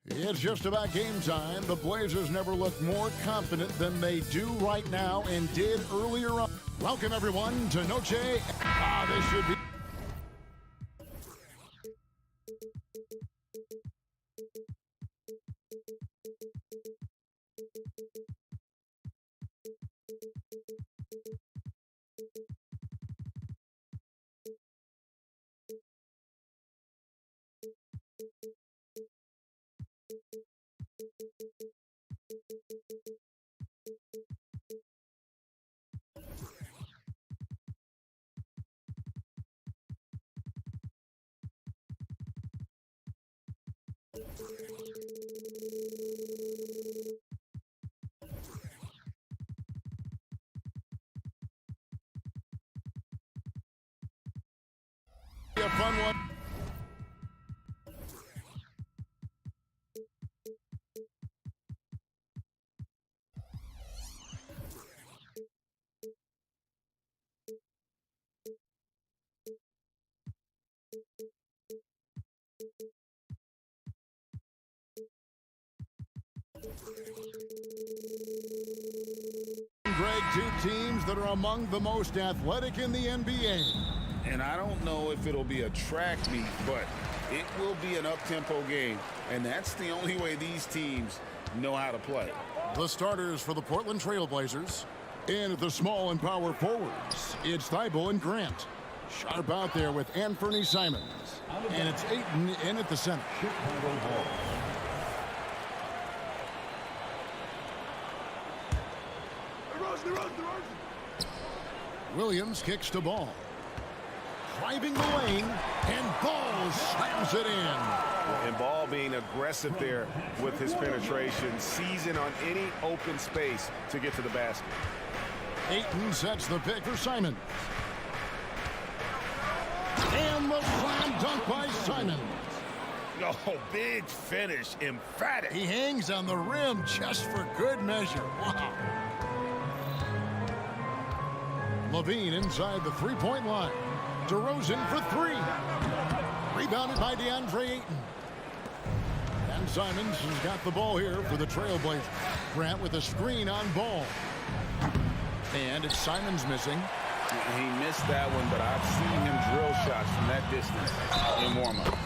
It's just about game time. The Blazers never looked more confident than they do right now and did earlier on. Welcome, everyone, to Noche. This should be... a fun one. Greg, two teams that are among the most athletic in the NBA. And I don't know if it'll be a track meet, but it will be an up-tempo game. And that's the only way these teams know how to play. The starters for the Portland Trail Blazers. And at the small and power forwards, it's Thibault and Grant. Sharp out there with Anthony Simons. And it's Ayton in at the center. Williams kicks the ball. Driving the lane, and Ball slams it in. And Ball being aggressive there with his penetration, seizing on any open space to get to the basket. Ayton sets the pick for Simons. And the slam dunk by Simons. Oh, big finish, emphatic. He hangs on the rim just for good measure. Wow. Levine inside the three-point line. DeRozan for three. Rebounded by DeAndre Ayton. And Simons has got the ball here for the Trailblazers. Grant with a screen on Ball. And it's Simons missing. He missed that one, but I've seen him drill shots from that distance in warm-up.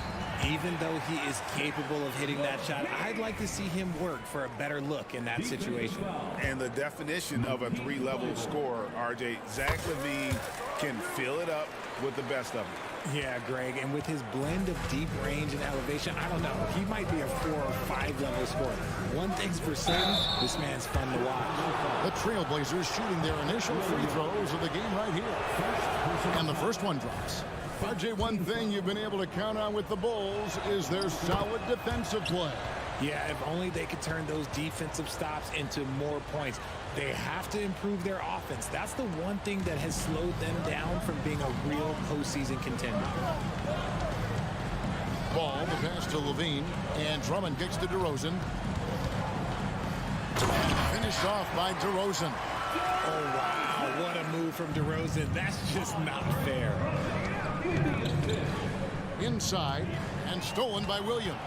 Even though he is capable of hitting that shot, I'd like to see him work for a better look in that situation. And the definition of a three-level scorer, RJ, Zach LaVine can fill it up with the best of them. Yeah, Greg, and with his blend of deep range and elevation, I don't know, he might be a 4 or 5 level scorer. One thing's for certain, this man's fun to watch. The Trailblazers shooting their initial free throws of the game right here. And the first one drops. RJ, one thing you've been able to count on with the Bulls is their solid defensive play. Yeah, if only they could turn those defensive stops into more points. They have to improve their offense. That's the one thing that has slowed them down from being a real postseason contender. Ball, the pass to Levine, and Drummond kicks to DeRozan. And finished off by DeRozan. Oh, wow, what a move from DeRozan. That's just not fair. Inside, and stolen by Williams.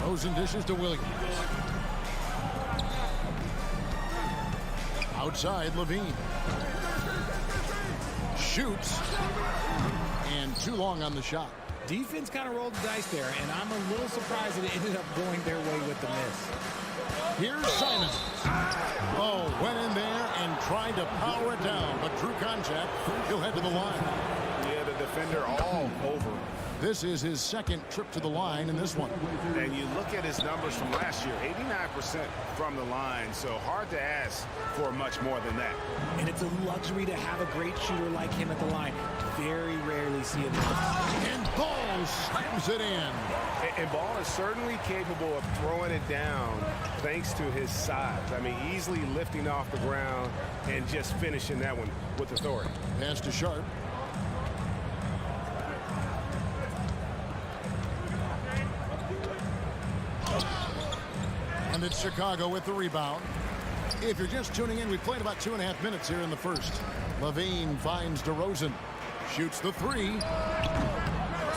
DeRozan dishes to Williams. Outside, Levine. Shoots. And too long on the shot. Defense kind of rolled the dice there, and I'm a little surprised that it ended up going their way with the miss. Here's Simons. Oh, went in there and tried to power it down, but drew contact. He'll head to the line. Yeah, the defender all over. This is his second trip to the line in this one. And you look at his numbers from last year, 89% from the line, so hard to ask for much more than that. And it's a luxury to have a great shooter like him at the line. Very rarely see it. And Ball slams it in. And Ball is certainly capable of throwing it down thanks to his size. I mean, easily lifting off the ground and just finishing that one with authority. Pass to Sharp. And it's Chicago with the rebound. If you're just tuning in, we played about 2.5 minutes here in the first. Levine finds DeRozan. Shoots the three.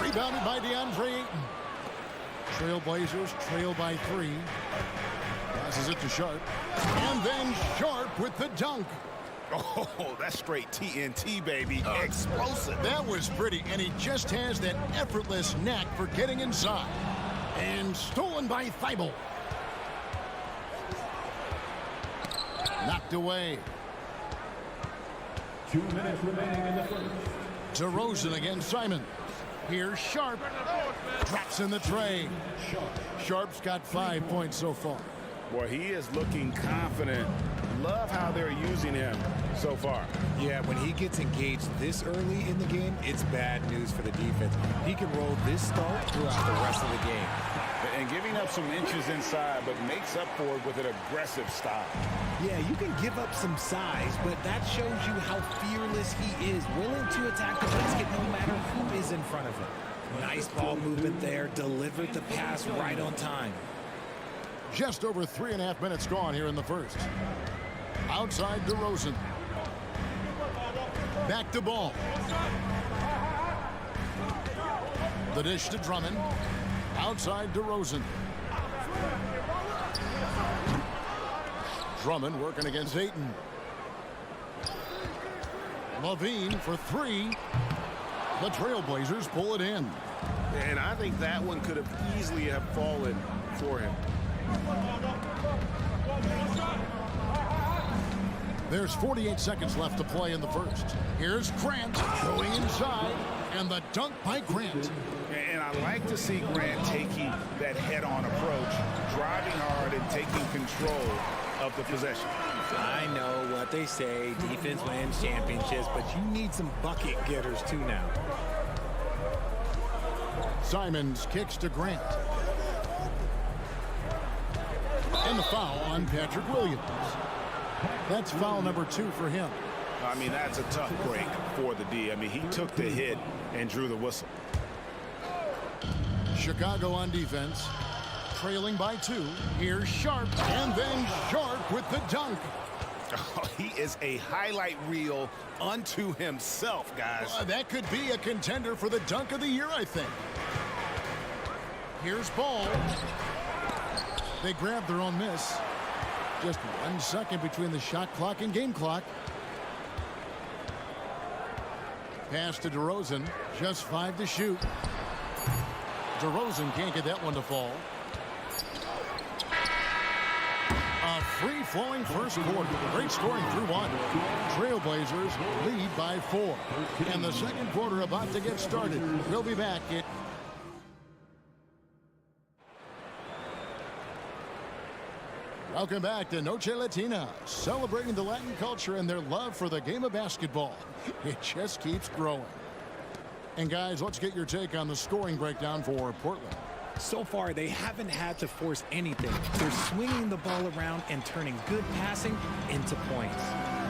Rebounded by DeAndre Ayton. Trailblazers trail by 3. Passes it to Sharp. And then Sharp with the dunk. Oh, that's straight TNT, baby. Explosive. That was pretty, and he just has that effortless knack for getting inside. And stolen by Thibault. Knocked away. 2 minutes remaining in the first. DeRozan against Simon. Here's Sharp. Drops in the tray. Sharp's got 5 points so far. Boy, he is looking confident. Love how they're using him so far. Yeah, when he gets engaged this early in the game, it's bad news for the defense. He can roll this start throughout the rest of the game. And giving up some inches inside, but makes up for it with an aggressive style. Yeah, you can give up some size, but that shows you how fearless he is, willing to attack the basket no matter who is in front of him. Nice ball movement there, delivered the pass right on time. Just over 3.5 minutes gone here in the first. Outside DeRozan. Back to ball. The dish to Drummond. Outside DeRozan. Drummond working against Ayton. Levine for 3. The Trailblazers pull it in. And I think that one could have easily have fallen for him. There's 48 seconds left to play in the first. Here's Grant going inside, and the dunk by Grant. And I like to see Grant taking that head-on approach, driving hard and taking control of the possession. I know what they say, defense wins championships, but you need some bucket getters too now. Simons kicks to Grant. And the foul on Patrick Williams. That's foul number 2 for him. I mean, that's a tough break for the D. I mean, he took the hit and drew the whistle. Chicago on defense. Trailing by 2. Here's Sharp, and then Sharp with the dunk. Oh, he is a highlight reel unto himself, guys. That could be a contender for the dunk of the year, I think. Here's Ball. They grab their own miss. Just 1 second between the shot clock and game clock. Pass to DeRozan. Just 5 to shoot. DeRozan can't get that one to fall. A free-flowing first quarter. Great scoring through 1. Trailblazers lead by 4. And the second quarter about to get started. We'll be back at... Welcome back to Noche Latina, celebrating the Latin culture and their love for the game of basketball. It just keeps growing. And guys, let's get your take on the scoring breakdown for Portland. So far, they haven't had to force anything. They're swinging the ball around and turning good passing into points.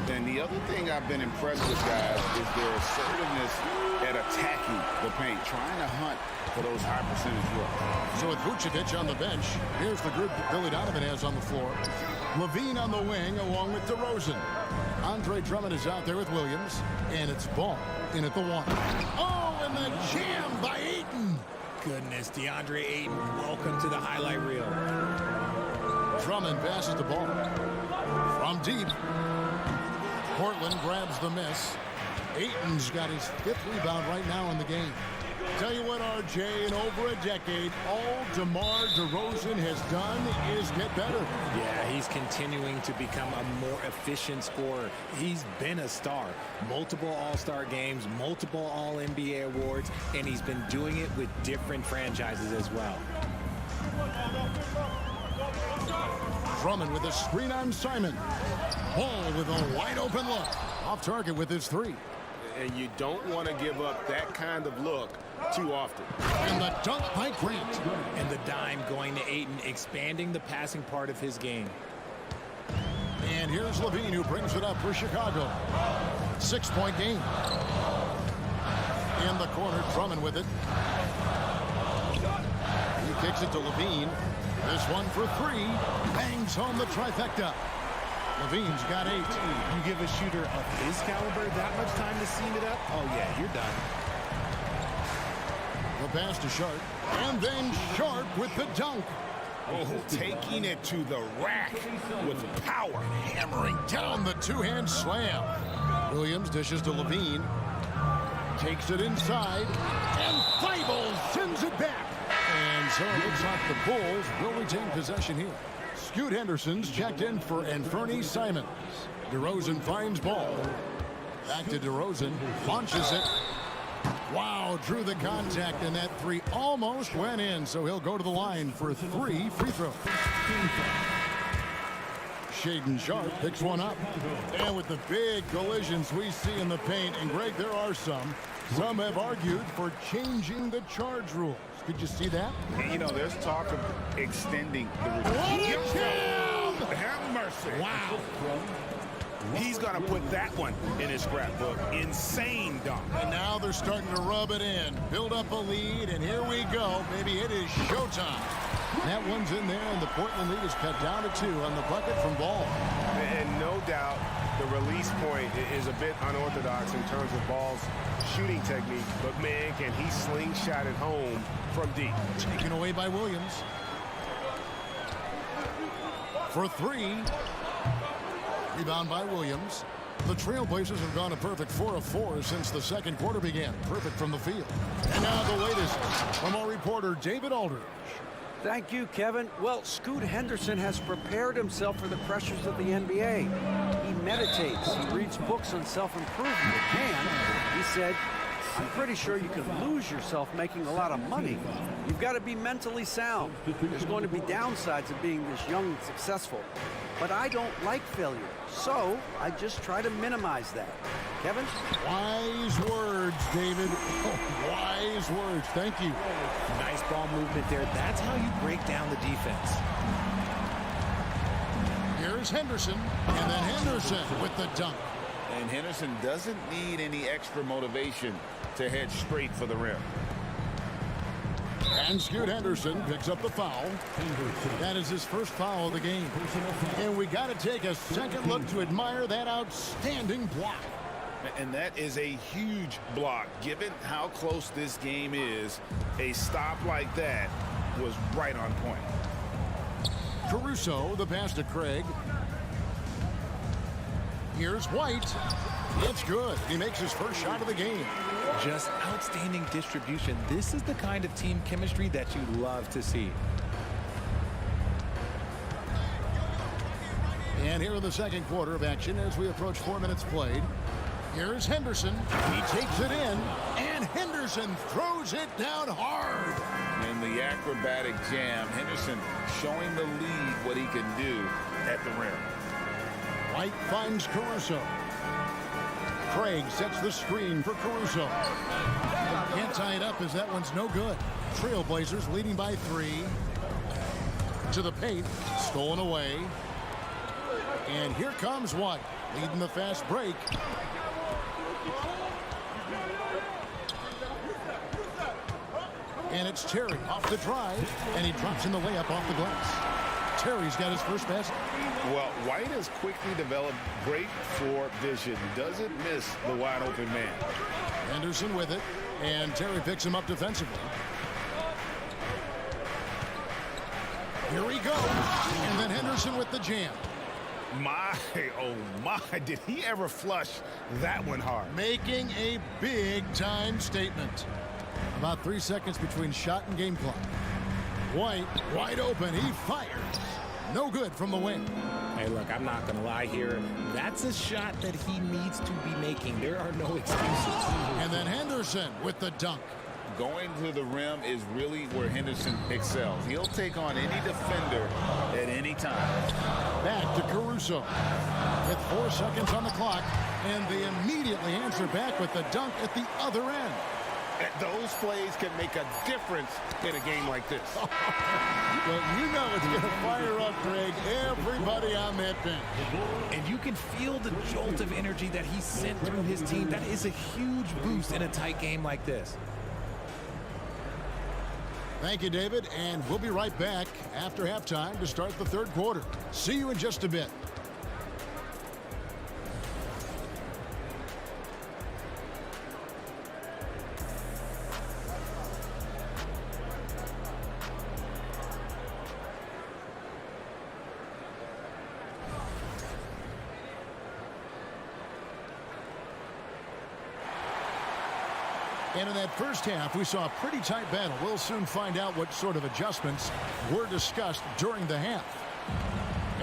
And the other thing I've been impressed with, guys, is their assertiveness at attacking the paint, trying to hunt for those high percentage looks. So with Vucevic on the bench, here's the group that Billy Donovan has on the floor. Levine on the wing along with DeRozan. Andre Drummond is out there with Williams, and it's Ball in at the 1. Oh, and the jam by Ayton. Goodness, DeAndre Ayton, welcome to the highlight reel. Drummond passes the ball from deep. Portland grabs the miss. Ayton's got his 5th rebound right now in the game. Tell you what, RJ, in over a decade, all DeMar DeRozan has done is get better. Yeah, he's continuing to become a more efficient scorer. He's been a star. Multiple All-Star games, multiple All-NBA awards, and he's been doing it with different franchises as well. Drummond with a screen on Simon. Ball with a wide-open look. Off target with his 3. And you don't want to give up that kind of look too often. And the dunk by Grant. And the dime going to Ayton, expanding the passing part of his game. And here's Levine, who brings it up for Chicago. 6-point game. In the corner, Drummond with it. He kicks it to Levine. This one for 3. Bangs home the trifecta. Levine's got 8. You give a shooter of his caliber that much time to seam it up, oh yeah, you're done. The pass to Sharp, and then Sharp with the dunk. Oh, taking it to the rack with power. Hammering down the two-hand slam. Williams dishes to Levine. Takes it inside, and Thibault sends it back. And so it looks like the Bulls will retain possession here. Scoot Henderson's checked in for Anferny Simons. DeRozan finds ball. Back to DeRozan. Launches it. Wow, drew the contact, and that three almost went in, so he'll go to the line for 3 free throws. Shaedon Sharp picks one up. And with the big collisions we see in the paint, and Greg, there are some have argued for changing the charge rules. Could you see that? And, you know, there's talk of extending the Have mercy. Wow. He's going to put that one in his scrapbook. Insane dunk. And now they're starting to rub it in. Build up a lead, and here we go. Maybe it is showtime. That one's in there, and the Portland lead is cut down to 2 on the bucket from Ball. And no doubt the release point is a bit unorthodox in terms of Ball's shooting technique. But, man, can he slingshot it home from deep. Taken away by Williams. For 3. Rebound by Williams. The Trailblazers have gone a perfect 4 of 4 since the second quarter began. Perfect from the field. And now the latest from our reporter, David Aldridge. Thank you, Kevin. Well, Scoot Henderson has prepared himself for the pressures of the NBA. He meditates. He reads books on self-improvement. And he said, I'm pretty sure you can lose yourself making a lot of money. You've got to be mentally sound. There's going to be downsides of being this young and successful. But I don't like failure, so I just try to minimize that. Kevin? Wise words, David. Oh, wise words. Thank you. Nice ball movement there. That's how you break down the defense. Here's Henderson, and then Henderson with the dunk. And Henderson doesn't need any extra motivation to head straight for the rim. And Scoot Henderson picks up the foul. That is his first foul of the game. And we got to take a second look to admire that outstanding block. And that is a huge block. Given how close this game is, a stop like that was right on point. Caruso, the pass to Craig. Here's White. It's good. He makes his first shot of the game. Just outstanding distribution. This is the kind of team chemistry that you love to see. And here in the second quarter of action as we approach 4 minutes played. Here's Henderson. He takes it in, and Henderson throws it down hard. In the acrobatic jam, Henderson showing the lead what he can do at the rim. White finds Caruso. Craig sets the screen for Caruso. Can't tie it up as that one's no good. Trailblazers leading by 3. To the paint. Stolen away. And here comes White, leading the fast break. And it's Terry off the drive, and he drops in the layup off the glass. Terry's got his first basket. Well, White has quickly developed great floor vision. Doesn't miss the wide open man. Henderson with it, and Terry picks him up defensively. Here he goes, and then Henderson with the jam. My, oh my, did he ever flush that one hard? Making a big-time statement. About 3 seconds between shot and game clock. White, wide open, he fires. No good from the wing. Hey, look, I'm not going to lie here. That's a shot that he needs to be making. There are no excuses. And then Henderson with the dunk. Going to the rim is really where Henderson excels. He'll take on any defender at any time. Back to Caruso. With 4 seconds on the clock, and they immediately answer back with the dunk at the other end. Those plays can make a difference in a game like this. Well, you know it's going to fire up, Greg, everybody on that bench. And you can feel the jolt of energy that he sent through his team. That is a huge boost in a tight game like this. Thank you, David, and we'll be right back after halftime to start the third quarter. See you in just a bit. And in that first half, we saw a pretty tight battle. We'll soon find out what sort of adjustments were discussed during the half.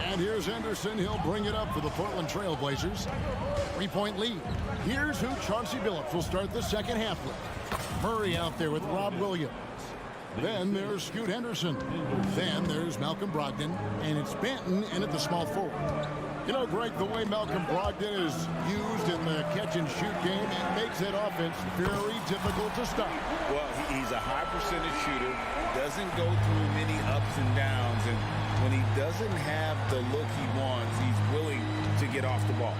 And here's Henderson. He'll bring it up for the Portland Trail Blazers. 3-point lead. Here's who Chauncey Billups will start the second half with. Murray out there with Rob Williams. Then there's Scoot Henderson. Then there's Malcolm Brogdon. And it's Benton in at the small forward. You know, Greg, the way Malcolm Brogdon is used in the catch-and-shoot game, it makes that offense very difficult to stop. Well, he's a high percentage shooter, doesn't go through many ups and downs, and when he doesn't have the look he wants, he's willing to get off the ball.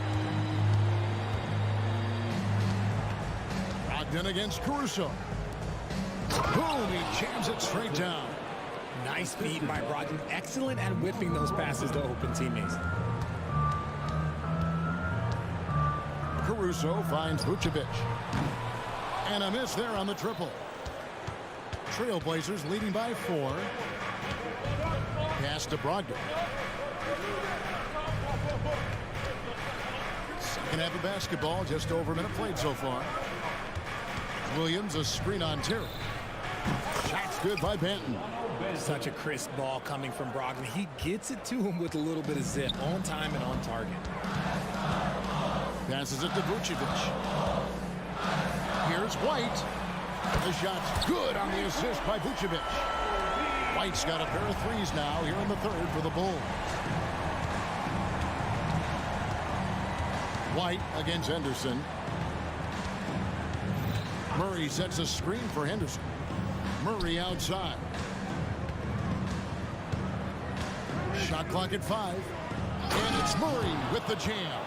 Brogdon against Caruso. Boom, he jams it straight down. Nice feed by Brogdon. Excellent at whipping those passes to open teammates. Caruso finds Vucevic. And a miss there on the triple. Trailblazers leading by 4. Pass to Brogdon. Second half of basketball, just over a minute played so far. Williams, a screen on Terry. Shot's good by Benton. Such a crisp ball coming from Brogdon. He gets it to him with a little bit of zip, on time and on target. Passes it to Vucevic. Here's White. The shot's good on the assist by Vucevic. White's got a pair of threes now here in the third for the Bulls. White against Henderson. Murray sets a screen for Henderson. Murray outside. Shot clock at 5. And it's Murray with the jam.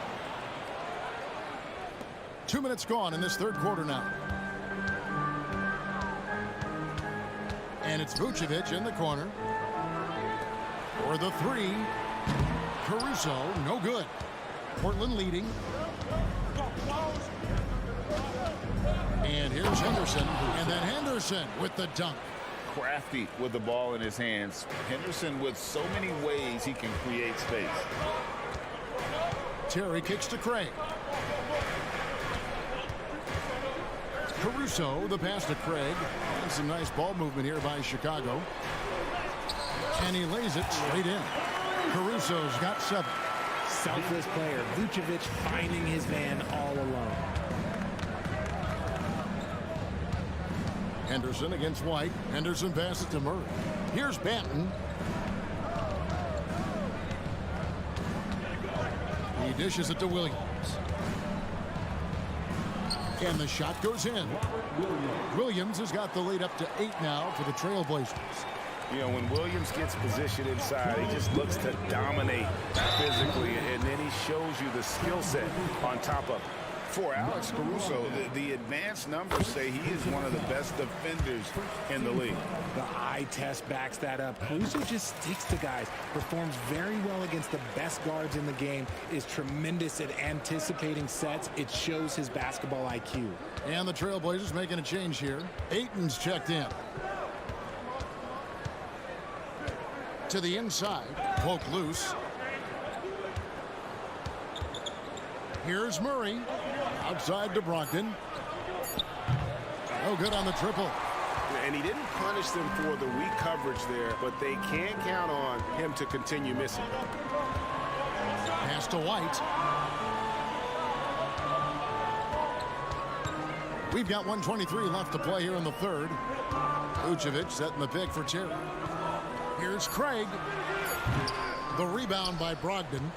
2 minutes gone in this third quarter now. And it's Vucevic in the corner. For the 3. Caruso, no good. Portland leading. And here's Henderson. And then Henderson with the dunk. Crafty with the ball in his hands. Henderson with so many ways he can create space. Terry kicks to Craig. Caruso, the pass to Craig. And some nice ball movement here by Chicago. And he lays it straight in. Caruso's got 7. Selfless player. Vucevic finding his man all alone. Henderson against White. Henderson passes to Murray. Here's Benton. He dishes it to Williams. And the shot goes in. Williams has got the lead up to 8 now for the Trailblazers. You know, when Williams gets positioned inside, he just looks to dominate physically, and then he shows you the skill set on top of it. For Alex Caruso, the advanced numbers say he is one of the best defenders in the league. The eye test backs that up. Caruso just sticks to guys, performs very well against the best guards in the game, is tremendous at anticipating sets. It shows his basketball IQ. And the Trailblazers making a change here. Ayton's checked in. To the inside, poke loose. Here's Murray. Outside to Brogdon. No good on the triple. And he didn't punish them for the weak coverage there, but they can count on him to continue missing. Pass to White. We've got 1:23 left to play here in the third. Vucevic setting the pick for Terry. Here's Craig. The rebound by Brogdon.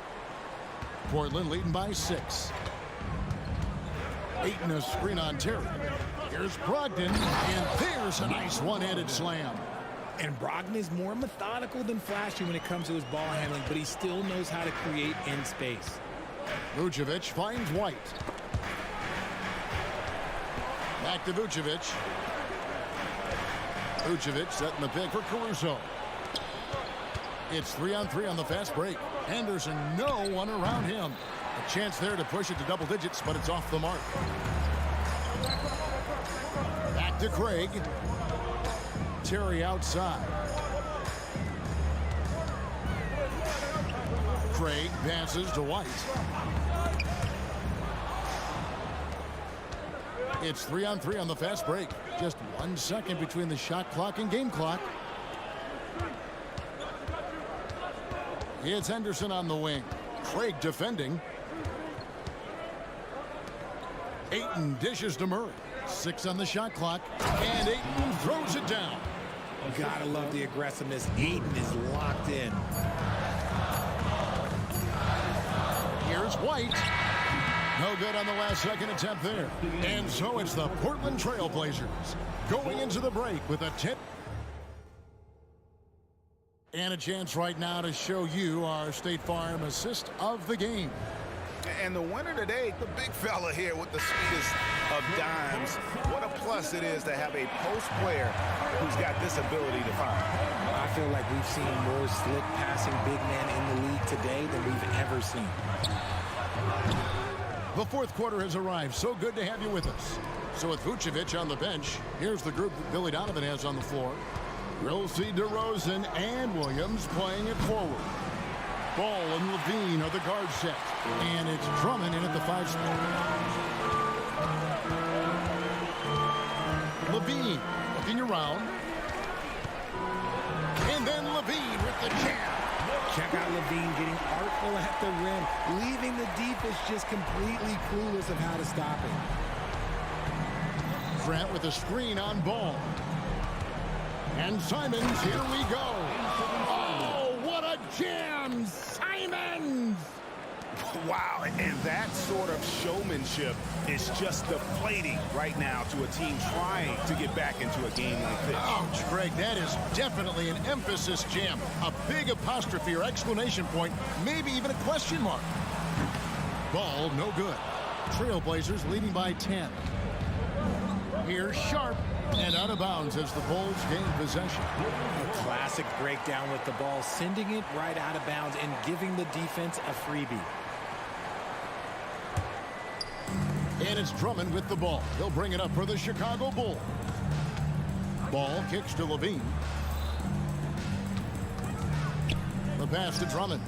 Portland leading by 6. Ayton a screen on Terry. Here's Brogdon, and there's a nice one-handed slam. And Brogdon is more methodical than flashy when it comes to his ball handling, but he still knows how to create in space. Vucevic finds White. Back to Vucevic. Vucevic setting the pick for Caruso. It's 3-on-3 on the fast break. Henderson, no one around him. A chance there to push it to double digits, but it's off the mark. Back to Craig. Terry outside. Craig passes to White. It's 3-on-3 on the fast break. Just 1 second between the shot clock and game clock. It's Henderson on the wing. Craig defending. Ayton dishes to Murray. 6 on the shot clock. And Ayton throws it down. Gotta love the aggressiveness. Ayton is locked in. Here's White. No good on the last second attempt there. And so it's the Portland Trail Blazers going into the break with a 10. And a chance right now to show you our State Farm assist of the game. And the winner today, the big fella here with the sweetest of dimes. What a plus it is to have a post player who's got this ability to find. I feel like we've seen more slick passing big men in the league today than we've ever seen. The fourth quarter has arrived. So good to have you with us. So with Vucevic on the bench, here's the group that Billy Donovan has on the floor. We'll see DeRozan and Williams playing it forward. Ball and Levine are the guard set. And it's Drummond in at the 5 spot. Levine looking around. And then Levine with the jam. Check out Levine getting artful at the rim, leaving the defense just completely clueless of how to stop it. Grant with a screen on Ball. And Simons, here we go. Oh, what a jam! Simons! Wow, and that sort of showmanship is just deflating right now to a team trying to get back into a game like this. Ouch, Greg, that is definitely an emphasis jam. A big apostrophe or exclamation point, maybe even a question mark. Ball, no good. Trailblazers leading by 10. Here's Sharp, and out of bounds as the Bulls gain possession. A classic breakdown with the ball, sending it right out of bounds and giving the defense a freebie. And it's Drummond with the ball. He'll bring it up for the Chicago Bulls. Ball kicks to Levine. The pass to Drummond.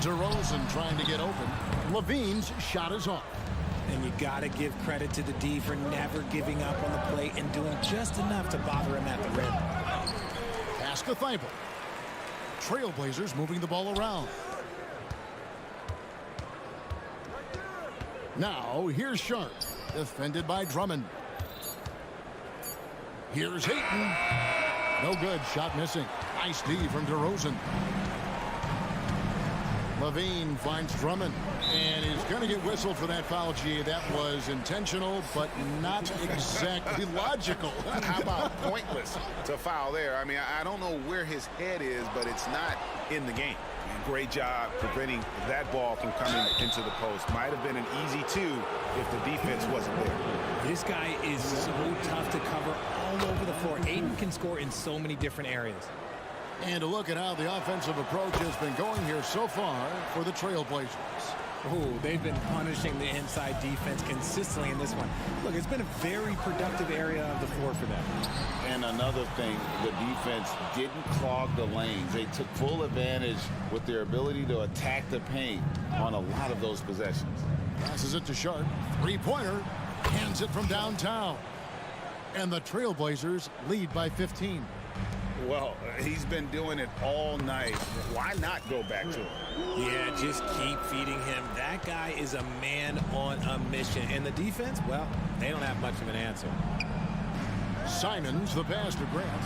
DeRozan trying to get open. Levine's shot is off. And you got to give credit to the D for never giving up on the plate and doing just enough to bother him at the rim. Pass to Thibault. Trailblazers moving the ball around. Now, here's Sharp, defended by Drummond. Here's Ayton. No good, shot missing. Nice D from DeRozan. Levine finds Drummond, and he's going to get whistled for that foul. G. That was intentional, but not exactly logical. How about pointless to foul there? I mean, I don't know where his head is, but it's not in the game. And great job preventing that ball from coming into the post. Might have been an easy 2 if the defense wasn't there. This guy is so tough to cover all over the floor. Ayton can score in so many different areas. And to look at how the offensive approach has been going here so far for the Trailblazers. Oh, they've been punishing the inside defense consistently in this one. Look, it's been a very productive area of the floor for them. And another thing, the defense didn't clog the lanes. They took full advantage with their ability to attack the paint on a lot of those possessions. Passes it to Sharp. Three-pointer. Hands it from downtown. And the Trailblazers lead by 15. Well, he's been doing it all night. Why not go back to him? Yeah, just keep feeding him. That guy is a man on a mission. And the defense, well, they don't have much of an answer. Simons, the pass to Grant.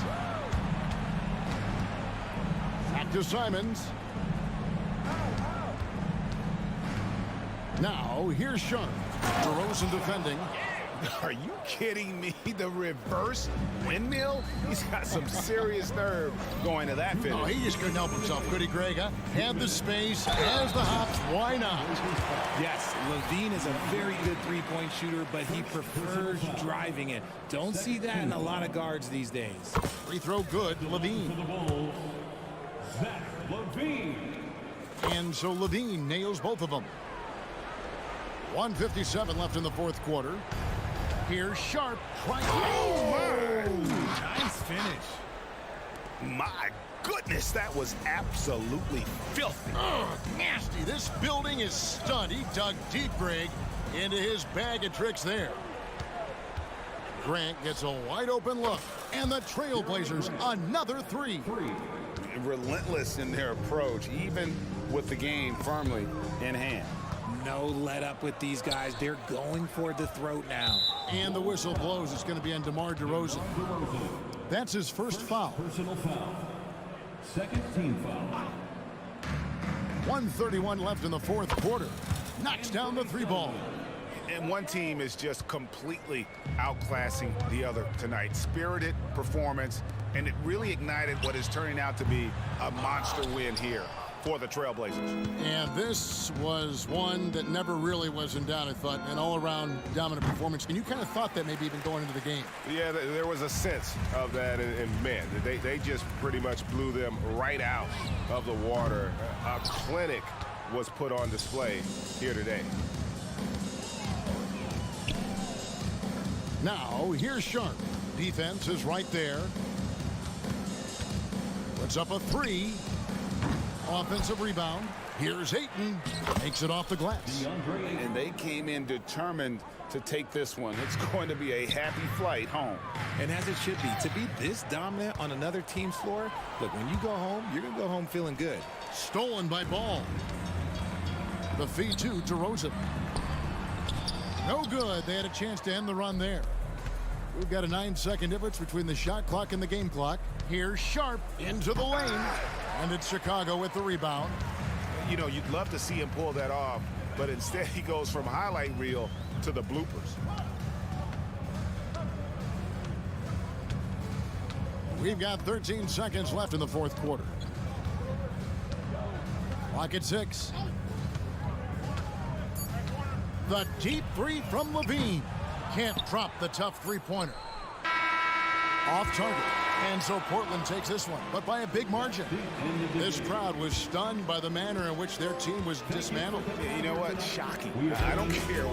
Back to Simons. Now, here's Sharp. DeRozan defending. Are you kidding me? The reverse windmill? He's got some serious nerve going to that finish. Oh, he just couldn't help himself, could he, Greg? Huh? Had the space, has the hops, why not? Yes, Levine is a very good three-point shooter, but he prefers driving it. Don't see that in a lot of guards these days. Free throw good, Levine. Zach Levine. And so Levine nails both of them. 1:57 left in the fourth quarter. Here's Sharp. Oh, Nice finish. my goodness, that was absolutely filthy. Ugh, nasty. This building is stunned. He dug deep, Greg. into his bag of tricks there. Grant gets a wide open look, and the Trailblazers another three. Relentless in their approach, even with the game firmly in hand. No let up with these guys. They're going for the throat now. And the whistle blows. It's going to be on DeMar DeRozan. That's his first foul. Personal foul. Second team foul. 1:31 left in the fourth quarter. Knocks down the three ball. And one team is just completely outclassing the other tonight. Spirited performance, and it really ignited what is turning out to be a monster win here for the Trailblazers. And this was one that never really was in doubt, I thought, an all-around dominant performance. And you kind of thought that maybe even going into the game. Yeah, there was a sense of that, and man, they just pretty much blew them right out of the water. A clinic was put on display here today. Now, here's Sharp. Defense is right there. Puts up a three. Offensive rebound. Here's Ayton. Makes it off the glass. And they came in determined to take this one. It's going to be a happy flight home. And as it should be, to be this dominant on another team's floor, look, when you go home, you're going to go home feeling good. Stolen by Ball. The feed to DeRozan. No good. They had a chance to end the run there. We've got a 9-second difference between the shot clock and the game clock. Here's Sharp into the lane. And it's Chicago with the rebound. You know, you'd love to see him pull that off, but instead he goes from highlight reel to the bloopers. We've got 13 seconds left in the fourth quarter. Clock at 6. The deep three from Levine. Can't drop the tough three-pointer. Off target. And so Portland takes this one, but by a big margin. This crowd was stunned by the manner in which their team was dismantled. You know what? Shocking. I don't care.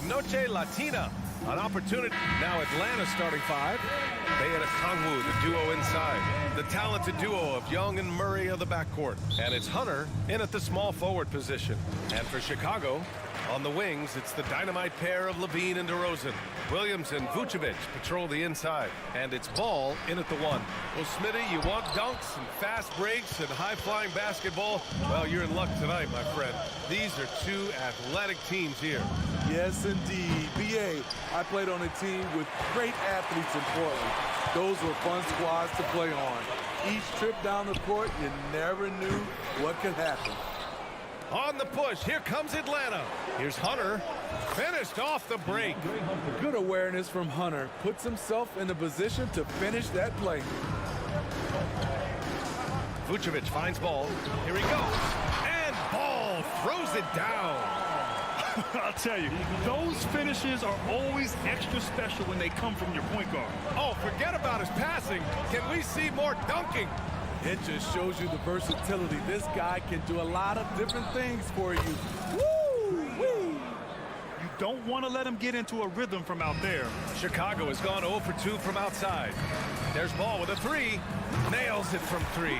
Noche Latina, an opportunity. Now Atlanta starting five. Bay and Kongwu, the duo inside. The talented duo of Young and Murray of the backcourt. And it's Hunter in at the small forward position. And for Chicago, on the wings, it's the dynamite pair of Levine and DeRozan. Williams and Vucevic patrol the inside. And it's Ball in at the one. Well, Smitty, you want dunks and fast breaks and high-flying basketball? Well, you're in luck tonight, my friend. These are two athletic teams here. Yes, indeed. B.A., I played on a team with great athletes in Portland. Those were fun squads to play on. Each trip down the court, you never knew what could happen. On the push, here comes Atlanta. Here's Hunter, finished off the break. Good awareness from Hunter. Puts himself in a position to finish that play. Vucevic finds Ball. Here he goes. And Ball throws it down. I'll tell you, those finishes are always extra special when they come from your point guard. Oh, forget about his passing. Can we see more dunking? It just shows you the versatility. This guy can do a lot of different things for you. Woo-wee! You don't want to let him get into a rhythm from out there. Chicago has gone 0 for 2 from outside. There's Ball with a three. Nails it from three.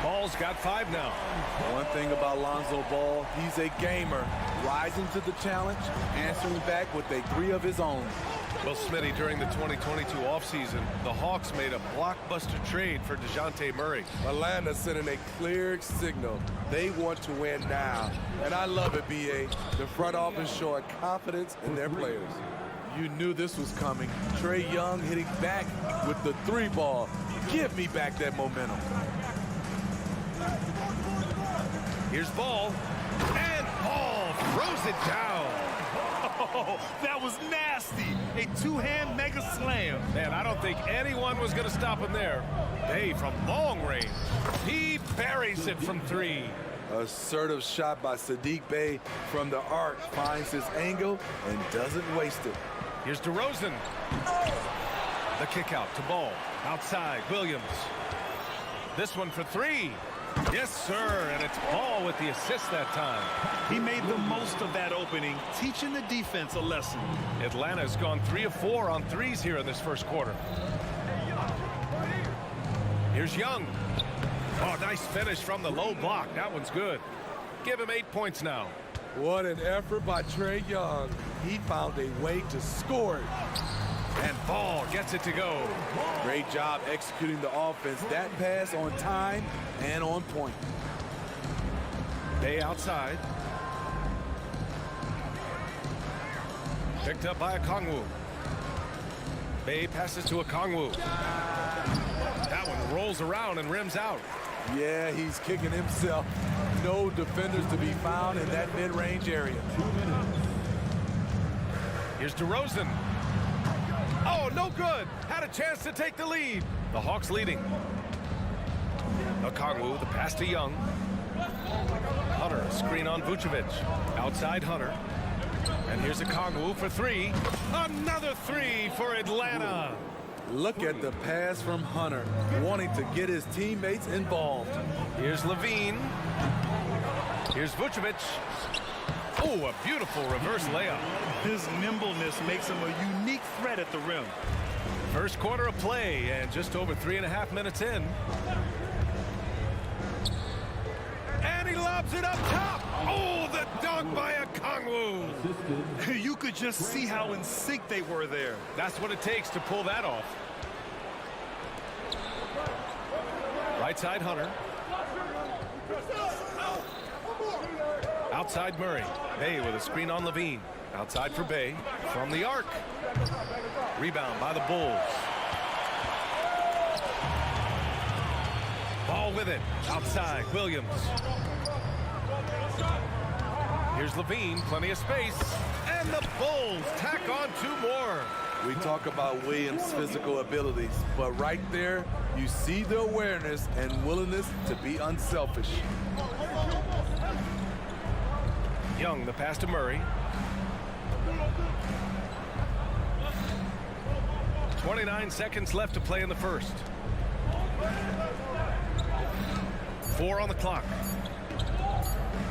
Ball's got 5 now. One thing about Lonzo Ball, he's a gamer. Rising to the challenge, answering back with a 3 of his own. Well, Smitty, during the 2022 offseason, the Hawks made a blockbuster trade for DeJounte Murray. Atlanta sending a clear signal. They want to win now. And I love it, B.A. The front office showing confidence in their players. You knew this was coming. Trae Young hitting back with the 3 ball. Give me back that momentum. Here's Ball. And Ball throws it down. Oh, that was nasty. A two-hand mega slam. Man, I don't think anyone was going to stop him there. Bay from long range. He buries it from 3. Assertive shot by Sadiq Bey from the arc. Finds his angle and doesn't waste it. Here's DeRozan. The kick out to Ball. Outside, Williams. This one for 3. Yes, sir, and it's Ball with the assist that time. He made the most of that opening, teaching the defense a lesson. Atlanta's gone 3 of 4 on threes here in this first quarter. Here's Young. Oh, nice finish from the low block. That one's good. Give him 8 points now. What an effort by Trae Young. He found a way to score it. And Ball gets it to go. Great job executing the offense. That pass on time and on point. Bay outside. Picked up by Kongwu. Bay passes to Kongwu. That one rolls around and rims out. Yeah, he's kicking himself. No defenders to be found in that mid-range area. Here's DeRozan. Oh, no good. Had a chance to take the lead. The Hawks leading. Kongwu, the pass to Young. Hunter, screen on Vucevic. Outside Hunter. And here's Kongwu for 3. Another 3 for Atlanta. Look at the pass from Hunter, wanting to get his teammates involved. Here's Levine. Here's Vucevic. Oh, a beautiful reverse layup. His nimbleness makes him a unique threat at the rim. First quarter of play and just over 3.5 minutes in. And he lobs it up top. Oh, the dunk by Kongwu. You could just see how in sync they were there. That's what it takes to pull that off. Right side Hunter. Outside Murray. Bay with a screen on Levine. Outside for Bay. From the arc. Rebound by the Bulls. Ball with it. Outside Williams. Here's Levine. Plenty of space. And And the Bulls tack on 2 more. We talk about Williams' physical abilities, but right there, you see the awareness and willingness to be unselfish. Young, the pass to Murray. 29 seconds left to play in the first. 4 on the clock.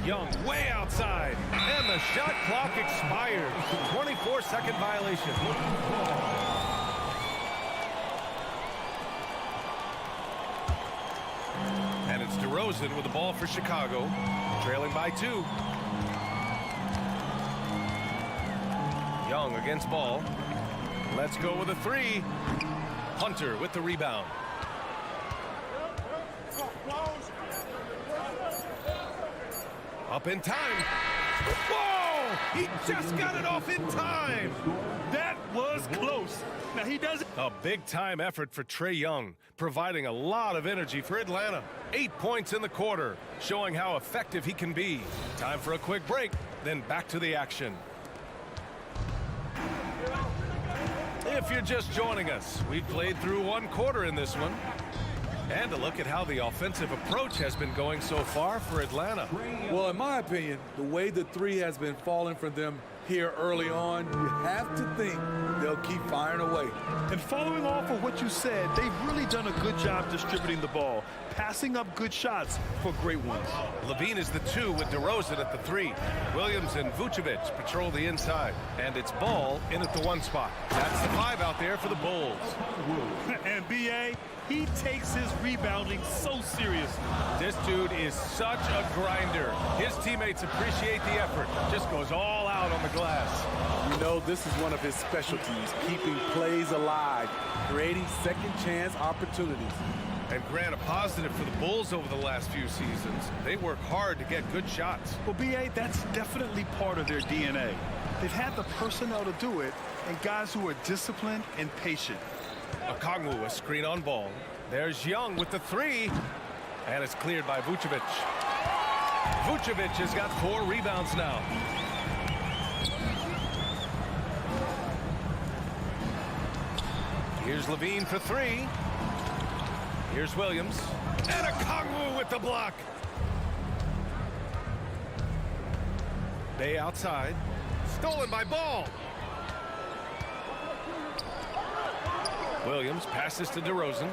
Young way outside, and the shot clock expires. 24-second violation. And it's DeRozan with the ball for Chicago, trailing by 2. Young against ball. Let's go with a 3. Hunter with the rebound. Up in time. Whoa! He just got it off in time. That was close. Now he does it. A big-time effort for Trae Young, providing a lot of energy for Atlanta. 8 points in the quarter, showing how effective he can be. Time for a quick break, then back to the action. If you're just joining us, we've played through 1 quarter in this one. And a look at how the offensive approach has been going so far for Atlanta. Well, in my opinion, the way the 3 has been falling for them here early on, you have to think they'll keep firing away. And following off of what you said, they've really done a good job distributing the ball, passing up good shots for great ones. Levine is the 2 with DeRozan at the 3. Williams and Vucevic patrol the inside. And it's Ball in at the 1 spot. That's the 5 out there for the Bulls. And B.A., he takes his rebounding so seriously. This dude is such a grinder. His teammates appreciate the effort. Just goes all out on the glass. You know, this is one of his specialties, keeping plays alive, creating second chance opportunities. And Grant, a positive for the Bulls over the last few seasons. They work hard to get good shots. Well, B.A., that's definitely part of their DNA. They've had the personnel to do it, and guys who are disciplined and patient. Okongwu, a screen on Ball. There's Young with the 3. And it's cleared by Vucevic. Vucevic has got 4 rebounds now. Here's Levine for 3. Here's Williams. And Okongwu with the block. Bay outside. Stolen by Ball. Williams passes to DeRozan.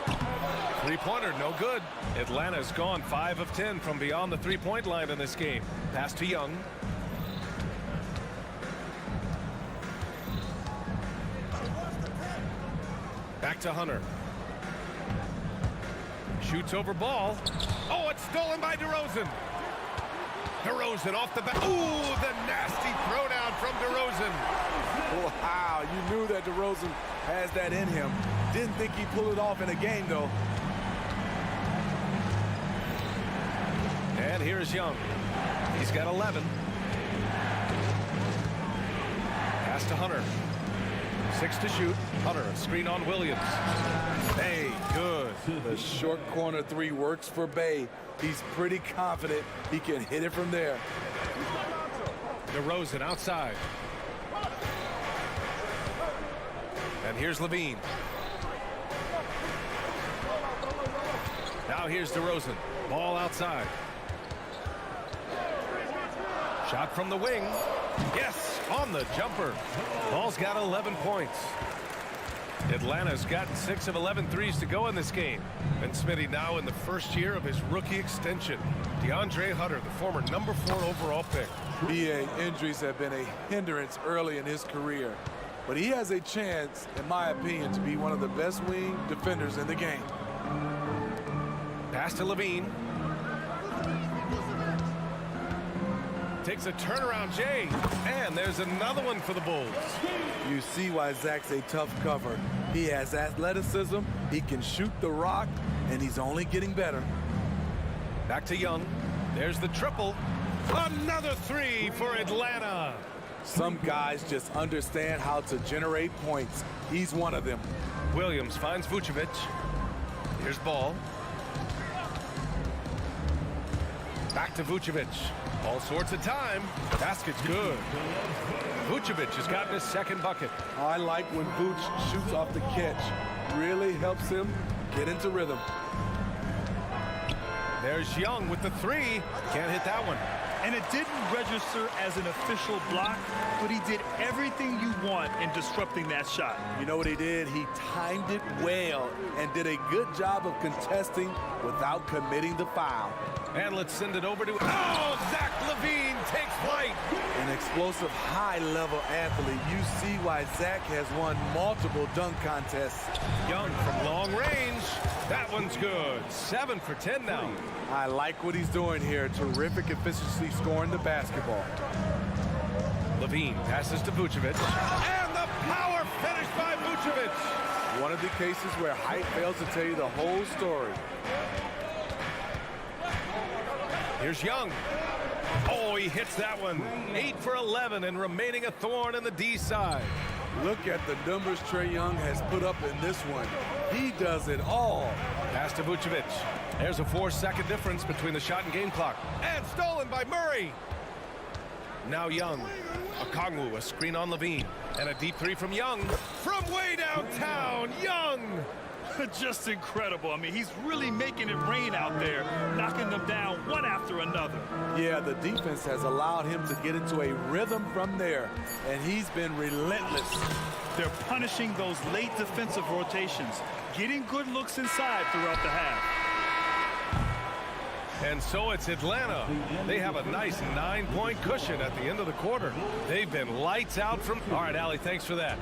3-pointer, no good. Atlanta's gone 5 of 10 from beyond the 3-point line in this game. Pass to Young. Back to Hunter. Shoots over Ball. Oh, it's stolen by DeRozan. DeRozan off the back. Ooh, the nasty throwdown from DeRozan. Wow, you knew that DeRozan has that in him. Didn't think he'd pull it off in a game, though. And here's Young. He's got 11. Pass to Hunter. 6 to shoot. Hunter, a screen on Williams. Hey, good. The short corner 3 works for Bay. He's pretty confident he can hit it from there. DeRozan outside. And here's Levine. Now here's DeRozan. Ball outside. Shot from the wing. Yes, on the jumper. Ball's got 11 points. Atlanta's gotten 6 of 11 threes to go in this game. And Smitty now in the first year of his rookie extension. DeAndre Hunter, the former number 4 overall pick. BA, injuries have been a hindrance early in his career. But he has a chance, in my opinion, to be one of the best wing defenders in the game. Pass to Levine. Takes a turnaround, Jay. And there's another one for the Bulls. You see why Zach's a tough cover. He has athleticism, he can shoot the rock, and he's only getting better. Back to Young. There's the triple. Another 3 for Atlanta. Some guys just understand how to generate points. He's one of them. Williams finds Vucevic. Here's Ball. Back to Vucevic. All sorts of time. Basket's good. Vucevic has gotten his second bucket. I like when Vooch shoots off the catch. Really helps him get into rhythm. There's Young with the three. Can't hit that one. And it didn't register as an official block, but he did everything you want in disrupting that shot. You know what he did? He timed it well and did a good job of contesting without committing the foul. And let's send it over to... Oh, Zach LaVine takes flight. An explosive, high-level athlete. You see why Zach has won multiple dunk contests. Young from long range. That one's good. 7 for 10 now. I like what he's doing here. Terrific efficiency scoring the basketball. LaVine passes to Vucevic. And the power finish by Vucevic. One of the cases where height fails to tell you the whole story. Here's Young. Oh, he hits that one. 8 for 11 and remaining a thorn in the D side. Look at the numbers Trae Young has put up in this one. He does it all. Pass to Vucevic. There's a 4-second difference between the shot and game clock. And stolen by Murray. Now Young. Okongwu, a screen on LaVine. And a deep three from Young. From way downtown, Young. Just incredible. I mean, he's really making it rain out there, knocking them down one after another. Yeah, the defense has allowed him to get into a rhythm from there, and he's been relentless. They're punishing those late defensive rotations, getting good looks inside throughout the half. And so it's Atlanta. They have a nice 9-point cushion at the end of the quarter. They've been lights out from... All right, Allie, thanks for that.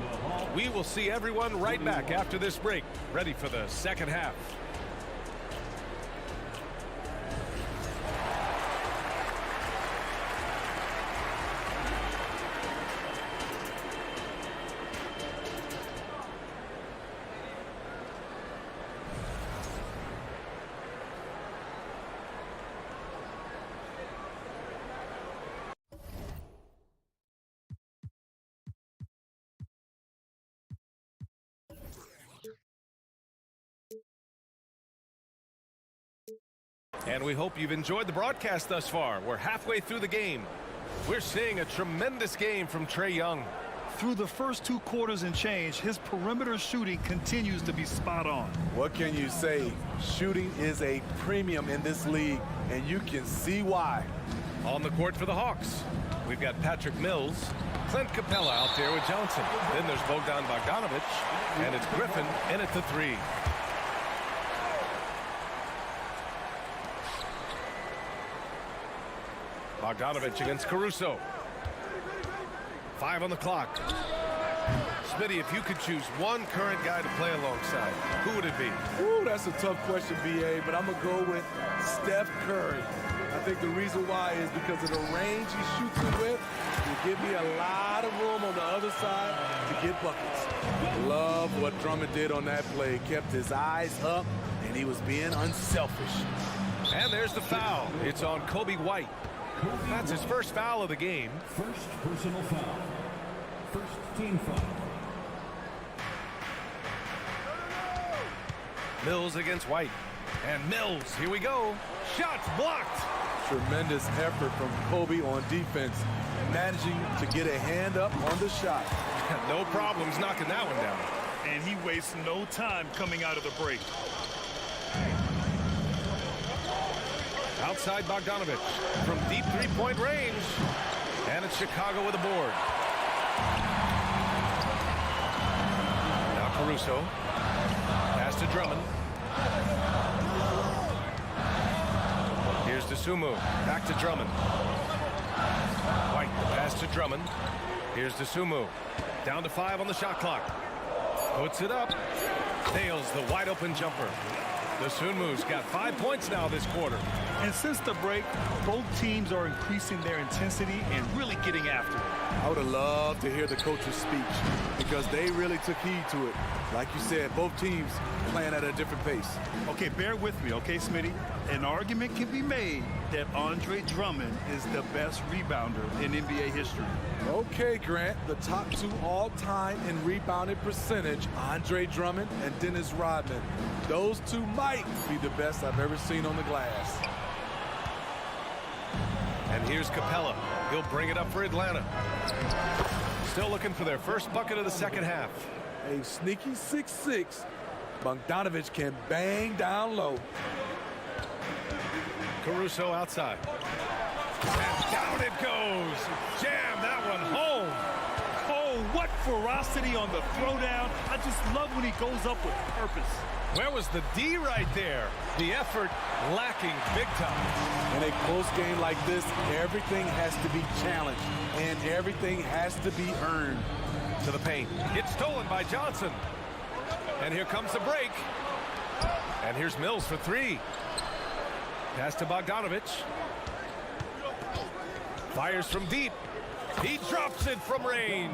We will see everyone right back after this break, ready for the second half. And we hope you've enjoyed the broadcast thus far. We're halfway through the game. We're seeing a tremendous game from Trae Young. Through the first 2 quarters and change, his perimeter shooting continues to be spot on. What can you say? Shooting is a premium in this league, and you can see why. On the court for the Hawks, we've got Patrick Mills, Clint Capella out there with Johnson. Then there's Bogdan Bogdanovic, and it's Griffin in at the 3. Bogdanovic against Caruso. 5 on the clock. Smitty, if you could choose one current guy to play alongside, who would it be? Ooh, that's a tough question, B.A., but I'm going to go with Steph Curry. I think the reason why is because of the range he shoots it with. He give me a lot of room on the other side to get buckets. Love what Drummond did on that play. Kept his eyes up, and he was being unselfish. And there's the foul. It's on Kobe White. That's his first foul of the game. First personal foul. First team foul. Mills against White. And Mills, here we go. Shots blocked. Tremendous effort from Kobe on defense, managing to get a hand up on the shot. No problems knocking that one down. And he wastes no time coming out of the break. Outside Bogdanovic from deep 3-point range. And it's Chicago with a board. Now Caruso. Pass to Drummond. Here's DeSumo. Back to Drummond. White, the pass to Drummond. Here's DeSumo. Down to 5 on the shot clock. Puts it up. Nails the wide open jumper. DeSumo's got 5 points now this quarter. And since the break, both teams are increasing their intensity and really getting after it. I would have loved to hear the coach's speech because they really took heed to it. Like you said, both teams playing at a different pace. Okay, bear with me, okay, Smitty? An argument can be made that Andre Drummond is the best rebounder in NBA history. Okay, Grant, the top 2 all-time in rebounding percentage, Andre Drummond and Dennis Rodman. Those 2 might be the best I've ever seen on the glass. And here's Capella. He'll bring it up for Atlanta. Still looking for their first bucket of the second half. A sneaky 6'6". Bogdanovich can bang down low. Caruso outside. And down it goes. Jam that one home. Oh, what ferocity on the throwdown. I just love when he goes up with purpose. Where was the D right there? The effort lacking big time. In a close game like this, everything has to be challenged, and everything has to be earned. To the paint. It's stolen by Johnson. And here comes the break. And here's Mills for three. Pass to Bogdanovich. Fires from deep. He drops it from range.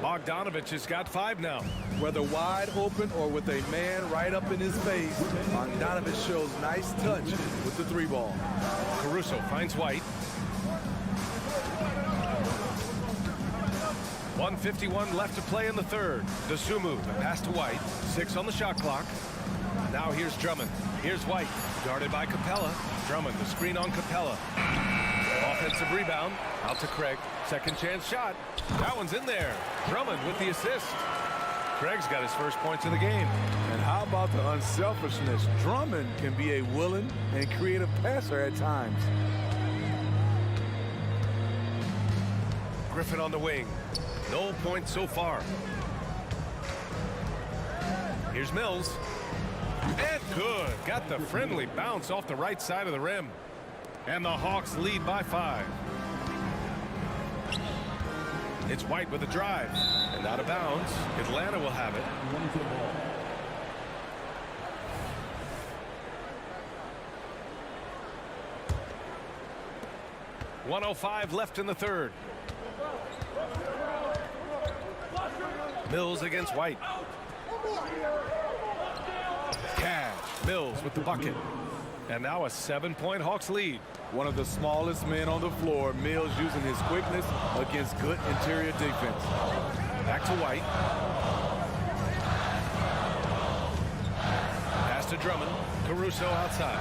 Bogdanovich has got 5 now. Whether wide open or with a man right up in his face, Bogdanovich shows nice touch with the 3-ball. Caruso finds White. 1:51 left to play in the third. Dosunmu, the pass to White. 6 on the shot clock. Now here's Drummond. Here's White. Guarded by Capella. Drummond, the screen on Capella. Offensive rebound. Out to Craig. Second chance shot. That one's in there. Drummond with the assist. Craig's got his first points of the game. And how about the unselfishness? Drummond can be a willing and creative passer at times. Griffin on the wing. No points so far. Here's Mills. And good. Got the friendly bounce off the right side of the rim. And the Hawks lead by 5. It's White with a drive. And out of bounds. Atlanta will have it. 1:05 left in the third. Mills against White. Cash. Mills with the bucket. And now a 7-point Hawks lead. One of the smallest men on the floor, Mills using his quickness against good interior defense. Back to White. Pass to Drummond. Caruso outside.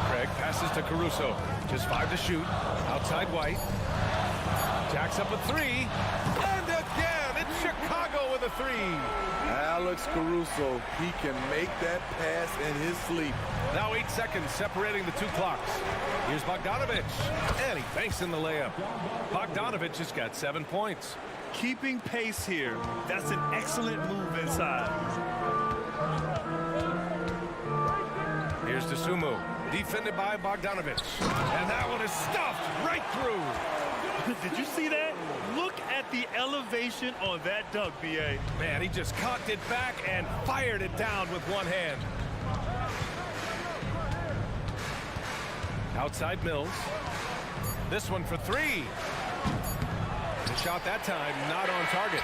Craig passes to Caruso. Just 5 to shoot. Outside White. Jacks up a 3. And again, it's Chicago with a 3. Alex Caruso, he can make that pass in his sleep. Now 8 seconds separating the 2 clocks. Here's Bogdanovich. And he banks in the layup. Bogdanovich has got 7 points. Keeping pace here. That's an excellent move inside. Here's Dosunmu. Defended by Bogdanovich. And that one is stuffed right through. Did you see that? Look at the elevation on that dunk, B.A. Man, he just cocked it back and fired it down with one hand. Outside Mills. This one for 3. The shot that time not on target.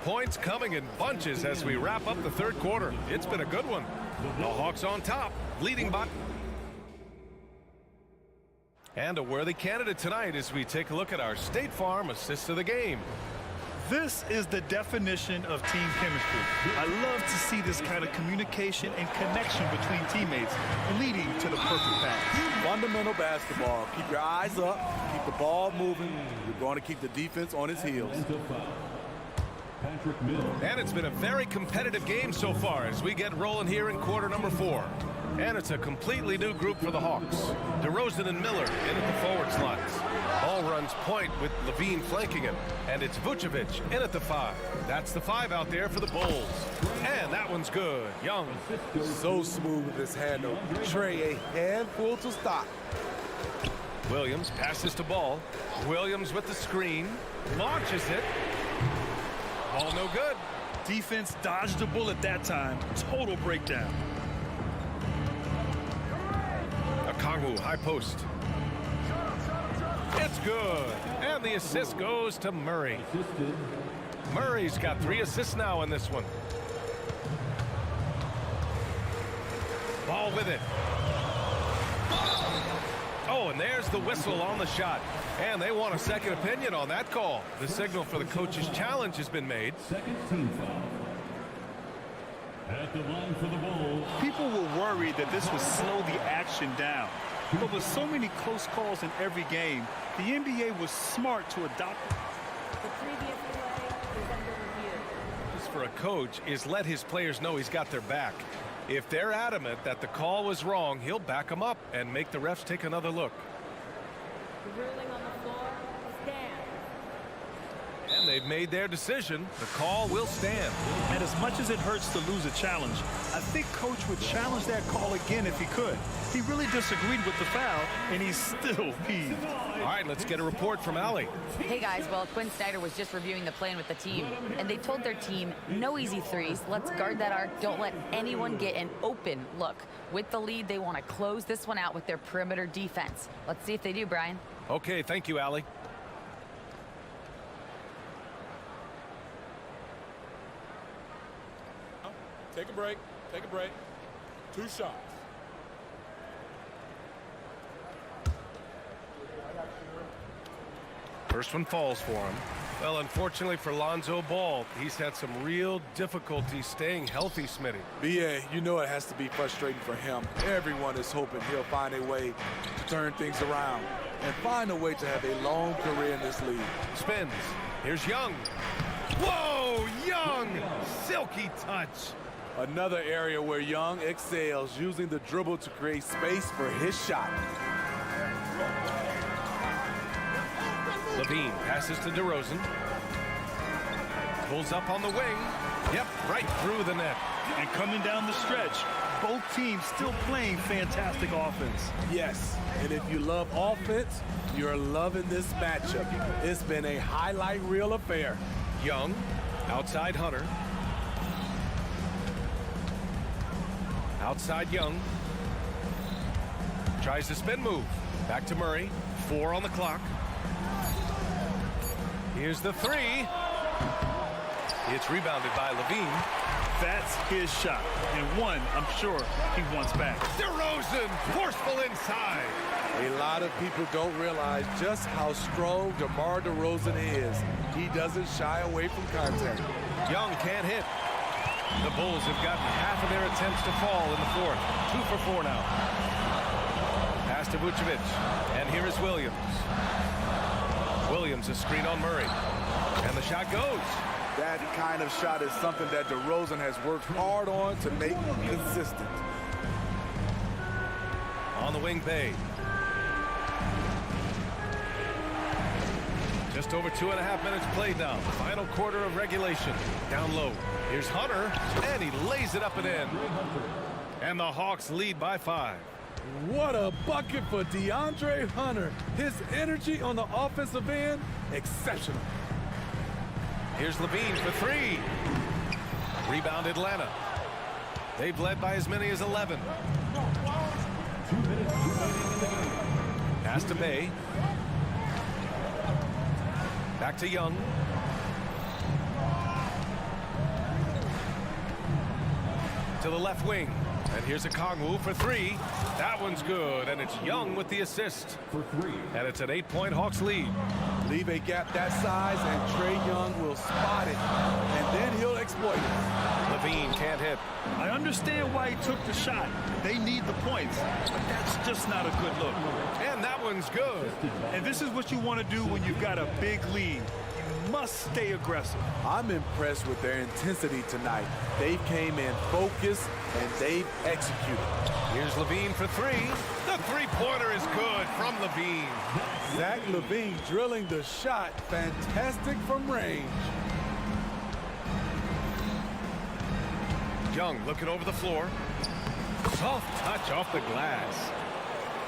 Points coming in bunches as we wrap up the third quarter. It's been a good one. The Hawks on top, leading by. And a worthy candidate tonight as we take a look at our State Farm assist of the game. This is the definition of team chemistry. I love to see this kind of communication and connection between teammates leading to the perfect pass. Fundamental basketball. Keep your eyes up, keep the ball moving. You're going to keep the defense on its heels. And it's been a very competitive game so far as we get rolling here in quarter number 4. And it's a completely new group for the Hawks. DeRozan and Miller in at the forward slots. Ball runs point with Levine flanking him. And it's Vucevic in at the 5. That's the 5 out there for the Bulls. And that one's good. Young. So smooth with his handle. Trey, a handful to stop. Williams passes to Ball. Williams with the screen. Launches it. Ball no good. Defense dodged the bullet that time. Total breakdown. Okongwu, high post. It's good. And the assist goes to Murray. Murray's got 3 assists now in this one. Ball with it. Oh, and there's the whistle on the shot. And they want a second opinion on that call. The signal for the coach's challenge has been made. Second team foul. At the line for the ball. People were worried that this would slow the action down. But with so many close calls in every game, the NBA was smart to adopt it. The previous play is under review. Just for a coach is let his players know he's got their back. If they're adamant that the call was wrong, he'll back them up and make the refs take another look. The ruling on the floor stands. And they've made their decision. The call will stand. And as much as it hurts to lose a challenge, I think Coach would challenge that call again if he could. He really disagreed with the foul, and he's still peeved. All right, let's get a report from Allie. Hey guys, well, Quinn Snyder was just reviewing the plan with the team, and they told their team, no easy threes, let's guard that arc, don't let anyone get an open look. With the lead, they want to close this one out with their perimeter defense. Let's see if they do, Brian. Okay, thank you, Allie. Take a break. Take a break. 2 shots. First one falls for him. Well, unfortunately for Lonzo Ball, he's had some real difficulty staying healthy, Smitty. BA, you know it has to be frustrating for him. Everyone is hoping he'll find a way to turn things around and find a way to have a long career in this league. Spins. Here's Young. Whoa, Young! Silky touch. Another area where Young excels, using the dribble to create space for his shot. Levine passes to DeRozan. Pulls up on the wing. Yep, right through the net. And coming down the stretch, both teams still playing fantastic offense. Yes, and if you love offense, you're loving this matchup. It's been a highlight reel affair. Young, outside Hunter. Outside Young. Tries the spin move. Back to Murray. 4 on the clock. Here's the 3. It's rebounded by Levine. That's his shot, and one I'm sure he wants back. DeRozan, forceful inside. A lot of people don't realize just how strong DeMar DeRozan is. He doesn't shy away from contact. Young can't hit. The Bulls have gotten half of their attempts to fall in the 4th. 2 for 4 now. Pass to Vucevic, and here is Williams. Williams, a screen on Murray, and the shot goes. That kind of shot is something that DeRozan has worked hard on to make consistent. On the wing, Bay. Just over 2.5 minutes played now. Final quarter of regulation. Down low. Here's Hunter, and he lays it up and in. And the Hawks lead by 5. What a bucket for DeAndre Hunter. His energy on the offensive end, exceptional. Here's Levine for 3. Rebound Atlanta. They've led by as many as 11. Pass to Bay. Back to Young. To the left wing. And here's a Kongwu for 3. That one's good, and it's Young with the assist. For 3. And it's an 8-point Hawks lead. Leave a gap that size, and Trae Young will spot it, and then he'll exploit it. Levine can't hit. I understand why he took the shot. They need the points, but that's just not a good look. And that one's good. And this is what you want to do when you've got a big lead. You must stay aggressive. I'm impressed with their intensity tonight. They came in focused, and they've executed. Here's Levine for 3. The three-pointer is good from Levine. Zach LaVine drilling the shot. Fantastic from range. Young looking over the floor. Soft touch off the glass.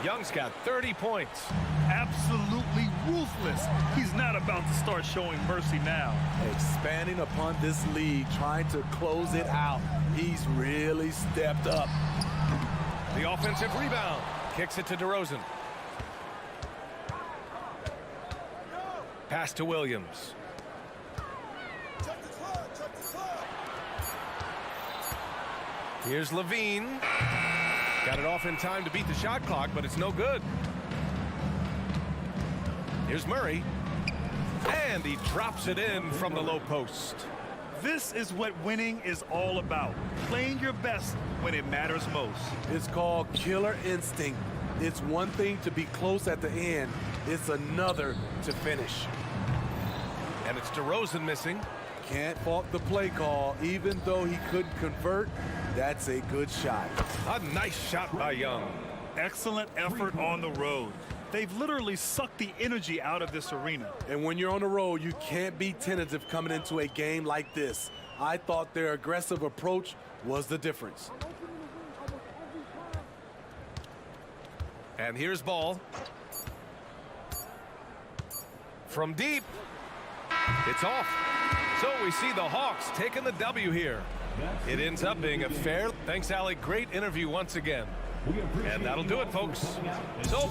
Young's got 30 points. Absolutely ruthless. He's not about to start showing mercy now. Expanding upon this lead, trying to close it out. He's really stepped up. The offensive rebound. Kicks it to DeRozan. Pass to Williams. Here's Levine. Got it off in time to beat the shot clock, but it's no good. Here's Murray. And he drops it in from the low post. This is what winning is all about. Playing your best when it matters most. It's called killer instinct. It's one thing to be close at the end. It's another to finish. And it's DeRozan missing. Can't fault the play call. Even though he couldn't convert, that's a good shot. A nice shot by Young. Excellent effort on the road. They've literally sucked the energy out of this arena. And when you're on the road, you can't be tentative coming into a game like this. I thought their aggressive approach was the difference. And here's ball. From deep. It's off. So we see the Hawks taking the W here. It ends up being a fair. Thanks, Allie. Great interview once again. And that'll do it, folks. So.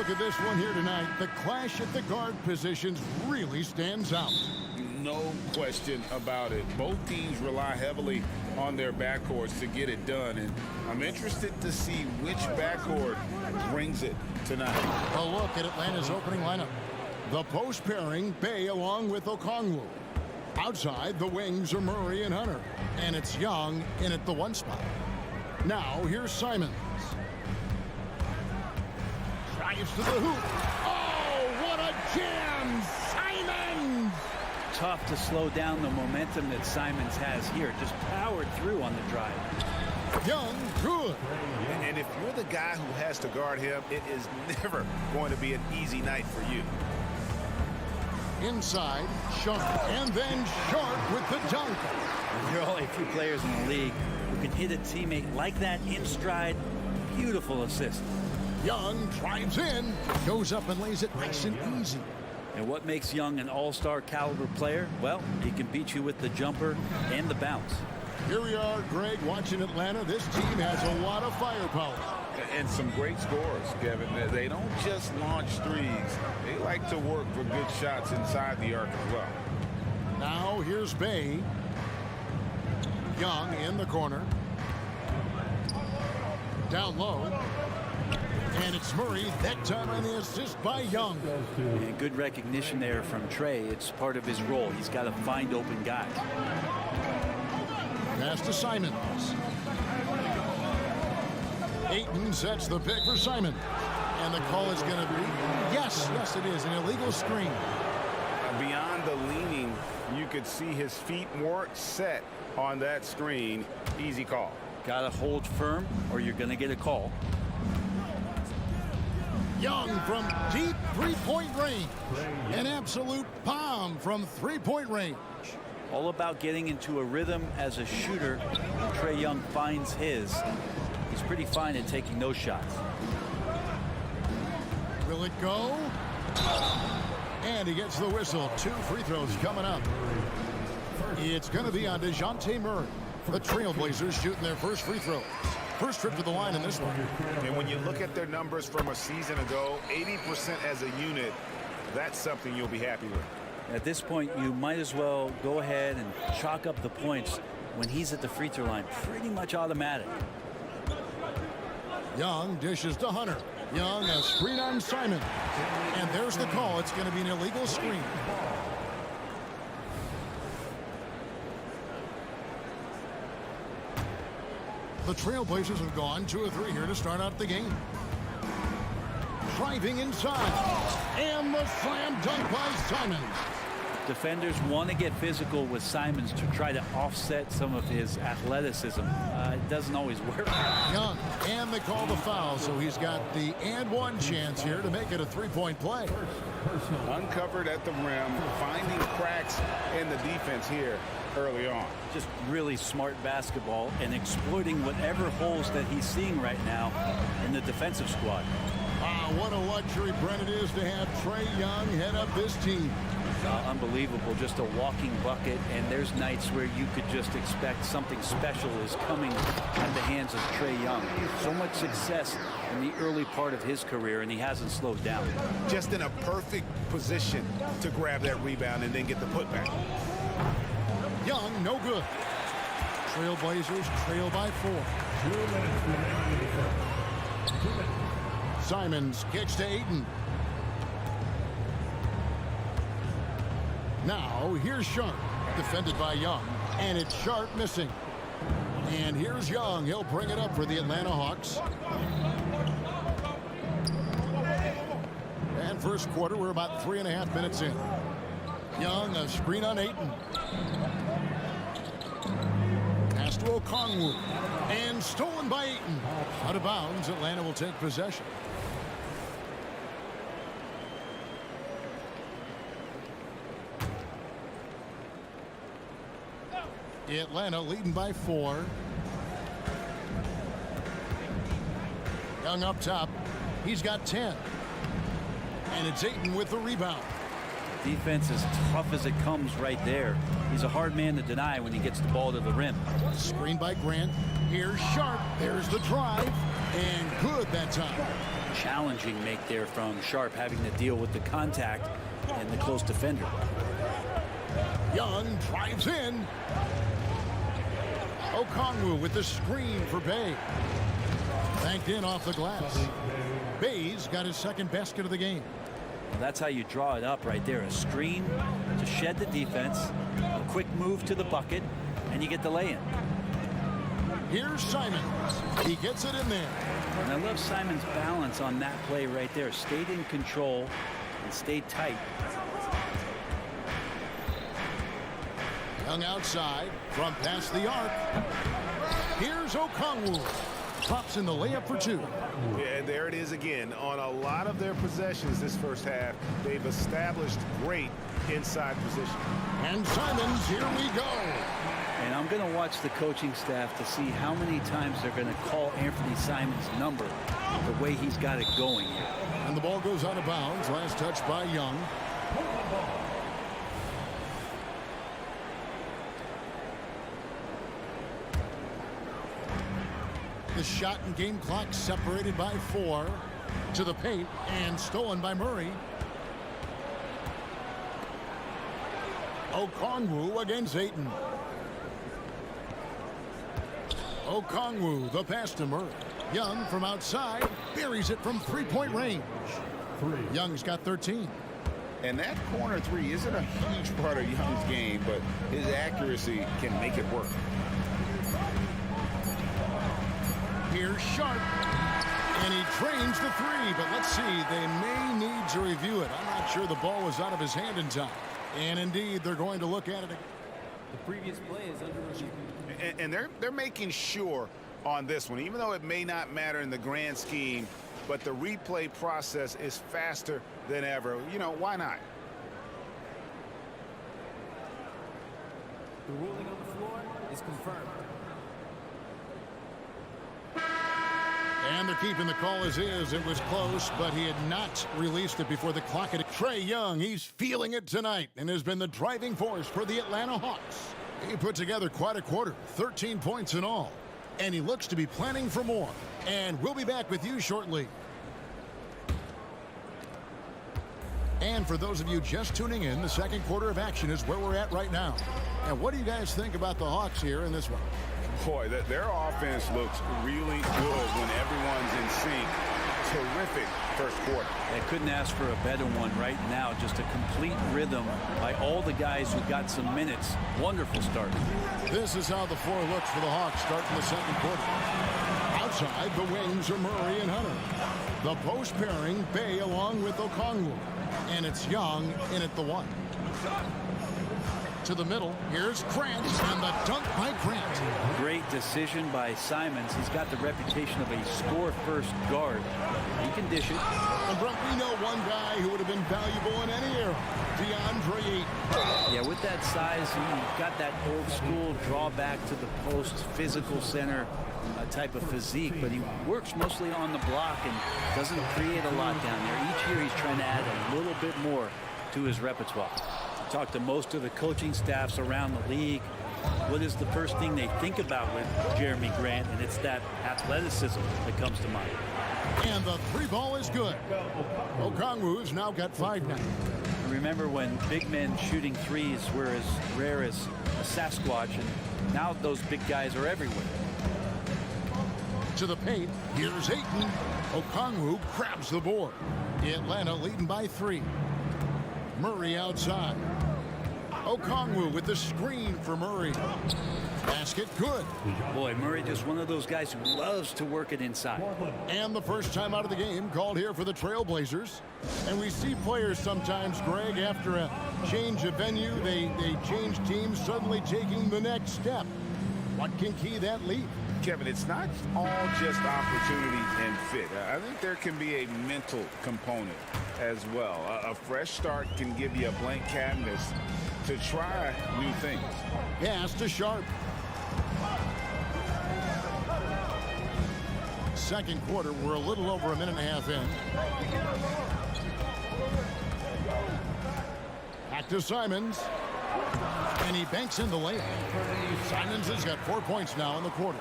Look at this one here tonight. The clash at the guard positions really stands out. No question about it. Both teams rely heavily on their backcourts to get it done, and I'm interested to see which backcourt brings it tonight. A look at Atlanta's opening lineup. The post pairing, Bay along with Okongwu. Outside, the wings are Murray and Hunter. And it's Young in at the 1 spot. Now, here's Simons. Drives to the hoop. Oh, what a jam! Simons! Tough to slow down the momentum that Simons has here. Just powered through on the drive. Young, good. And if you're the guy who has to guard him, it is never going to be an easy night for you. Inside, Sharp, and then Sharp with the dunk. There are only a few players in the league who can hit a teammate like that in stride. Beautiful assist. Young drives in, goes up and lays it nice and easy. And what makes Young an all-star caliber player? Well, he can beat you with the jumper and the bounce. Here we are, Greg, watching Atlanta. This team has a lot of firepower. And some great scores, Kevin. They don't just launch threes. They like to work for good shots inside the arc as well. Now here's Bay. Young in the corner. Down low. And it's Murray, that time on the assist by Young. And good recognition there from Trey. It's part of his role. He's got to find open guys. Pass to Simons. Ayton sets the pick for Simon. And the call is going to be, yes, it is, an illegal screen. Beyond the leaning, you could see his feet weren't set on that screen. Easy call. Got to hold firm or you're going to get a call. Young from deep three-point range. An absolute bomb from three-point range. All about getting into a rhythm as a shooter. Trae Young finds his. He's pretty fine at taking those shots. Will it go? And he gets the whistle. 2 free throws coming up. It's going to be on DeJounte Murray. The Trailblazers shooting their first free throw. First trip to the line in this one. And when you look at their numbers from a season ago, 80% as a unit, that's something you'll be happy with. At this point, you might as well go ahead and chalk up the points when he's at the free throw line. Pretty much automatic. Young dishes to Hunter. Young, a screen on Simon. And there's the call. It's going to be an illegal screen. The Trailblazers have gone 2 of 3 here to start out the game. Driving inside. And the slam dunk by Simons. Defenders want to get physical with Simons to try to offset some of his athleticism. It doesn't always work. Young, and they call the foul, so he's got the and one chance here to make it a three-point play. Uncovered at the rim, finding cracks in the defense here early on. Just really smart basketball and exploiting whatever holes that he's seeing right now in the defensive squad. Wow, what a luxury, Brent, it is to have Trae Young head up this team. Unbelievable, just a walking bucket, and there's nights where you could just expect something special is coming at the hands of Trae Young. So much success in the early part of his career, and he hasn't slowed down. Just in a perfect position to grab that rebound and then get the putback. Young, no good. Trailblazers trail by 4. 2 minutes remaining in the first. 2 minutes. Simons kicks to Ayton. Now, here's Sharp, defended by Young, and it's Sharp missing. And here's Young. He'll bring it up for the Atlanta Hawks. And first quarter, we're about 3.5 minutes in. Young, a screen on Ayton. Pass to Okongwu, and stolen by Ayton. Out of bounds, Atlanta will take possession. Atlanta leading by 4. Young up top. He's got 10. And it's Ayton with the rebound. Defense is tough as it comes right there. He's a hard man to deny when he gets the ball to the rim. Screen by Grant. Here's Sharp. There's the drive. And good that time. Challenging make there from Sharp, having to deal with the contact and the close defender. Young drives in. Okongwu with the screen for Bay. Banked in off the glass. Bay's got his second basket of the game. Well, that's how you draw it up right there. A screen to shed the defense. A quick move to the bucket, and you get the lay-in. Here's Simons. He gets it in there. And I love Simons' balance on that play right there. Stayed in control and stayed tight. Young outside from past the arc. Here's Okongwu. Drops in the layup for two. Yeah, there it is again. On a lot of their possessions this first half, they've established great inside position. And Simons, here we go. And I'm going to watch the coaching staff to see how many times they're going to call Anthony Simons' number the way he's got it going here. And the ball goes out of bounds. Last touch by Young. The shot and game clock separated by 4 to the paint and stolen by Murray. Okongwu against Ayton. Okongwu, the pass to Murray. Young from outside buries it from three-point range. Young's got 13. And that corner three isn't a huge part of Young's game, but his accuracy can make it work. Here's Sharp. And he drains the three, but let's see. They may need to review it. I'm not sure the ball was out of his hand in time. And indeed, they're going to look at it again. The previous play is under review. And they're making sure on this one, even though it may not matter in the grand scheme, but the replay process is faster than ever. You know, why not? The ruling on the floor is confirmed. And they're keeping the call as is. It was close, but he had not released it before the clock. Trae Young, he's feeling it tonight and has been the driving force for the Atlanta Hawks. He put together quite a quarter, 13 points in all. And he looks to be planning for more. And we'll be back with you shortly. And for those of you just tuning in, the second quarter of action is where we're at right now. And what do you guys think about the Hawks here in this one? Boy, their offense looks really good when everyone's in sync. Terrific first quarter. They couldn't ask for a better one right now. Just a complete rhythm by all the guys who got some minutes. Wonderful start. This is how the floor looks for the Hawks starting the second quarter. Outside, the wings are Murray and Hunter. The post pairing, Bay along with Okongwu. And it's Young in at the one. To the middle, here's Grant, and the dunk by Grant. Great decision by Simons. He's got the reputation of a score-first guard. He can dish it. And Brent, we know one guy who would have been valuable in any era, DeAndre Ayton. Yeah, with that size, he got that old-school drawback to the post, physical center type of physique, but he works mostly on the block and doesn't create a lot down there. Each year he's trying to add a little bit more to his repertoire. Talk to most of the coaching staffs around the league. What is the first thing they think about with Jeremy Grant? And it's that athleticism that comes to mind. And the three ball is good. Okongwu's now got 5 now. Remember when big men shooting threes were as rare as a Sasquatch, and now those big guys are everywhere. To the paint, here's Ayton. Okongwu grabs the board. Atlanta leading by 3. Murray outside. Okongwu with the screen for Murray. Basket good. Boy, Murray just one of those guys who loves to work it inside. And the first time out of the game called here for the Trailblazers. And we see players sometimes, Greg, after a change of venue, they change teams, suddenly taking the next step. What can key that lead? Kevin, it's not all just opportunity and fit. I think there can be a mental component as well. A fresh start can give you a blank canvas to try new things. Pass to Sharp. Second quarter, we're a little over a minute and a half in. Back to Simons. And he banks in the layup. Simons has got 4 points now in the quarter.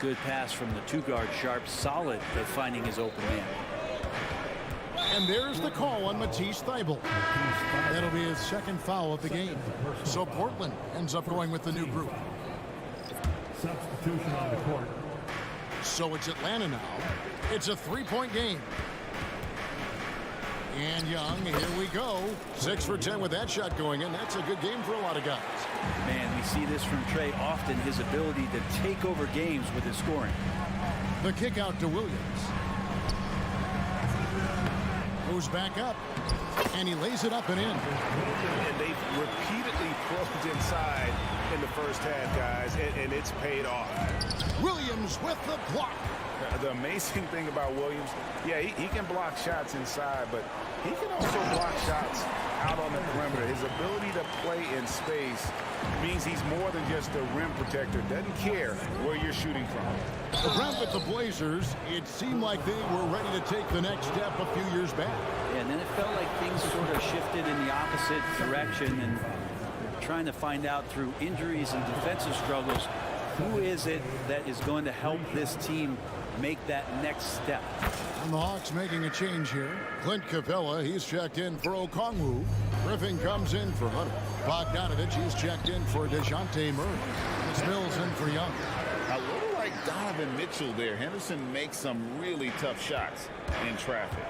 Good pass from the two-guard Sharp. Solid at finding his open man. And there's the call on Matisse Thybulle. That'll be his second foul of the game. So Portland ends up going with the new group. Substitution on the court. So it's Atlanta now. It's a 3-point game. And Young, here we go. 6 for 10 with that shot going in. That's a good game for a lot of guys. Man, we see this from Trey often, his ability to take over games with his scoring. The kick out to Williams. Goes back up. And he lays it up and in. And they've repeatedly probed inside in the first half, guys, and it's paid off. Williams with the block. The amazing thing about Williams, yeah, he can block shots inside, but he can also block shots out on the perimeter. His ability to play in space means he's more than just a rim protector. Doesn't care where you're shooting from. Around with the Blazers, it seemed like they were ready to take the next step a few years back. Yeah, and then it felt like things sort of shifted in the opposite direction, and trying to find out through injuries and defensive struggles, who is it that is going to help this team make that next step? And the Hawks making a change here. Clint Capella, he's checked in for Okongwu. Griffin comes in for Hunter. Bogdanovich, he's checked in for DeJounte Murray. It's Mills in for Young. A little like Donovan Mitchell there. Henderson makes some really tough shots in traffic.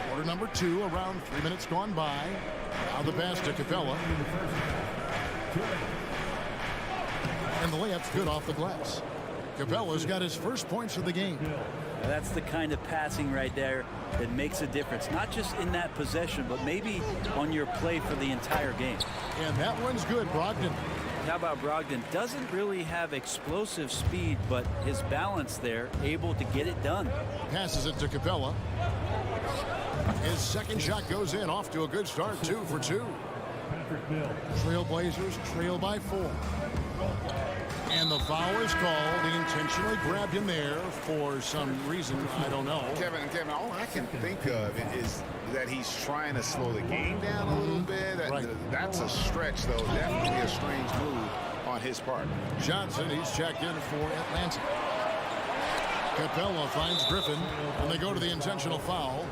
Quarter number 2, around 3 minutes gone by. Now the pass to Capella. And the layup's good off the glass. Capella's got his first points of the game. That's the kind of passing right there that makes a difference, not just in that possession, but maybe on your play for the entire game. And that one's good, Brogdon. How about Brogdon? Doesn't really have explosive speed, but his balance there, able to get it done. Passes it to Capella. His second shot goes in, off to a good start, 2 for 2. Trailblazers trail by 4. And the foul is called. He intentionally grabbed him there for some reason, I don't know. Kevin, all I can think of is that he's trying to slow the game down a little bit. Right. That's a stretch, though. Definitely a strange move on his part. Johnson, he's checked in for Atlanta. Capella finds Griffin, and they go to the intentional foul.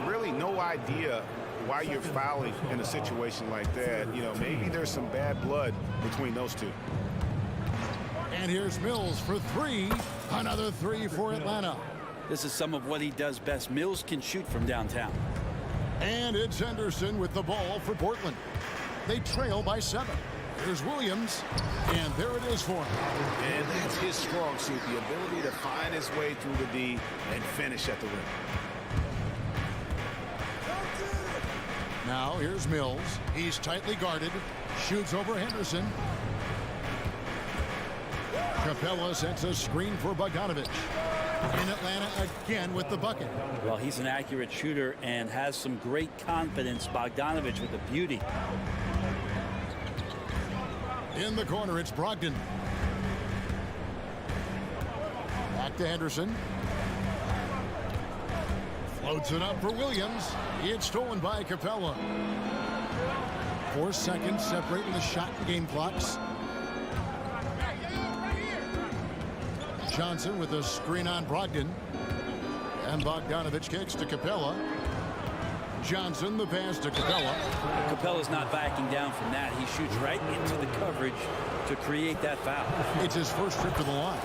Really no idea why you're fouling in a situation like that. You know, maybe there's some bad blood between those two. And here's Mills for 3. Another 3 for Atlanta. This is some of what he does best. Mills can shoot from downtown. And it's Henderson with the ball for Portland. They trail by 7. Here's Williams, and there it is for him. And that's his strong suit, the ability to find his way through the D and finish at the rim. Now here's Mills. He's tightly guarded. Shoots over Henderson. Capella sets a screen for Bogdanovich. In Atlanta again with the bucket. Well, he's an accurate shooter and has some great confidence. Bogdanovich with the beauty. In the corner, it's Brogdon. Back to Henderson. Floats it up for Williams. It's stolen by Capella. 4 seconds separating the shot and game clocks. Johnson with a screen on Brogdon. And Bogdanovich kicks to Capella. Johnson, the pass to Capella. Capella's not backing down from that. He shoots right into the coverage to create that foul. It's his first trip to the line.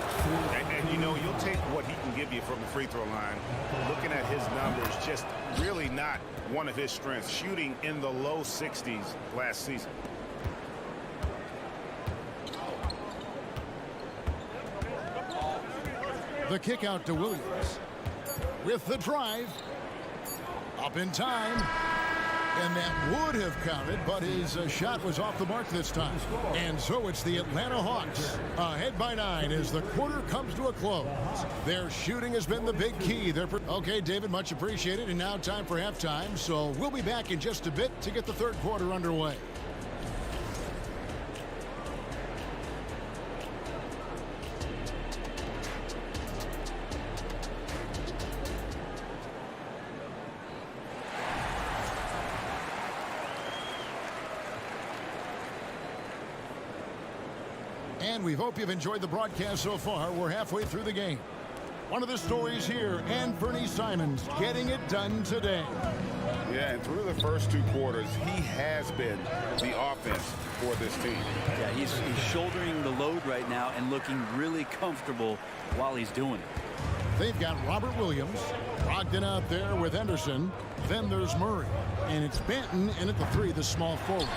And you know, you'll take what he can give you from the free throw line. Looking at his numbers, just really not one of his strengths. Shooting in the low 60s last season. The kick out to Williams. With the drive. Up in time. And that would have counted, but his shot was off the mark this time. And so it's the Atlanta Hawks ahead by 9 as the quarter comes to a close. Their shooting has been the big key. Okay, David, much appreciated. And now time for halftime. So we'll be back in just a bit to get the third quarter underway. And we hope you've enjoyed the broadcast so far. We're halfway through the game. One of the stories here, Anthony Simons getting it done today. Yeah, and through the first 2 quarters, he has been the offense for this team. Yeah, he's shouldering the load right now and looking really comfortable while he's doing it. They've got Robert Williams, Brogdon out there with Henderson. Then there's Murray. And it's Benton in at the 3, the small forward.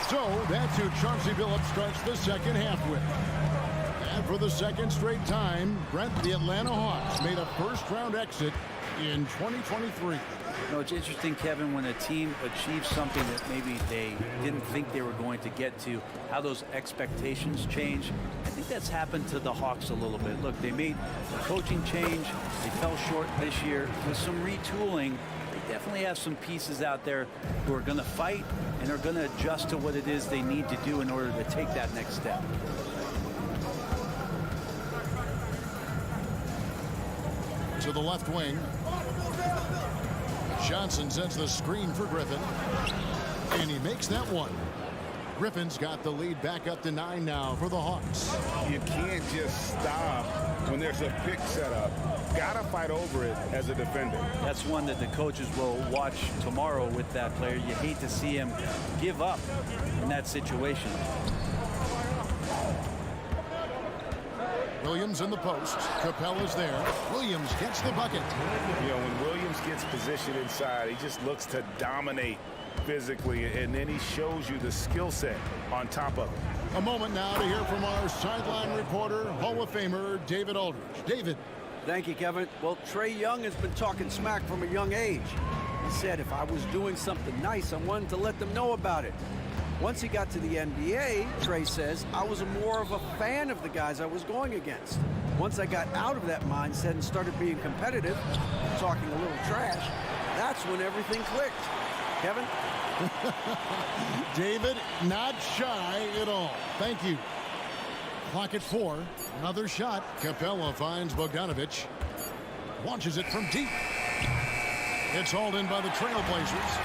So that's who Chauncey Billups starts the second half with. And for the second straight time, Brent, the Atlanta Hawks made a first-round exit in 2023. You know, it's interesting, Kevin, when a team achieves something that maybe they didn't think they were going to get to, how those expectations change. I think that's happened to the Hawks a little bit. Look, they made a coaching change. They fell short this year. With some retooling, they definitely have some pieces out there who are going to fight and are going to adjust to what it is they need to do in order to take that next step. To the left wing. Johnson sends the screen for Griffin. And he makes that one. Griffin's got the lead back up to 9 now for the Hawks. You can't just stop when there's a pick set up. Gotta fight over it as a defender. That's one that the coaches will watch tomorrow with that player. You hate to see him give up in that situation. Williams in the post. Capella's there. Williams gets the bucket. You know, when Williams gets positioned inside, he just looks to dominate physically, and then he shows you the skill set on top of it. A moment now to hear from our sideline reporter, Hall of Famer David Aldridge. David. Thank you, Kevin. Well, Trae Young has been talking smack from a young age. He said if I was doing something nice, I wanted to let them know about it. Once he got to the NBA, Trae says, I was more of a fan of the guys I was going against. Once I got out of that mindset and started being competitive, talking a little trash, that's when everything clicked. Kevin? David, not shy at all. Thank you. Clock at 4. Another shot. Capella finds Bogdanovic. Launches it from deep. It's hauled in by the Trailblazers.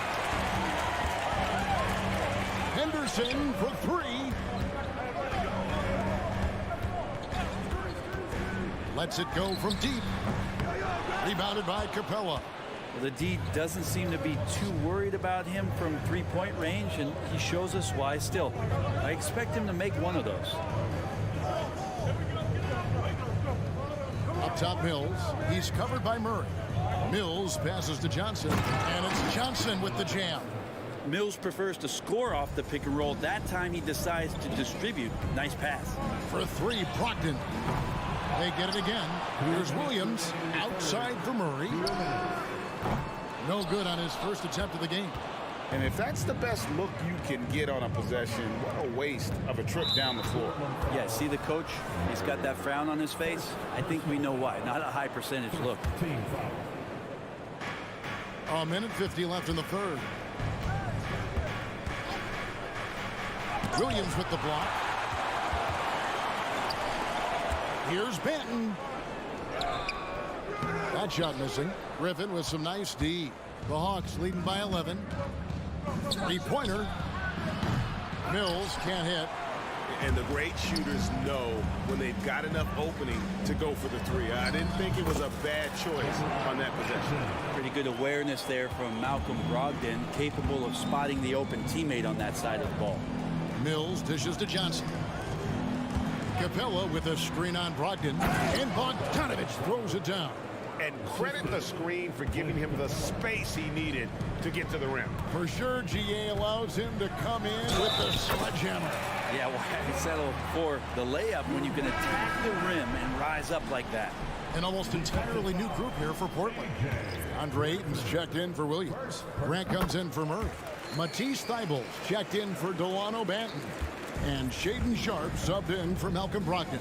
Henderson for 3. Lets it go from deep. Rebounded by Capella. Well, the D doesn't seem to be too worried about him from three-point range, and he shows us why still. I expect him to make one of those. Up top, Mills. He's covered by Murray. Mills passes to Johnson, and it's Johnson with the jam. Mills prefers to score off the pick and roll. That time he decides to distribute. Nice pass. For 3, Brogdon. They get it again. Here's Williams outside for Murray. No good on his first attempt of the game. And if that's the best look you can get on a possession, what a waste of a trip down the floor. Yeah, see the coach? He's got that frown on his face. I think we know why. Not a high percentage look. A minute 50 left in the third. Williams with the block. Here's Benton. That shot missing. Griffin with some nice D. The Hawks leading by 11. 3-pointer. Mills can't hit. And the great shooters know when they've got enough opening to go for the 3. I didn't think it was a bad choice on that possession. Pretty good awareness there from Malcolm Brogdon, capable of spotting the open teammate on that side of the ball. Mills dishes to Johnson. Capella with a screen on Brogdon. And Bogdanovic throws it down. And credit the screen for giving him the space he needed to get to the rim. For sure, GA allows him to come in with the sledgehammer. Yeah, why settle for the layup when you can attack the rim and rise up like that? An almost entirely new group here for Portland. Andre Ayton's checked in for Williams. Grant comes in for Murray. Matisse Thybulle's checked in for Delano Banton. And Shaedon Sharpe subbed in for Malcolm Brogdon.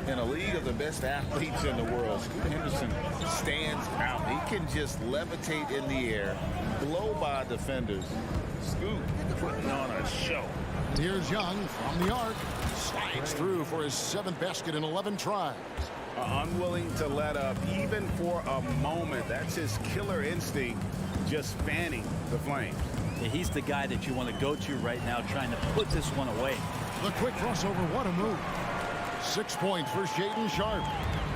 In a league of the best athletes in the world, Scoot Henderson stands out. He can just levitate in the air, blow by defenders. Scoot putting on a show. And here's Young from the arc. Slides through for his 7th basket in 11 tries. Unwilling to let up even for a moment. That's his killer instinct, just fanning the flames. Yeah, he's the guy that you want to go to right now, trying to put this one away. The quick crossover, what a move. 6 points for Shaedon Sharpe.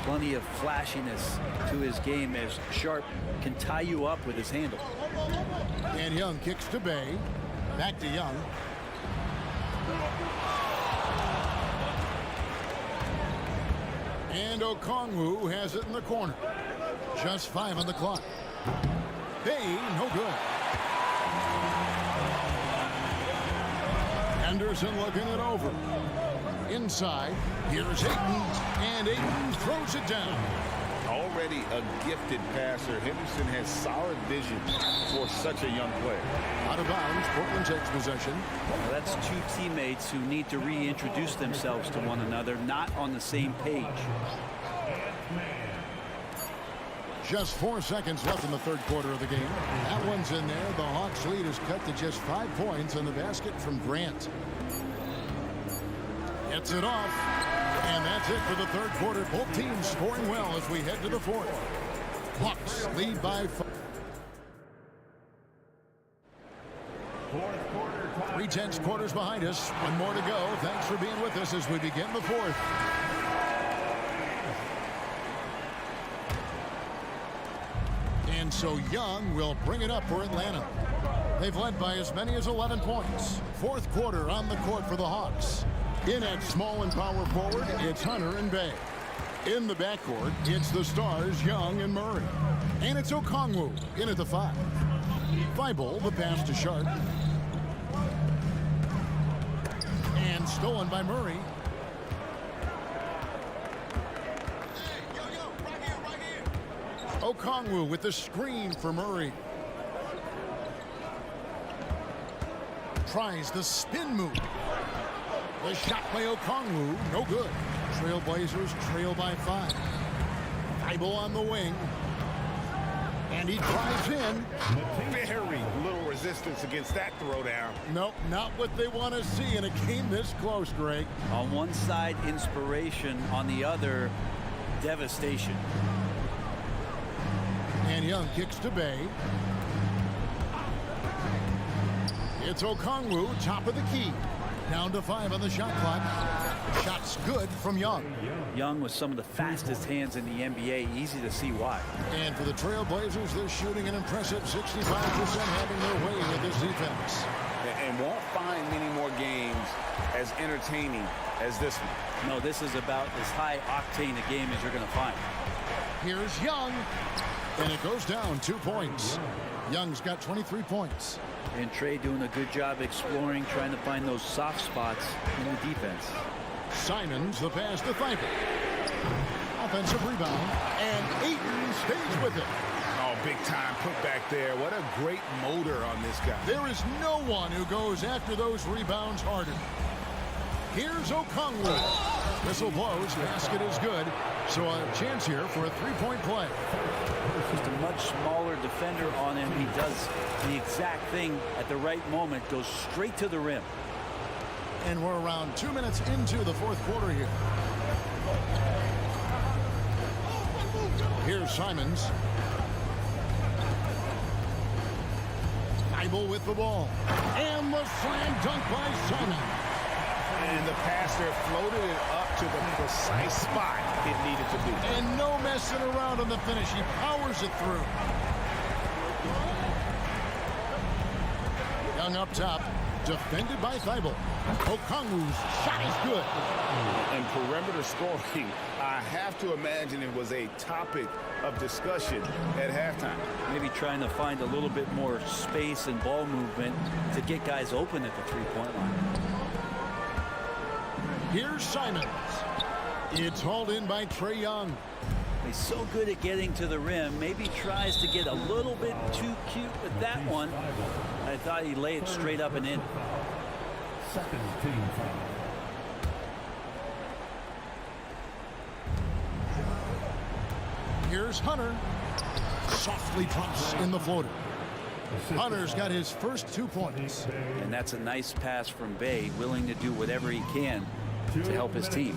Plenty of flashiness to his game as Sharpe can tie you up with his handle. And Young kicks to Bay. Back to Young. And Okongwu has it in the corner. Just 5 on the clock. Bay, no good. Henderson looking it over. Inside, here's Ayton, and Ayton throws it down. Already a gifted passer, Henderson has solid vision for such a young player. Out of bounds, Portland takes possession. Well, that's two teammates who need to reintroduce themselves to one another, not on the same page. Just 4 seconds left in the third quarter of the game. That one's in there. The Hawks lead is cut to just 5 points in the basket from Grant. Gets it off. And that's it for the third quarter. Both teams scoring well as we head to the fourth. Hawks lead by 5. 3/10 quarters behind us. One more to go. Thanks for being with us as we begin the fourth. And so Young will bring it up for Atlanta. They've led by as many as 11 points. Fourth quarter on the court for the Hawks. In at small and power forward, it's Hunter and Bay. In the backcourt, it's the stars Young and Murray. And it's Okongwu in at the 5. Thibault, the pass to Sharp. And stolen by Murray. Okongwu with the screen for Murray. Tries the spin move. The shot by Okongwu, no good. Trailblazers trail by 5. Thibault on the wing. And he drives in. Very little resistance against that throwdown. Nope, not what they want to see in a game this close, Greg. On one side, inspiration. On the other, devastation. And Young kicks to Bay. It's Okongwu, top of the key. Down to 5 on the shot clock. Shot's good from Young. Young with some of the fastest hands in the NBA. Easy to see why. And for the Trailblazers, they're shooting an impressive 65%, having their way with this defense. And won't find many more games as entertaining as this one. No, this is about as high octane a game as you're going to find. Here's Young. And it goes down 2 points. Young's got 23 points. And Trey doing a good job exploring, trying to find those soft spots in the defense. Simons, the pass to Thibault. Offensive rebound. And Ayton stays with it. Oh, big time put back there. What a great motor on this guy. There is no one who goes after those rebounds harder. Here's Okongwu. Whistle blows. Basket is good. So a chance here for a 3-point play. Just a much smaller defender on him. He does the exact thing at the right moment. Goes straight to the rim. And we're around 2 minutes into the fourth quarter here. Here's Simons. Thibault with the ball. And the slam dunk by Simons. And the pass there floated it up to the precise spot it needed to be. And no messing around on the finish. He powers it through. Young up top. Defended by Thibault. Okongwu's shot is good. And perimeter scoring, I have to imagine it was a topic of discussion at halftime. Maybe trying to find a little bit more space and ball movement to get guys open at the three-point line. Here's Simons. It's hauled in by Trae Young. He's so good at getting to the rim. Maybe tries to get a little bit too cute with that one. I thought he'd lay it straight up and in. Second team foul. Here's Hunter. Softly drops in the floater. Hunter's got his first 2 points. And that's a nice pass from Bay, willing to do whatever he can to help his team.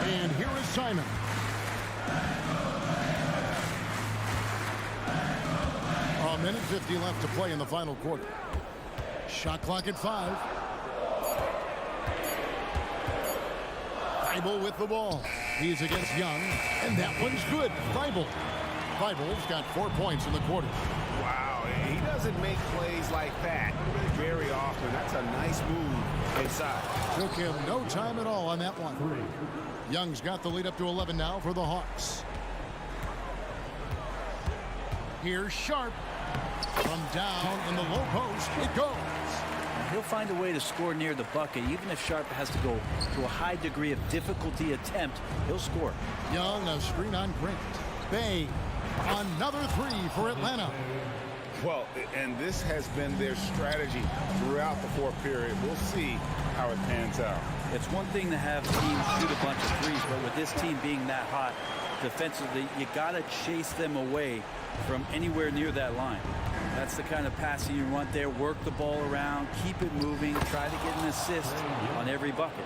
And here is Simon. A minute 50 left to play in the final quarter. Shot clock at 5. Thibault with the ball. He's against Young, and that one's good. Thibault's got 4 points in the quarter. Wow, he doesn't make plays like that very often. That's a nice move inside. Took him no time at all on that one. Young's got the lead up to 11 now for the Hawks. Here's Sharp. From down in the low post, it goes. He'll find a way to score near the bucket. Even if Sharp has to go to a high degree of difficulty attempt, he'll score. Young, a screen on Grant. Bay, another three for Atlanta. Well, and this has been their strategy throughout the fourth period. We'll see how it pans out. It's one thing to have teams shoot a bunch of threes, but with this team being that hot defensively, you got to chase them away from anywhere near that line. That's the kind of passing you want there. Work the ball around, keep it moving, try to get an assist on every bucket.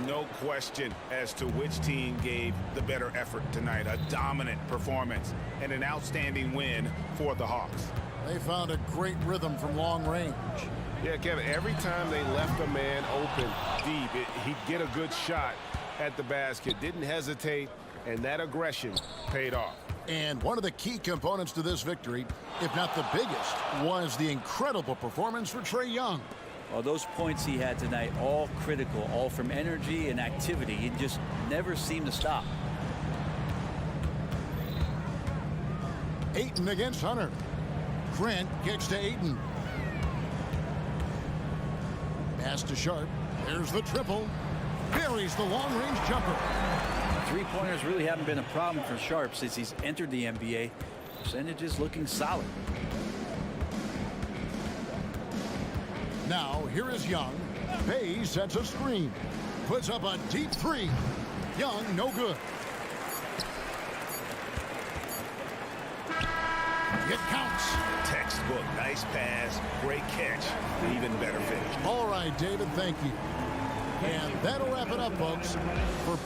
No question as to which team gave the better effort tonight. A dominant performance and an outstanding win for the Hawks. They found a great rhythm from long range. Yeah, Kevin, every time they left a man open deep, he'd get a good shot at the basket. Didn't hesitate, and that aggression paid off. And one of the key components to this victory, if not the biggest, was the incredible performance for Trae Young. Well, those points he had tonight, all critical, all from energy and activity. He just never seemed to stop. Ayton against Hunter. Grant gets to Ayton. Pass to Sharp. There's the triple. Buries the long-range jumper. Three-pointers really haven't been a problem for Sharp since he's entered the NBA. Percentages looking solid. Now, here is Young. Bay sets a screen. Puts up a deep three. Young, no good. It counts. Textbook. Nice pass. Great catch. Even better finish. All right, David, thank you. And that'll wrap it up, folks. For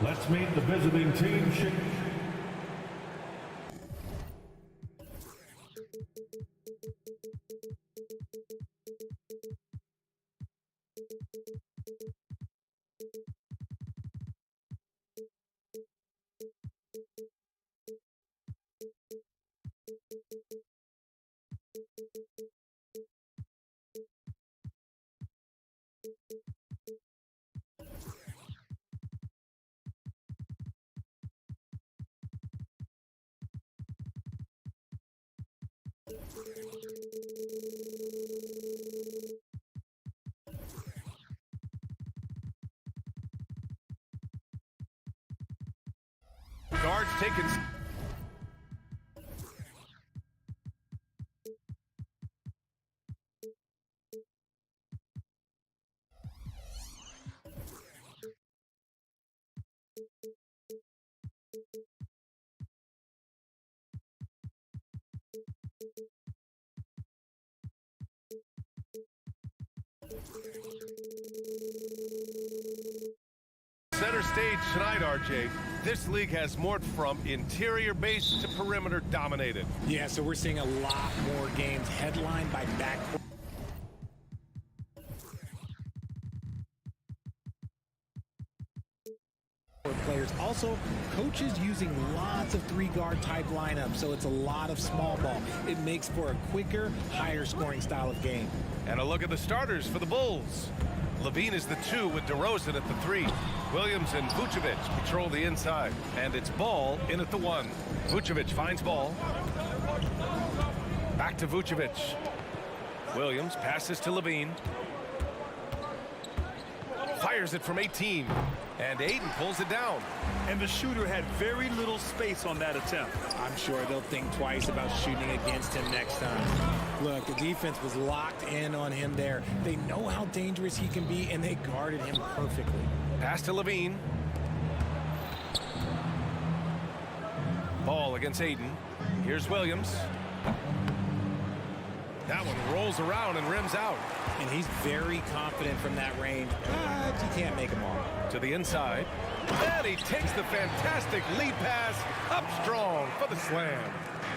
Let's meet the visiting team. Guards taking... Center stage tonight, RJ. This league has morphed from interior base to perimeter dominated. Yeah, so we're seeing a lot more games headlined by backcourt players. Also, coaches using lots of three-guard type lineups, so it's a lot of small ball. It makes for a quicker, higher scoring style of game. And a look at the starters for the Bulls. Levine is the 2 with DeRozan at the 3. Williams and Vucevic patrol the inside. And it's Ball in at the 1. Vucevic finds Ball. Back to Vucevic. Williams passes to Levine. Fires it from 18. And Aiden pulls it down. And the shooter had very little space on that attempt. I'm sure they'll think twice about shooting against him next time. Look, the defense was locked in on him there. They know how dangerous he can be, and they guarded him perfectly. Pass to Levine. Ball against Aiden. Here's Williams. That one rolls around and rims out. And he's very confident from that range, but you can't make him all. To the inside. And he takes the fantastic lead pass up strong for the slam.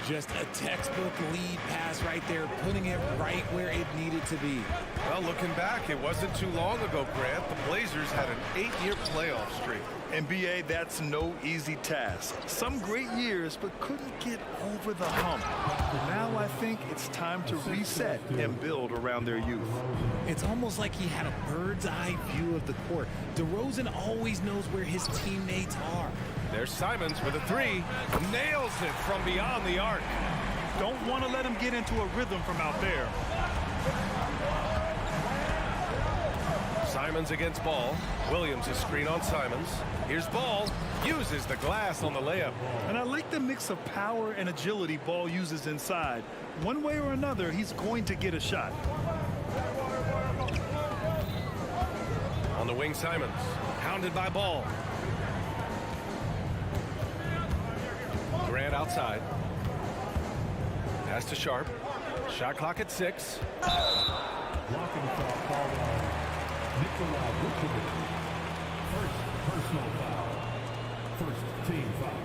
Just a textbook lead pass right there, putting it right where it needed to be. Well, looking back, it wasn't too long ago, Grant. The Blazers had an 8-year playoff streak. NBA, that's no easy task. Some great years, but couldn't get over the hump. Now I think it's time to reset and build around their youth. It's almost like he had a bird's eye view of the court. DeRozan always knows where his teammates are. There's Simons with a 3. Nails it from beyond the arc. Don't want to let him get into a rhythm from out there. Simons against Ball. Williams is screen on Simons. Here's Ball. Uses the glass on the layup. And I like the mix of power and agility Ball uses inside. One way or another, he's going to get a shot. On the wing, Simons. Hounded by Ball. Grant outside. Pass to Sharp. Shot clock at 6. Blocking foul called on Nikola Vucevic. First personal foul. First team foul.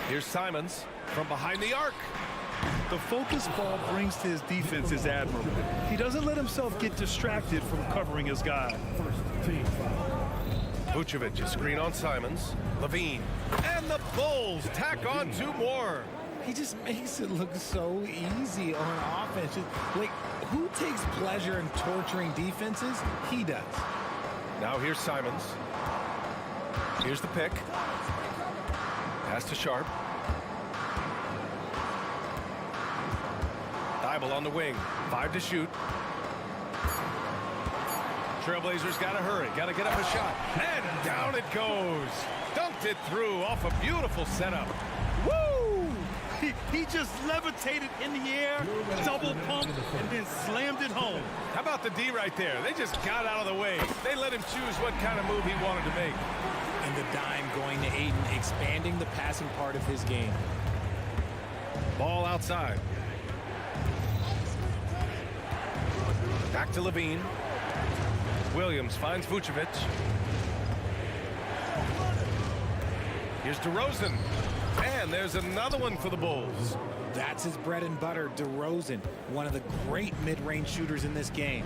Here's Simons from behind the arc. The focus Ball brings to his defense is admirable. He doesn't let himself get distracted from covering his guy. First team foul. Vucevic is screen on Simons. Levine. And the Bulls tack on 2 more. He just makes it look so easy on offense. Like, who takes pleasure in torturing defenses? He does. Now here's Simons. Here's the pick. Pass to Sharp. Thibault on the wing. 5 to shoot. Trailblazers got to hurry. Got to get up a shot. And down it goes. Dunked it through off a beautiful setup. Woo! He just levitated in the air, double pump, and then slammed it home. How about the D right there? They just got out of the way. They let him choose what kind of move he wanted to make. And the dime going to Aiden, expanding the passing part of his game. Ball outside. Back to Levine. Williams finds Vucevic. Here's DeRozan. And there's another one for the Bulls. That's his bread and butter, DeRozan, one of the great mid-range shooters in this game.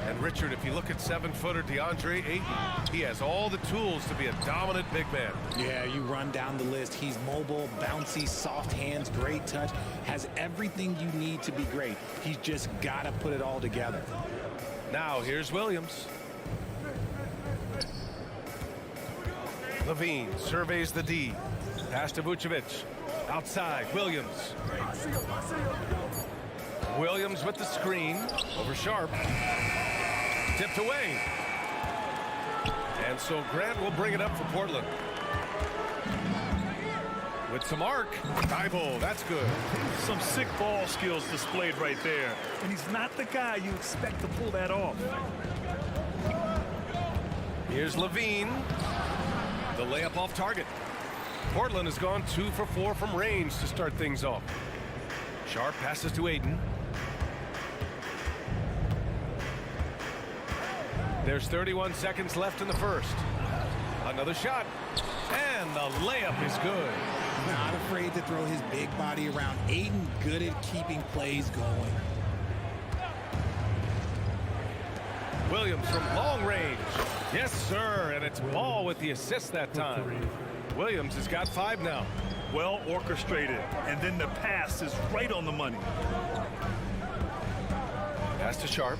And Richard, if you look at 7-footer DeAndre Ayton, he has all the tools to be a dominant big man. Yeah, you run down the list. He's mobile, bouncy, soft hands, great touch, has everything you need to be great. He's just got to put it all together. Now here's Williams. Levine surveys the D. Pass to Vucevic. Outside, Williams. Williams with the screen. Over Sharp. Tipped away. And so Grant will bring it up for Portland. with some arc. Thibault, that's good. Some sick ball skills displayed right there. And he's not the guy you expect to pull that off. Here's Levine. The layup off target. Portland has gone 2 for 4 from range to start things off. Sharp passes to Ayton. There's 31 seconds left in the first. Another shot. And the layup is good. Not afraid to throw his big body around. Ayton good at keeping plays going. Williams from long range. Yes, sir. And it's Ball with the assist that time. Williams has got 5 now. Well orchestrated. And then the pass is right on the money. Pass to Sharp.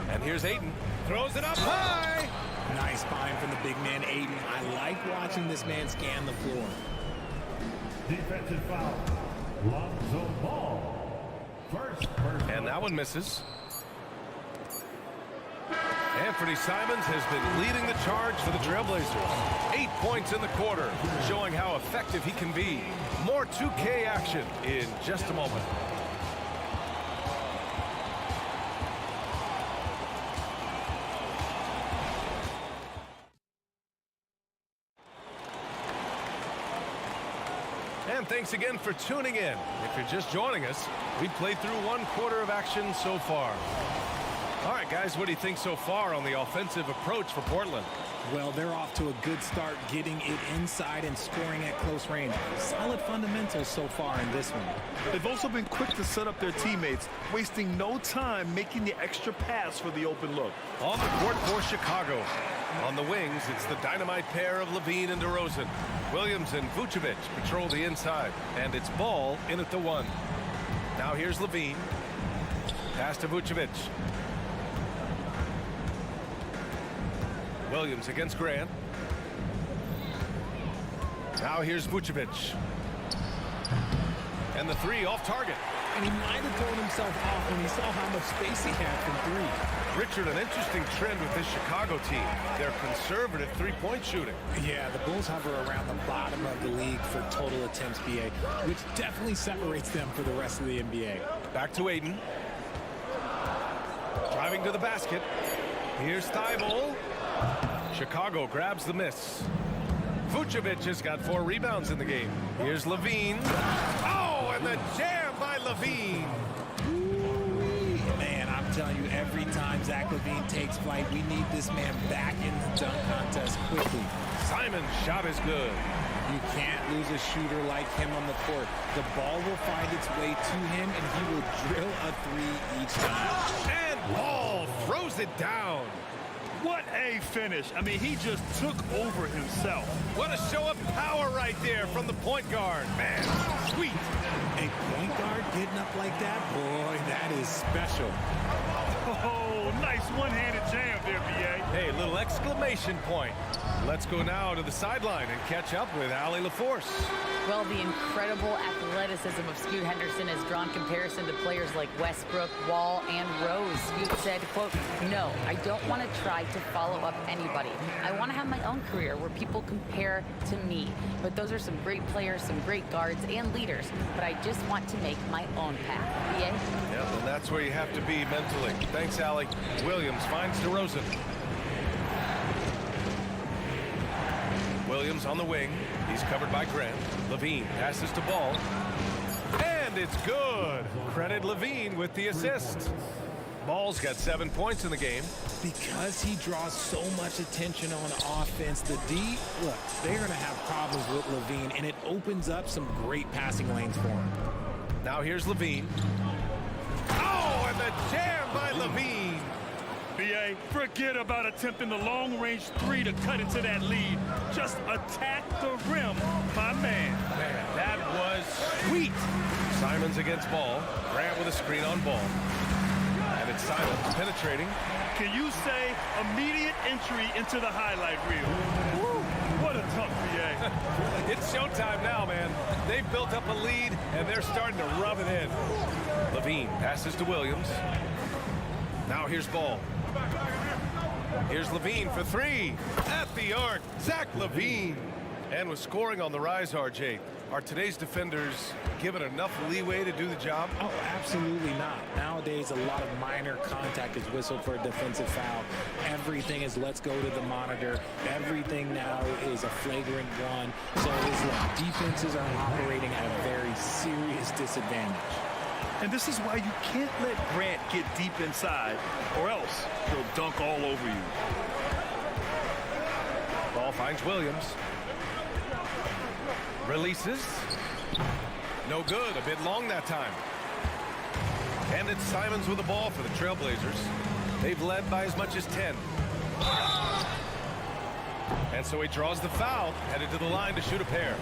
And here's Ayton. Throws it up high. Nice find from the big man, Ayton. I like watching this man scan the floor. Defensive foul. Lonzo Ball. First. And that one misses. Anthony Simons has been leading the charge for the Trailblazers. 8 points in the quarter, showing how effective he can be. More 2K action in just a moment. And thanks again for tuning in. If you're just joining us, we've played through 1 quarter of action so far. All right, guys, what do you think so far on the offensive approach for Portland? Well, they're off to a good start getting it inside and scoring at close range. Solid fundamentals so far in this one. They've also been quick to set up their teammates, wasting no time making the extra pass for the open look. On the court for Chicago. On the wings, it's the dynamite pair of Levine and DeRozan. Williams and Vucevic patrol the inside, and it's Ball in at the 1. Now here's Levine. Pass to Vucevic. Williams against Grant. Now here's Vucevic. And the 3 off target. And he might have thrown himself off when he saw how much space he had from 3. Richard, an interesting trend with this Chicago team. They're conservative three-point shooting. Yeah, the Bulls hover around the bottom of the league for total attempts, BA, which definitely separates them for the rest of the NBA. Back to Ayton. Driving to the basket. Here's Thibault. Chicago grabs the miss. Vucevic has got 4 rebounds in the game. Here's Levine. Oh, and the jam by Levine. Man, I'm telling you, every time Zach LaVine takes flight, we need this man back in the dunk contest quickly. Simon's shot is good. You can't lose a shooter like him on the court. The ball will find its way to him, and he will drill a 3 each time. And Ball throws it down. What a finish. I mean, he just took over himself. What a show of power right there from the point guard. Man, sweet. A point guard getting up like that? Boy, that is special. Oh, nice one-handed jam there, B.A. Hey, little exclamation point. Let's go now to the sideline and catch up with Allie LaForce. Well, the incredible athleticism of Scoot Henderson has drawn comparison to players like Westbrook, Wall, and Rose. Scoot said, quote, "No, I don't want to try to follow up anybody. I want to have my own career where people compare to me. But those are some great players, some great guards, and leaders. But I just want to make my own path." BA? Yep, and that's where you have to be mentally. Thanks, Allie. Williams finds DeRozan. Williams on the wing. He's covered by Grant. Levine passes to Ball. And it's good. Credit Levine with the assist. Ball's got 7 points in the game. Because he draws so much attention on offense, the D, look, they're going to have problems with Levine, and it opens up some great passing lanes for him. Now here's Levine. Oh, and the jam by Levine. B.A., forget about attempting the long-range 3 to cut into that lead. Just attack the rim, my man. Man, that was sweet. Simons against Ball. Grant with a screen on Ball. And it's Simons penetrating. Can you say immediate entry into the highlight reel? Woo, what a tough B.A. It's showtime now, man. They've built up a lead, and they're starting to rub it in. Levine passes to Williams. Now here's Ball. Here's Levine for three. At the arc, Zach Levine. And with scoring on the rise, RJ, are today's defenders given enough leeway to do the job? Oh, absolutely not. Nowadays, a lot of minor contact is whistled for a defensive foul. Everything is let's go to the monitor. Everything now is a flagrant one. So defenses are operating at a very serious disadvantage. And this is why you can't let Grant get deep inside, or else he'll dunk all over you. Ball finds Williams. Releases. No good. A bit long that time. And it's Simons with the ball for the Trailblazers. They've led by as much as 10. And so he draws the foul, headed to the line to shoot a pair.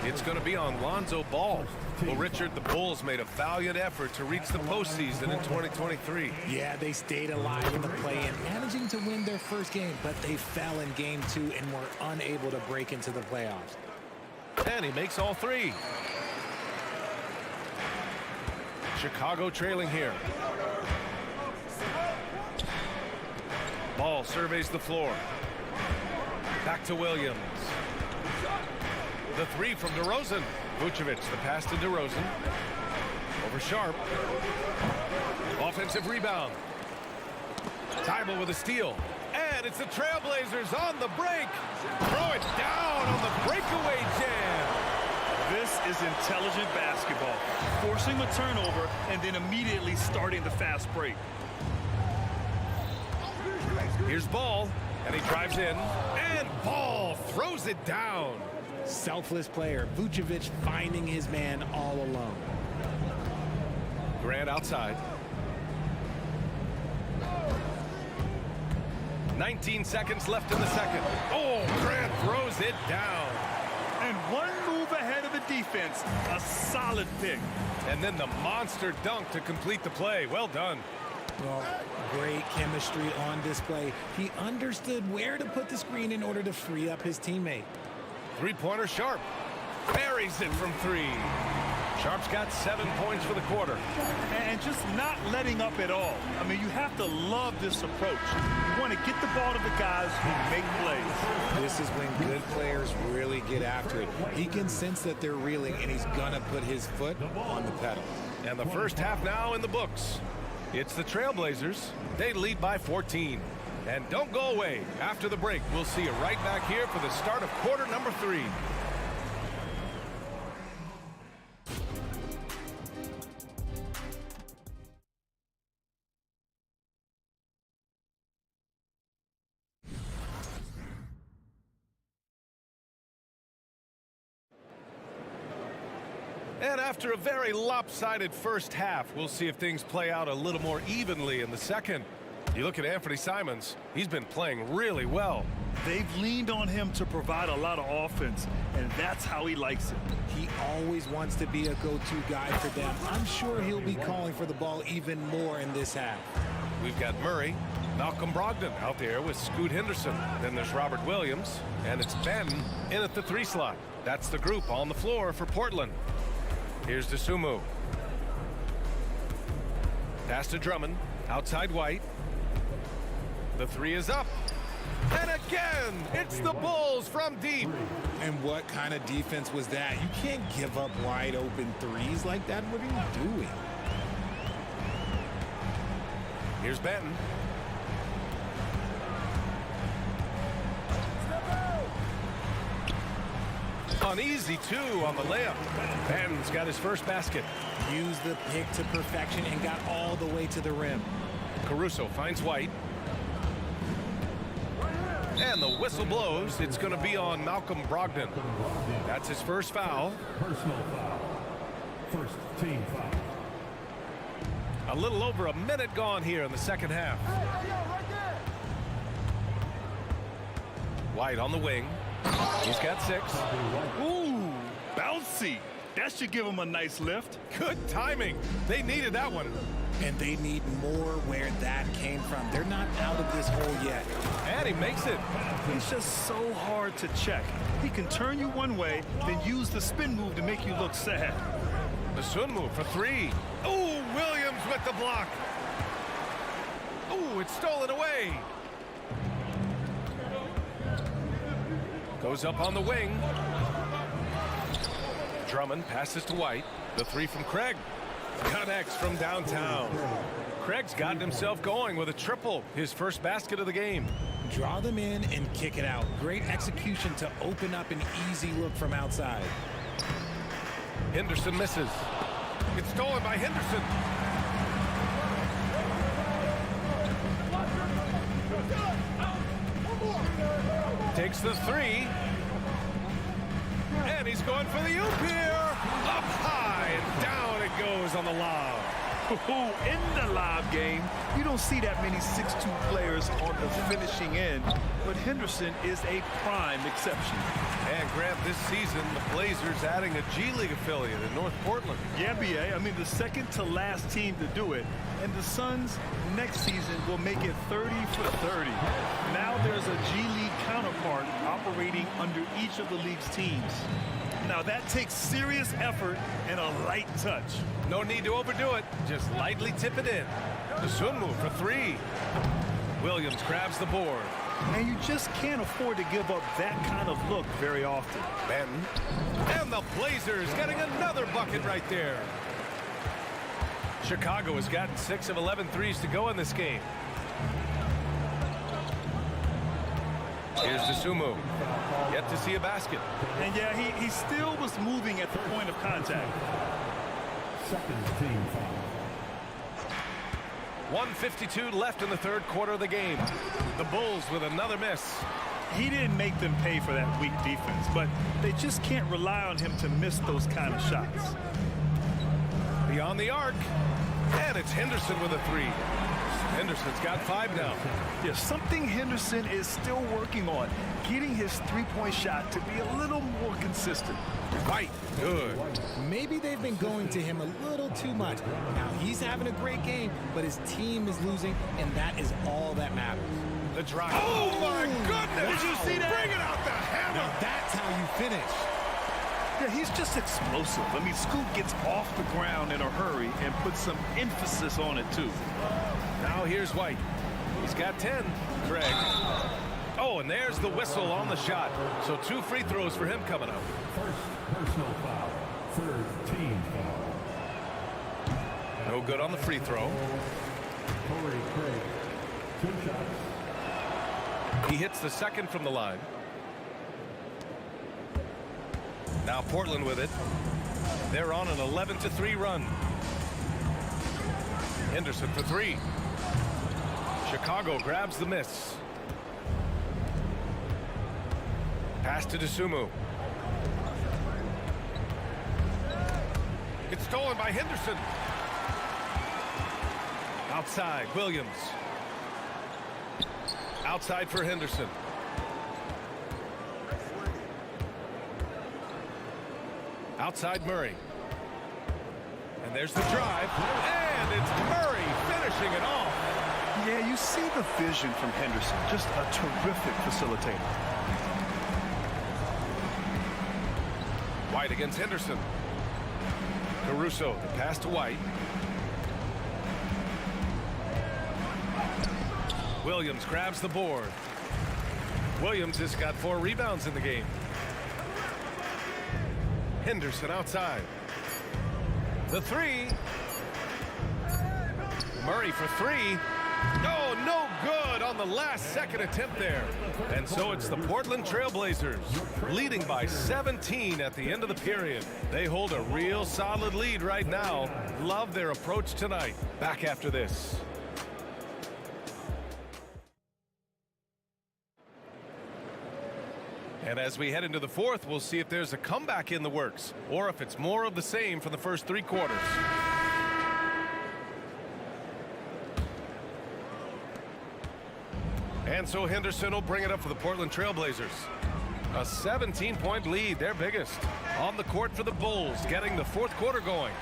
It's going to be on Lonzo Ball. Well, Richard, the Bulls made a valiant effort to reach the postseason in 2023. Yeah, they stayed alive in the play-in, managing to win their first game, but they fell in game 2 and were unable to break into the playoffs. And he makes all three. Chicago trailing here. Ball surveys the floor. Back to Williams. The three from DeRozan. Vucevic, the pass to DeRozan. Over Sharp. Offensive rebound. Tybal with a steal. And it's the Trailblazers on the break. Throw it down on the breakaway jam. This is intelligent basketball. Forcing a turnover and then immediately starting the fast break. Here's Ball, and he drives in. And Ball throws it down. Selfless player. Vucevic finding his man all alone. Grant outside. 19 seconds left in the second. Oh, Grant throws it down. And one move ahead of the defense. A solid pick. And then the monster dunk to complete the play. Well done. Well, great chemistry on display. He understood where to put the screen in order to free up his teammate. Three-pointer Sharp. Buries it from three. Sharp's got 7 points for the quarter. And just not letting up at all. I mean, you have to love this approach. You want to get the ball to the guys who make plays. This is when good players really get after it. He can sense that they're reeling, and he's going to put his foot on the pedal. And the first half now in the books. It's the Trailblazers. They lead by 14. And don't go away. After the break, we'll see you right back here for the start of quarter number 3. And after a very lopsided first half, we'll see if things play out a little more evenly in the second. You look at Anthony Simons, he's been playing really well. They've leaned on him to provide a lot of offense, and that's how he likes it. He always wants to be a go-to guy for them. I'm sure he'll be calling for the ball even more in this half. We've got Murray, Malcolm Brogdon out there with Scoot Henderson. Then there's Robert Williams, and it's Ben in at the 3 slot. That's the group on the floor for Portland. Here's DeSumo. Pass to Drummond, outside White. The 3 is up. And again, it's the Bulls from deep. And what kind of defense was that? You can't give up wide open threes like that. What are you doing? Here's Benton. An easy 2 on the layup. Benton's got his first basket. Used the pick to perfection and got all the way to the rim. Caruso finds White. And the whistle blows. It's going to be on Malcolm Brogdon. That's his first foul. Personal foul. First team foul. A little over a minute gone here in the second half. White on the wing. He's got 6. Ooh, bouncy. That should give him a nice lift. Good timing. They needed that one. And they need more where that came from. They're not out of this hole yet. And he makes it. He's just so hard to check. He can turn you one way, then use the spin move to make you look sad. The swim move for 3. Oh, Williams with the block. Ooh, it's stolen away. Goes up on the wing. Drummond passes to White. The three from Craig. Connects from downtown. Craig's gotten himself going with a triple, his first basket of the game. Draw them in and kick it out. Great execution to open up an easy look from outside. Henderson misses. It's stolen by Henderson. Takes the three. And he's going for the oop here. Up high and down it goes on the lob. In the lob game, you don't see that many 6'2" players on the finishing end, but Henderson is a prime exception. And Grant, this season, the Blazers adding a G League affiliate in North Portland. Yeah, BA. I mean, the second to last team to do it. And the Suns next season will make it 30 for 30. Now there's a G League counterpart operating under each of the league's teams. Now that takes serious effort and a light touch. No need to overdo it. Just lightly tip it in. The Sunmu for three. Williams grabs the board. And you just can't afford to give up that kind of look very often. Benton. And the Blazers getting another bucket right there. Chicago has gotten 6 of 11 threes to go in this game. Here's Dosunmu. Yet to see a basket. And yeah, he still was moving at the point of contact. Second team foul. 1:52 left in the third quarter of the game. The Bulls with another miss. He didn't make them pay for that weak defense, but they just can't rely on him to miss those kind of shots. Beyond the arc. And it's Henderson with a three. Henderson's got 5 now. There's something Henderson is still working on, getting his three-point shot to be a little more consistent. White, good. Maybe they've been going to him a little too much. Now he's having a great game, but his team is losing, and that is all that matters. The drive. Oh my goodness! Did you see that? Bring it out the hammer! Now that's how you finish. Yeah, he's just explosive. I mean, Scoot gets off the ground in a hurry and puts some emphasis on it, too. Now here's White. He's got 10. Craig. Oh, and there's the whistle on the shot. So 2 free throws for him coming up. First personal foul. Third team foul. No good on the free throw. Torrey Craig. 2 shots. He hits the second from the line. Now Portland with it. They're on an 11-3 run. Henderson for 3. Chicago grabs the miss. Pass to Dosunmu. It's stolen by Henderson. Outside, Williams. Outside for Henderson. Outside Murray. And there's the drive. And it's Murray finishing it off. Yeah, you see the vision from Henderson. Just a terrific facilitator. White against Henderson. Caruso, the pass to White. Williams grabs the board. Williams has got 4 rebounds in the game. Henderson outside. The 3. Murray for 3. Oh, no good on the last second attempt there. And so it's the Portland Trailblazers leading by 17 at the end of the period. They hold a real solid lead right now. Love their approach tonight. Back after this. And as we head into the fourth, we'll see if there's a comeback in the works or if it's more of the same from the first 3 quarters. And so Henderson will bring it up for the Portland Trailblazers. A 17-point lead, their biggest. On the court for the Bulls, getting the fourth quarter going.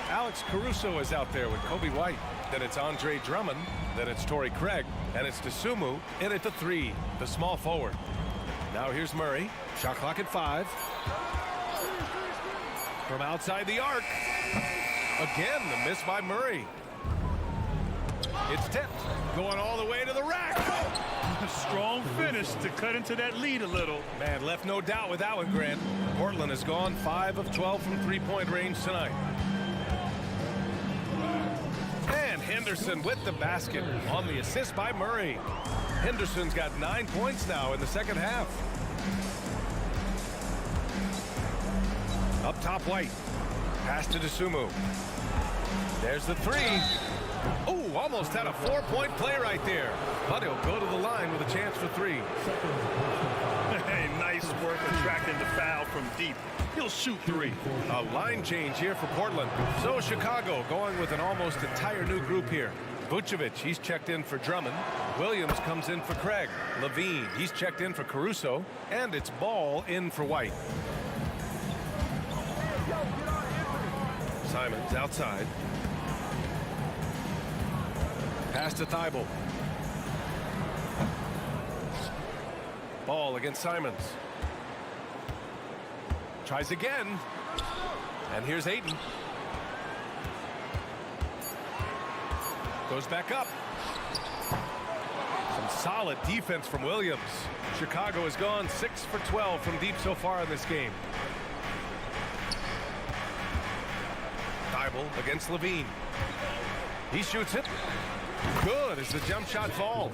Alex Caruso is out there with Kobe White. Then it's Andre Drummond. Then it's Torrey Craig. And it's Dosunmu in at the 3, the small forward. Now here's Murray. Shot clock at 5. From outside the arc. Again, the miss by Murray. It's tipped. Going all the way to the rack. Strong finish to cut into that lead a little. Man, left no doubt with that one, Grant. Portland has gone 5 of 12 from three-point range tonight. And Henderson with the basket on the assist by Murray. Henderson's got 9 points now in the second half. Up top, White. Pass to Dosunmu. There's the three. Oh, almost had a 4-point play right there. But he'll go to the line with a chance for three. Hey, nice work attracting the foul from deep. He'll shoot three. A line change here for Portland. So Chicago going with an almost entire new group here. Vucevic, he's checked in for Drummond. Williams comes in for Craig. Levine, he's checked in for Caruso. And it's Ball in for White. Simons outside. Pass to Thibault. Ball against Simons. Tries again. And here's Ayton. Goes back up. Some solid defense from Williams. Chicago has gone 6 for 12 from deep so far in this game. Thibault against Levine. He shoots it. Good as the jump shot falls.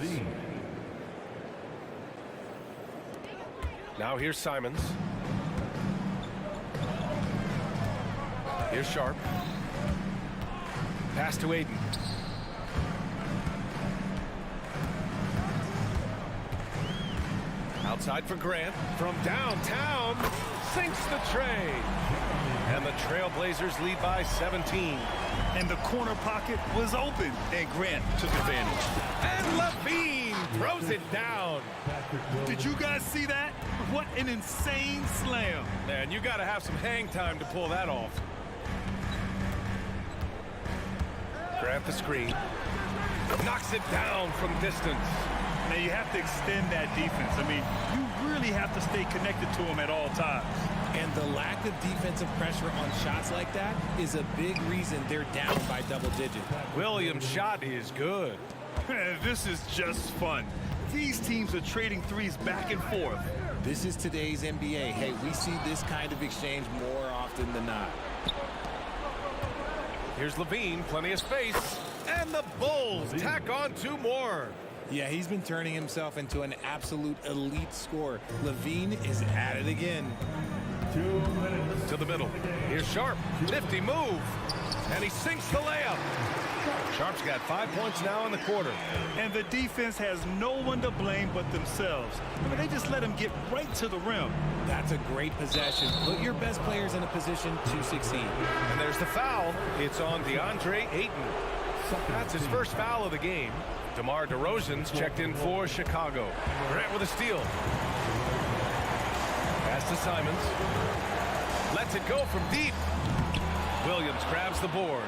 Now here's Simons. Here's Sharp. Pass to Ayton. Outside for Grant. From downtown. Sinks the tray. And the Trailblazers lead by 17. And the corner pocket was open, and Grant took advantage. And Levine throws it down. Did you guys see that? What an insane slam. Man, you got to have some hang time to pull that off. Grant the screen. Knocks it down from distance. Now you have to extend that defense. I mean, you really have to stay connected to him at all times. And the lack of defensive pressure on shots like that is a big reason they're down by double digits. Williams' shot is good. This is just fun. These teams are trading threes back and forth. This is today's NBA. Hey, we see this kind of exchange more often than not. Here's Levine, plenty of space. And the Bulls tack on 2 more. Yeah, he's been turning himself into an absolute elite scorer. Levine is at it again. To the middle. Here's Sharp. Nifty move. And he sinks the layup. Sharp's got 5 points now in the quarter. And the defense has no one to blame but themselves. I mean, they just let him get right to the rim. That's a great possession. Put your best players in a position to succeed. And there's the foul. It's on DeAndre Ayton. That's his first foul of the game. DeMar DeRozan's checked in for Chicago. Grant with a steal. Pass to Simons. Lets it go from deep. Williams grabs the board.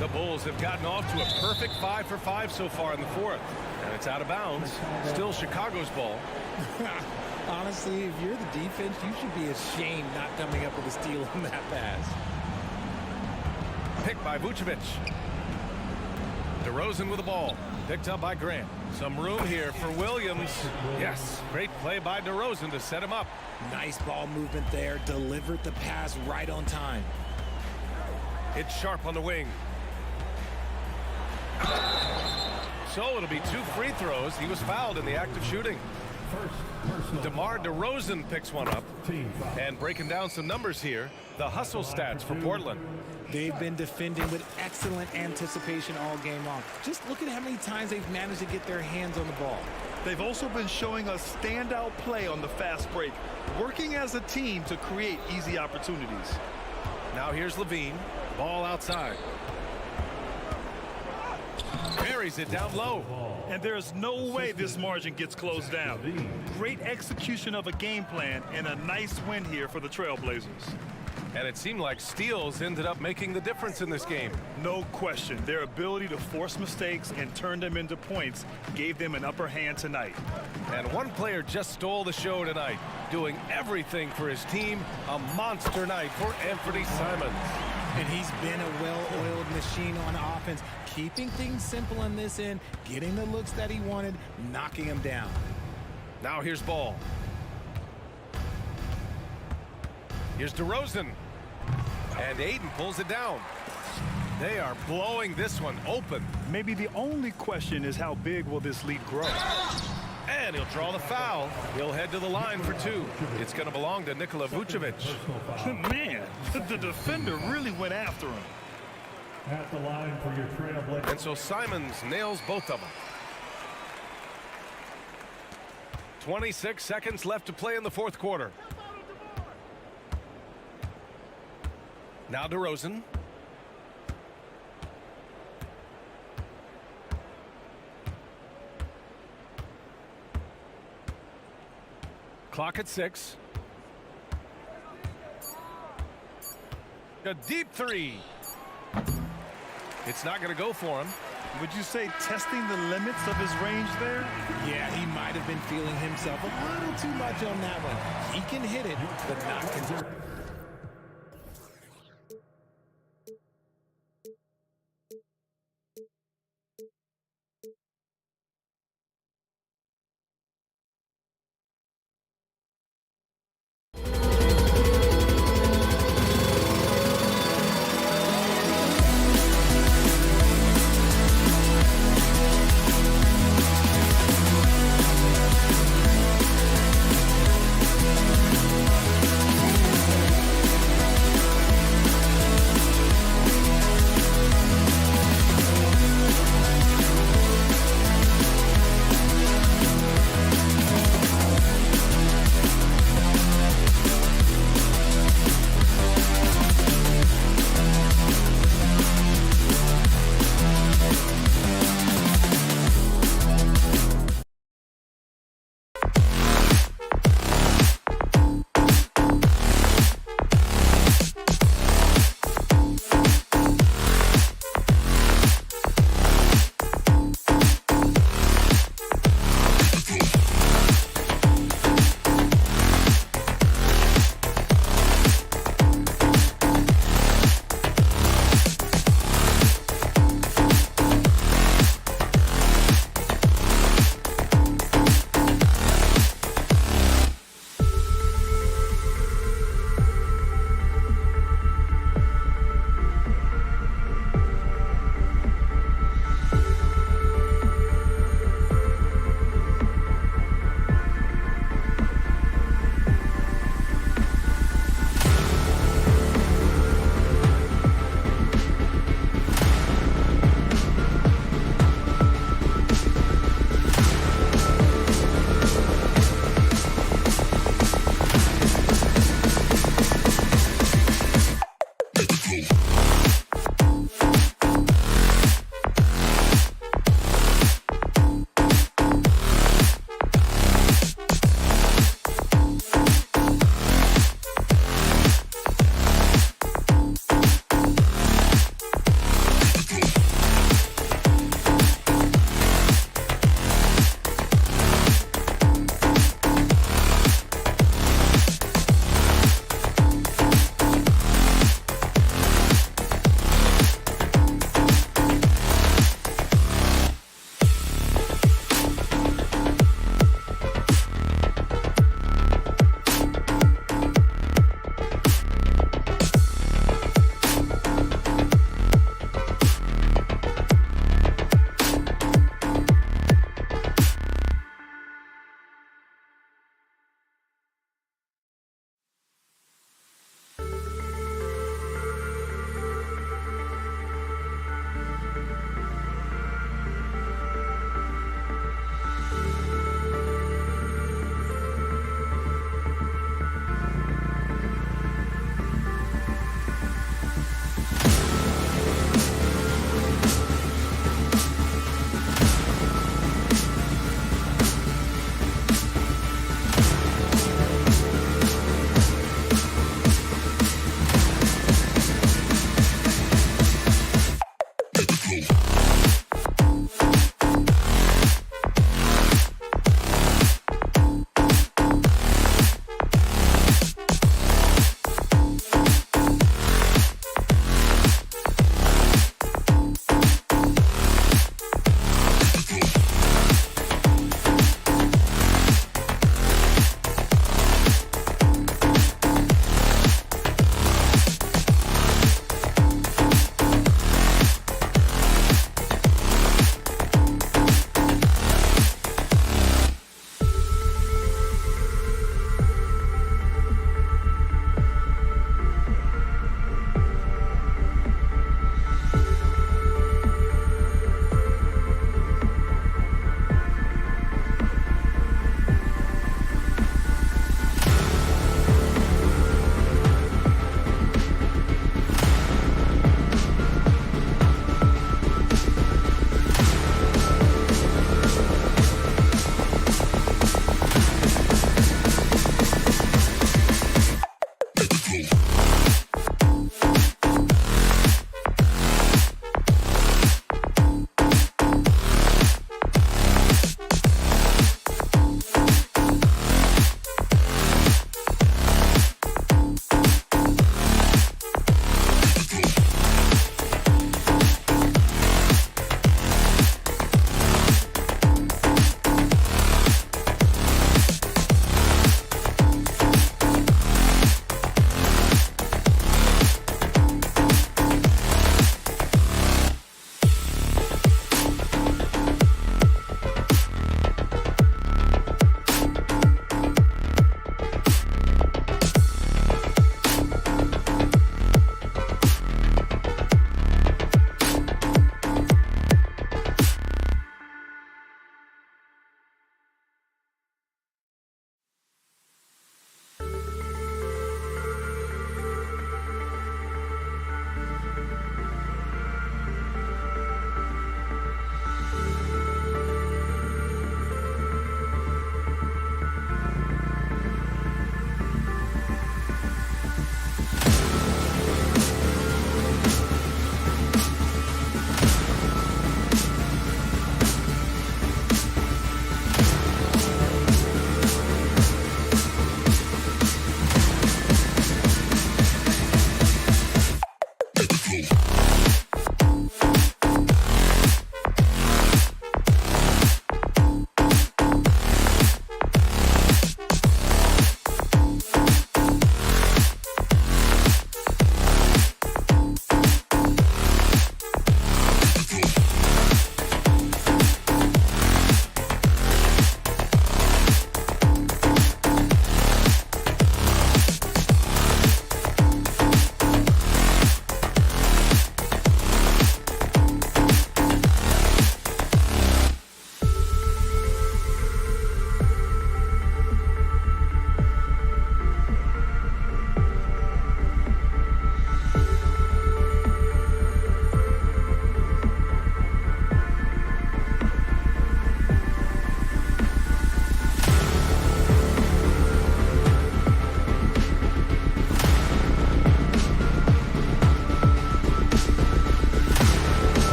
The Bulls have gotten off to a perfect 5 for 5 so far in the fourth. And it's out of bounds. Still Chicago's ball. Honestly, if you're the defense, you should be ashamed not coming up with a steal on that pass. Picked by Vucevic. DeRozan with the ball. Picked up by Grant. Some room here for Williams. Yes, great play by DeRozan to set him up. Nice ball movement there. Delivered the pass right on time. It's Sharp on the wing. So it'll be 2 free throws. He was fouled in the act of shooting. DeMar DeRozan picks one up. And breaking down some numbers here, the hustle stats for Portland. They've been defending with excellent anticipation all game long. Just look at how many times they've managed to get their hands on the ball. They've also been showing us standout play on the fast break, working as a team to create easy opportunities. Now here's Levine. Ball outside. Buries it down low. And there's no way this margin gets closed down. Great execution of a game plan and a nice win here for the Trailblazers. And it seemed like steals ended up making the difference in this game. No question. Their ability to force mistakes and turn them into points gave them an upper hand tonight. And one player just stole the show tonight, doing everything for his team. A monster night for Anthony Simons. And he's been a well-oiled machine on offense, keeping things simple on this end, getting the looks that he wanted, knocking him down. Now here's Ball. Here's DeRozan. And Ayton pulls it down. They are blowing this one open. Maybe the only question is how big will this lead grow? And he'll draw the foul. He'll head to the line for two. It's going to belong to Nikola Vucevic. Man, the defender really went after him. At the line for your trailblazer. And so Simons nails both of them. 26 seconds left to play in the fourth quarter. Now DeRozan. Clock at 6. A deep three. It's not going to go for him. Would you say testing the limits of his range there? Yeah, he might have been feeling himself a little too much on that one. He can hit it, but not consistently.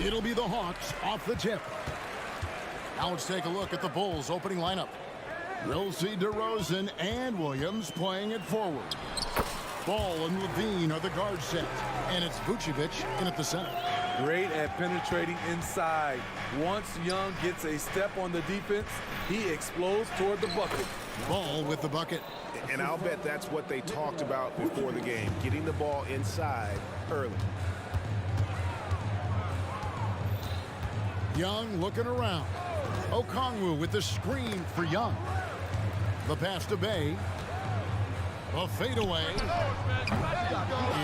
It'll be the Hawks off the tip. Now let's take a look at the Bulls' opening lineup. We'll see DeRozan and Williams playing it forward. Ball and Levine are the guard set, and it's Vucevic in at the center. Great at penetrating inside. Once Young gets a step on the defense, he explodes toward the bucket. Ball with the bucket. And I'll bet that's what they talked about before the game, getting the ball inside early. Young looking around. Okongwu with the screen for Young. The pass to Bay. A fadeaway.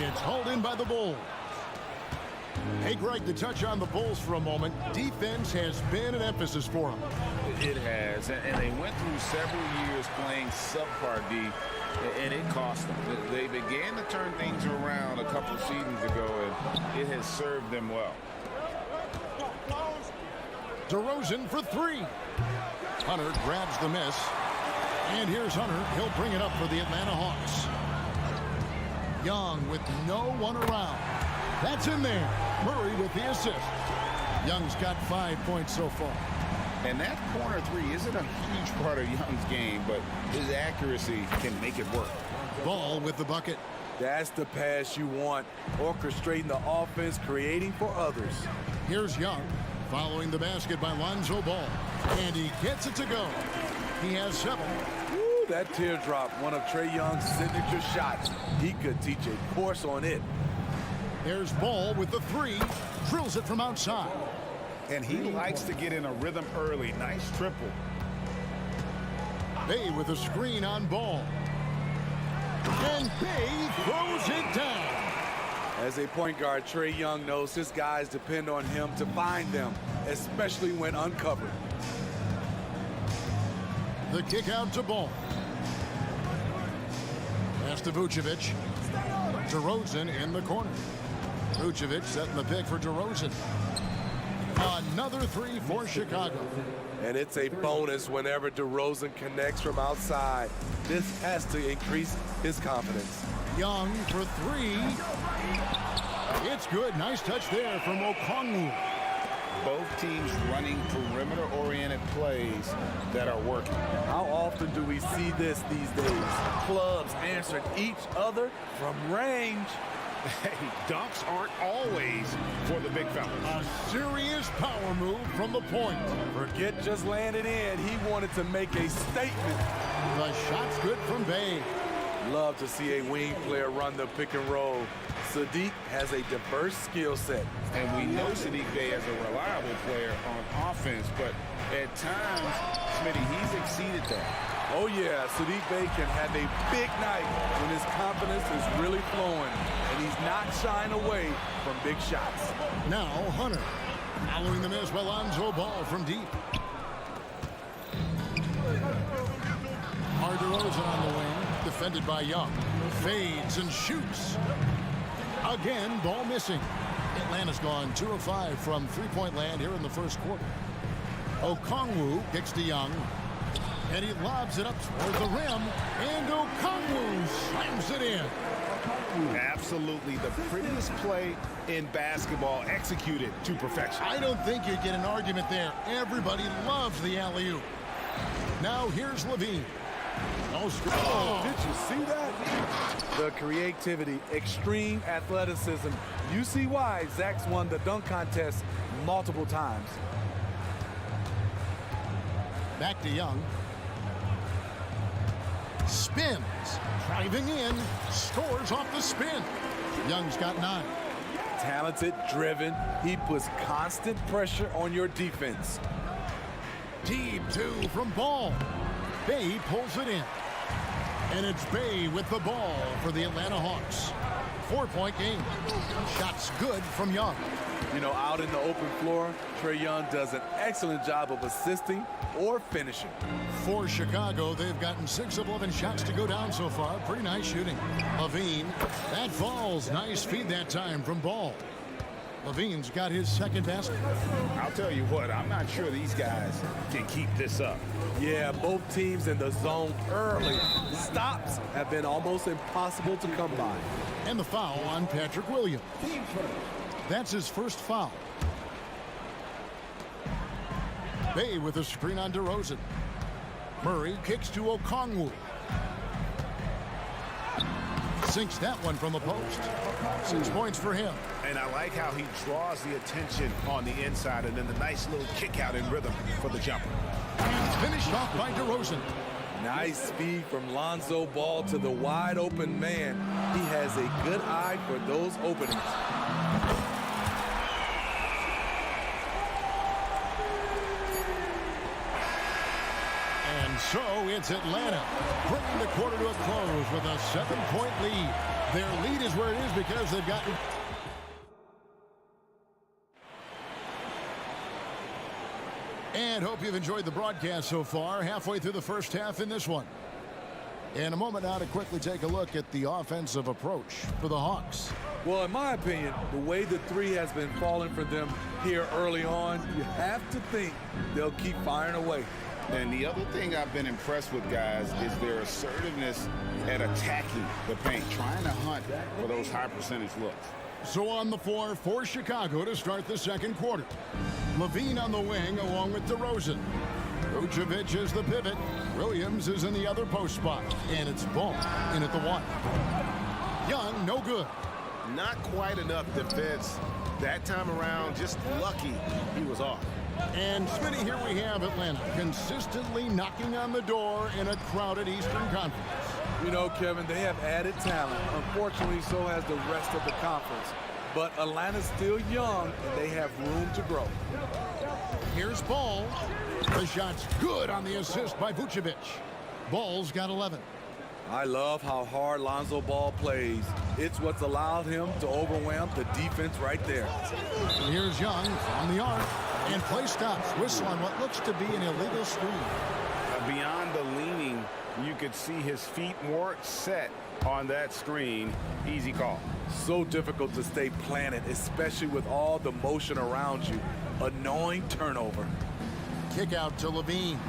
It's hauled in by the Bulls. Hey, Greg, to touch on the Bulls for a moment, defense has been an emphasis for them. It has, and they went through several years playing subpar D, and it cost them. They began to turn things around a couple of seasons ago, and it has served them well. DeRozan for three. Hunter grabs the miss. And here's Hunter. He'll bring it up for the Atlanta Hawks. Young with no one around. That's in there. Murray with the assist. Young's got 5 points so far. And that corner three isn't a huge part of Young's game, but his accuracy can make it work. Ball with the bucket. That's the pass you want. Orchestrating the offense, creating for others. Here's Young. Following the basket by Lonzo Ball. And he gets it to go. He has 7. Woo, that teardrop, one of Trae Young's signature shots. He could teach a course on it. There's Ball with the 3. Drills it from outside. And he likes to get in a rhythm early. Nice triple. Bay with a screen on Ball. And Bay throws it down. As a point guard, Trae Young knows his guys depend on him to find them, especially when uncovered. The kick out to Ball. Pass to Vucevic. DeRozan in the corner. Vucevic setting the pick for DeRozan. Another 3 for Chicago. And it's a bonus whenever DeRozan connects from outside. This has to increase his confidence. Young for 3. It's good. Nice touch there from Okongwu. Both teams running perimeter-oriented plays that are working. How often do we see this these days? Clubs answering each other from range. Hey, dunks aren't always for the big fellas. A serious power move from the point. Forget just landing in. He wanted to make a statement. The shot's good from Bay. Love to see a wing player run the pick and roll. Sadiq has a diverse skill set. And we know Sadiq Bey as a reliable player on offense, but at times, Smitty, he's exceeded that. Oh yeah, Sadiq Bey can have a big night when his confidence is really flowing and he's not shying away from big shots. Now Hunter, following the miss by Lonzo Ball from deep. DeRozan on the wing, defended by Young. Fades and shoots. Again, Ball missing. Atlanta's gone 2 of 5 from three-point land here in the first quarter. Okongwu kicks to Young. And he lobs it up toward the rim. And Okongwu slams it in. Absolutely the prettiest play in basketball, executed to perfection. I don't think you get an argument there. Everybody loves the alley-oop. Now here's Levine. Oh, did you see that? The creativity, extreme athleticism. You see why Zach's won the dunk contest multiple times. Back to Young. Spins. Driving in. Scores off the spin. Young's got 9. Talented, driven. He puts constant pressure on your defense. Deep 2 from Ball. Bay pulls it in. And it's Bay with the ball for the Atlanta Hawks. 4-point game. Shots good from Young. You know, out in the open floor, Trae Young does an excellent job of assisting or finishing. For Chicago, they've gotten 6 of 11 shots to go down so far. Pretty nice shooting. Levine, that falls. Nice feed that time from Ball. Levine's got his second basket. I'll tell you what, I'm not sure these guys can keep this up. Yeah, both teams in the zone early. Stops have been almost impossible to come by. And the foul on Patrick Williams. That's his first foul. Bay with a screen on DeRozan. Murray kicks to Okongwu. Sinks that one from the post. 6 points for him. And I like how he draws the attention on the inside, and then the nice little kick out in rhythm for the jumper. And finished off by DeRozan. Nice speed from Lonzo Ball to the wide open man. He has a good eye for those openings. And so it's Atlanta bringing the quarter to a close with a 7-point lead. Their lead is where it is because they've gotten... And hope you've enjoyed the broadcast so far. Halfway through the first half in this one. In a moment now to quickly take a look at the offensive approach for the Hawks. Well, in my opinion, the way the three has been falling for them here early on, you have to think they'll keep firing away. And the other thing I've been impressed with, guys, is their assertiveness at attacking the paint, trying to hunt for those high percentage looks. So on the floor for Chicago to start the second quarter. Levine on the wing along with DeRozan. Vucevic is the pivot. Williams is in the other post spot. And it's Ball in at the 1. Young, no good. Not quite enough defense that time around. Just lucky he was off. And Smitty, here we have Atlanta consistently knocking on the door in a crowded Eastern Conference. You know, Kevin, they have added talent. Unfortunately, so has the rest of the conference. But Atlanta's still young, and they have room to grow. Here's Ball. The shot's good on the assist by Vucevic. Ball's got 11. I love how hard Lonzo Ball plays. It's what's allowed him to overwhelm the defense right there. And here's Young from the arc. And play stops. Whistle on what looks to be an illegal screen. Beyond the leaning, you could see his feet more set on that screen. Easy call. So difficult to stay planted, especially with all the motion around you. Annoying turnover. Kick out to Levine.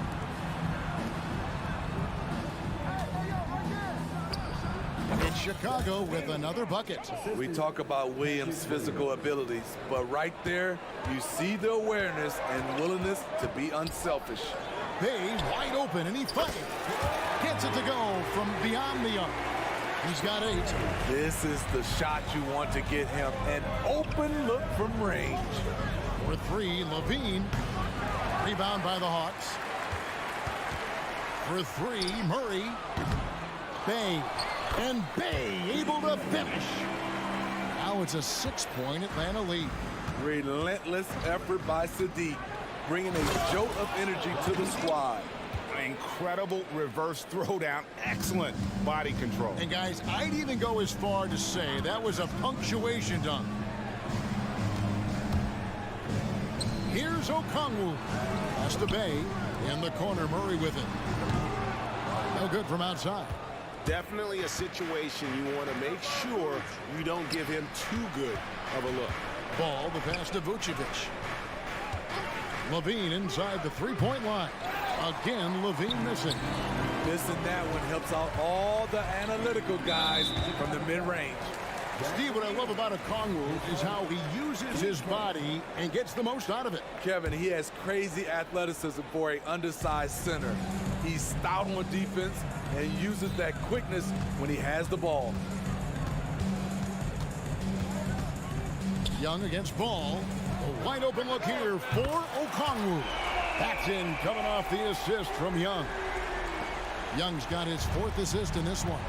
It's Chicago with another bucket. We talk about Williams' physical abilities, but right there, you see the awareness and willingness to be unselfish. Bay wide open, and he finds it. Gets it to go from beyond the arc. He's got 8. This is the shot you want to get him. An open look from range. For 3, Levine. Rebound by the Hawks. For 3, Murray. Bay. And Bay able to finish. Now it's a 6-point Atlanta lead. Relentless effort by Sadiq, bringing a jolt of energy to the squad. Incredible reverse throwdown. Excellent body control. And guys, I'd even go as far to say that was a punctuation dunk. Here's Okongwu. That's the Bay. In the corner, Murray with it. No good from outside. Definitely a situation you want to make sure you don't give him too good of a look. Ball, the pass to Vucevic. Levine inside the three-point line. Again, Levine missing. Missing that one helps out all the analytical guys from the mid-range. Steve, what I love about Okongwu is how he uses his body and gets the most out of it. Kevin, he has crazy athleticism for an undersized center. He's stout on defense and uses that quickness when he has the ball. Young against Ball. A wide open look here for Okongwu. That's in, coming off the assist from Young. Young's got his 4th assist in this one.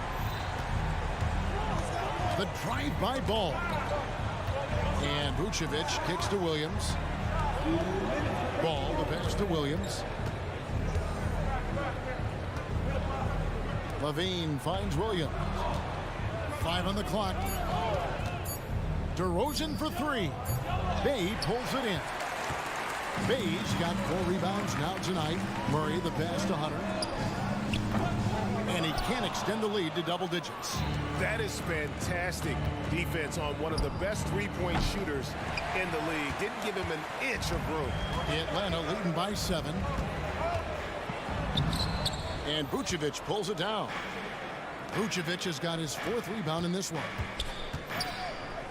The drive by Ball. And Vucevic kicks to Williams. Ball, the pass to Williams. Levine finds Williams. 5 on the clock. DeRozan for 3. Bay pulls it in. Bay's got 4 rebounds now tonight. Murray the pass to Hunter. And he can't extend the lead to double digits. That is fantastic defense on one of the best three-point shooters in the league. Didn't give him an inch of room. Atlanta leading by 7. And Vucevic pulls it down. Vucevic has got his 4th rebound in this one.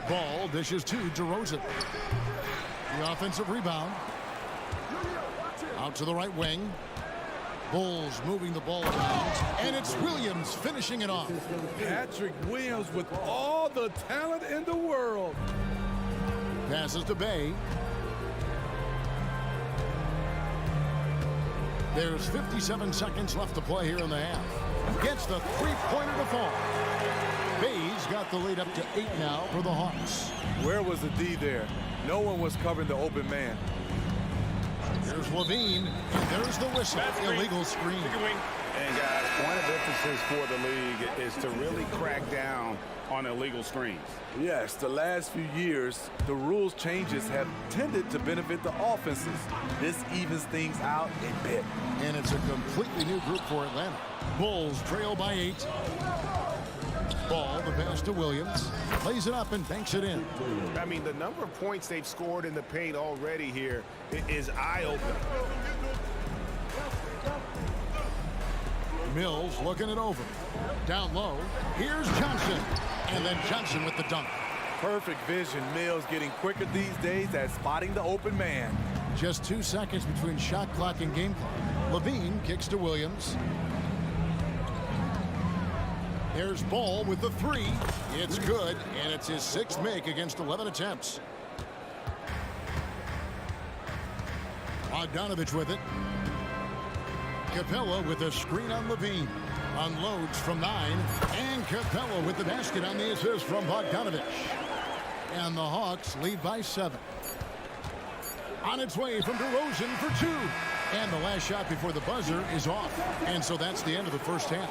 Ball dishes to DeRozan. The offensive rebound. Out to the right wing. Bulls moving the ball around. And it's Williams finishing it off. Patrick Williams with all the talent in the world. Passes to Bay. There's 57 seconds left to play here in the half. Gets the three-pointer to fall. Bay's got the lead up to 8 now for the Hawks. Where was the D there? No one was covering the open man. There's Levine, and there's the whistle. Illegal screen. And guys, point of emphasis for the league is to really crack down on illegal screens. Yes, the last few years, the rules changes have tended to benefit the offenses. This evens things out a bit. And it's a completely new group for Atlanta. Bulls trail by 8. Ball, the pass to Williams. Plays it up and banks it in. I mean, the number of points they've scored in the paint already here is eye-opening. Mills looking it over. Down low. Here's Johnson. And then Johnson with the dunk. Perfect vision. Mills getting quicker these days at spotting the open man. Just 2 seconds between shot clock and game clock. Levine kicks to Williams. There's Ball with the 3. It's good, and it's his 6th make against 11 attempts. Bogdanovich with it. Capella with a screen on Levine. Unloads from 9. And Capella with the basket on the assist from Bogdanovich. And the Hawks lead by 7. On its way from DeRozan for 2. And the last shot before the buzzer is off. And so that's the end of the first half.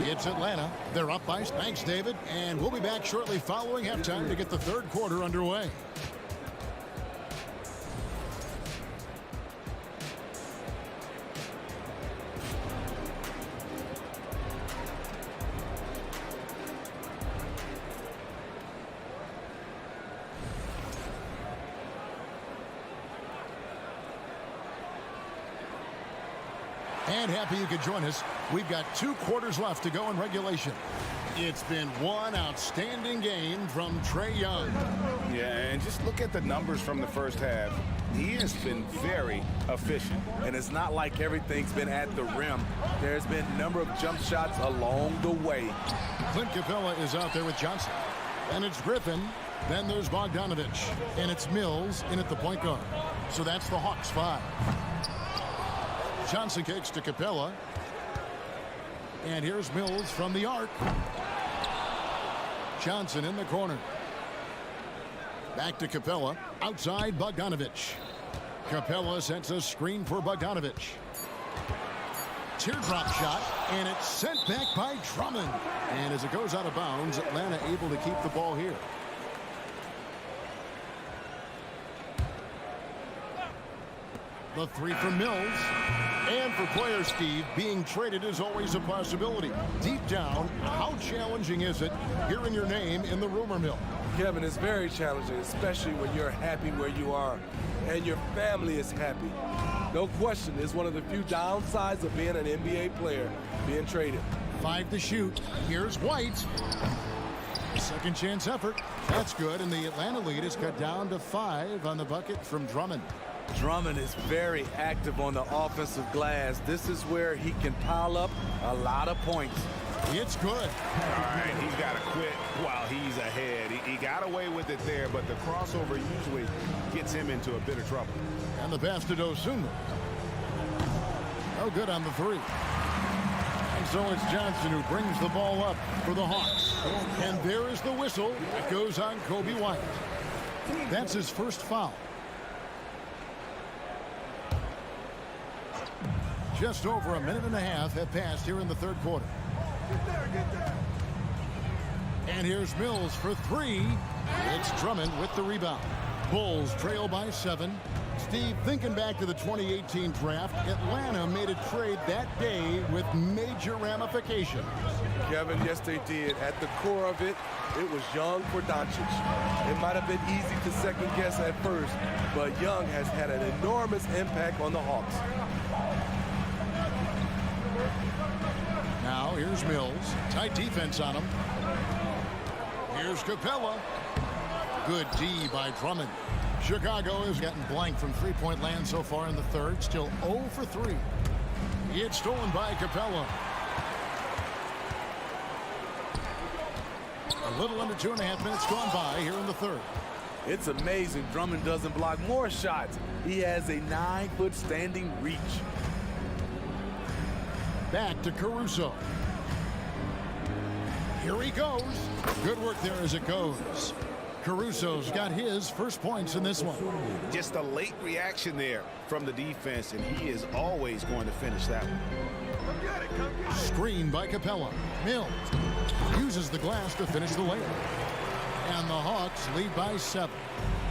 It's Atlanta. They're up by. Thanks, David. And we'll be back shortly following halftime to get the third quarter underway. And happy you could join us. We've got 2 quarters left to go in regulation. It's been one outstanding game from Trae Young. Yeah, and just look at the numbers from the first half. He has been very efficient. And it's not like everything's been at the rim. There's been a number of jump shots along the way. Clint Capella is out there with Johnson. And it's Griffin. Then there's Bogdanovich. And it's Mills in at the point guard. So that's the Hawks 5. Johnson kicks to Capella. And here's Mills from the arc. Johnson in the corner. Back to Capella. Outside Bogdanovich. Capella sets a screen for Bogdanovich. Teardrop shot. And it's sent back by Drummond. And as it goes out of bounds, Atlanta able to keep the ball here. The 3 from Mills. And for players, Steve, being traded is always a possibility. Deep down, how challenging is it hearing your name in the rumor mill? Kevin, it's very challenging, especially when you're happy where you are and your family is happy. No question, it's one of the few downsides of being an NBA player, being traded. 5 to shoot. Here's White. Second chance effort. That's good, and the Atlanta lead is cut down to 5 on the bucket from Drummond. Drummond is very active on the offensive glass. This is where he can pile up a lot of points. It's good. All right, he's got to quit while he's ahead. He got away with it there, but the crossover usually gets him into a bit of trouble. And the pass to Dosunmu. No good on the 3. And so it's Johnson who brings the ball up for the Hawks. And there is the whistle. It goes on Kobe White. That's his first foul. Just over a minute and a half have passed here in the third quarter. And here's Mills for 3. It's Drummond with the rebound. Bulls trail by 7. Steve, thinking back to the 2018 draft, Atlanta made a trade that day with major ramifications. Kevin, yes, they did. At the core of it, it was Young for Doncic. It might have been easy to second guess at first, but Young has had an enormous impact on the Hawks. Now here's Mills. Tight defense on him. Here's Capella. Good D by Drummond. Chicago has gotten blank from three-point land so far in the third. Still 0 for 3. It's stolen by Capella. A little under 2.5 minutes gone by here in the third. It's amazing Drummond doesn't block more shots. He has a 9-foot standing reach. Back to Caruso. Here he goes. Good work there as it goes. Caruso's got his first points in this one. Just a late reaction there from the defense, and he is always going to finish that one. Screen by Capella. Mills uses the glass to finish the layup. And the Hawks lead by 7.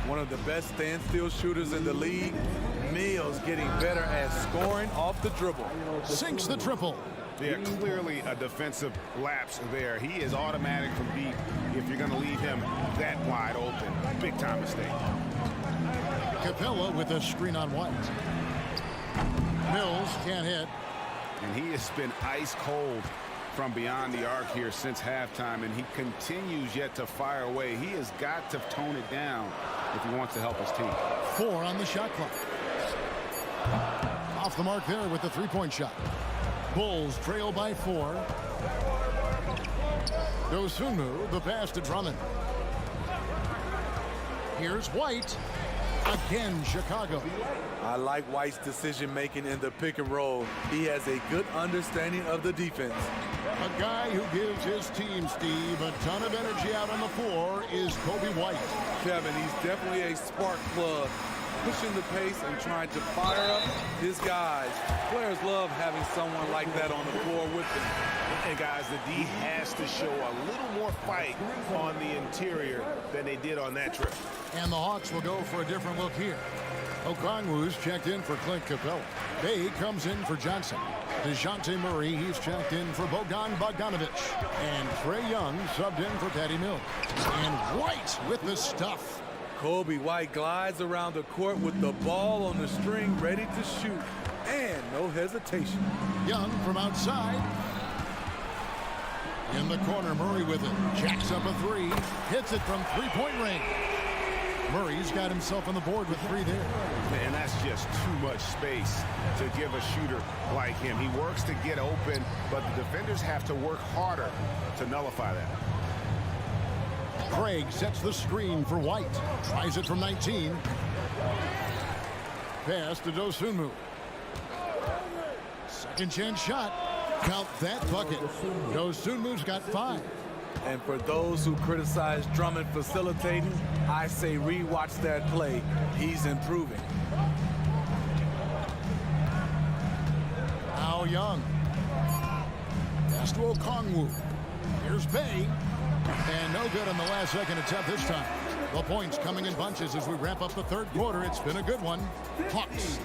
One of the best standstill shooters in the league. Mills getting better at scoring off the dribble. Sinks the triple. Yeah, clearly a defensive lapse there. He is automatic from deep if you're going to leave him that wide open. Big time mistake. Capella with a screen on White. Mills can't hit. And he has been ice cold from beyond the arc here since halftime, and he continues yet to fire away. He has got to tone it down if he wants to help his team. 4 on the shot clock. Off the mark there with the three-point shot. Bulls trail by 4. Dosunmu, the pass to Drummond. Here's White. Again, Chicago. I like White's decision-making in the pick and roll. He has a good understanding of the defense. A guy who gives his team, Steve, a ton of energy out on the floor is Kobe White. Kevin, he's definitely a spark plug, pushing the pace and trying to fire up his guys. Players love having someone like that on the floor with them. And guys, the D has to show a little more fight on the interior than they did on that trip. And the Hawks will go for a different look here. Okongwu's checked in for Clint Capella. Bay comes in for Johnson. DeJounte Murray, he's checked in for Bogdan Bogdanovic. And Trae Young subbed in for Patty Mills. And White with the stuff. Kobe White glides around the court with the ball on the string ready to shoot. And no hesitation. Young from outside. In the corner, Murray with it. Jacks up a three. Hits it from three-point range. Murray's got himself on the board with three there. And that's just too much space to give a shooter like him. He works to get open, but the defenders have to work harder to nullify that. Craig sets the screen for White. Tries it from 19. Pass to Dosunmu. Second chance shot. Count that bucket. Dosunmu's got 5. And for those who criticize Drummond facilitating, I say rewatch that play. He's improving. Now Young. Pass to Okongwu. Here's Bay. And no good on the last second attempt this time. The points coming in bunches as we wrap up the third quarter. It's been a good one. Hawks.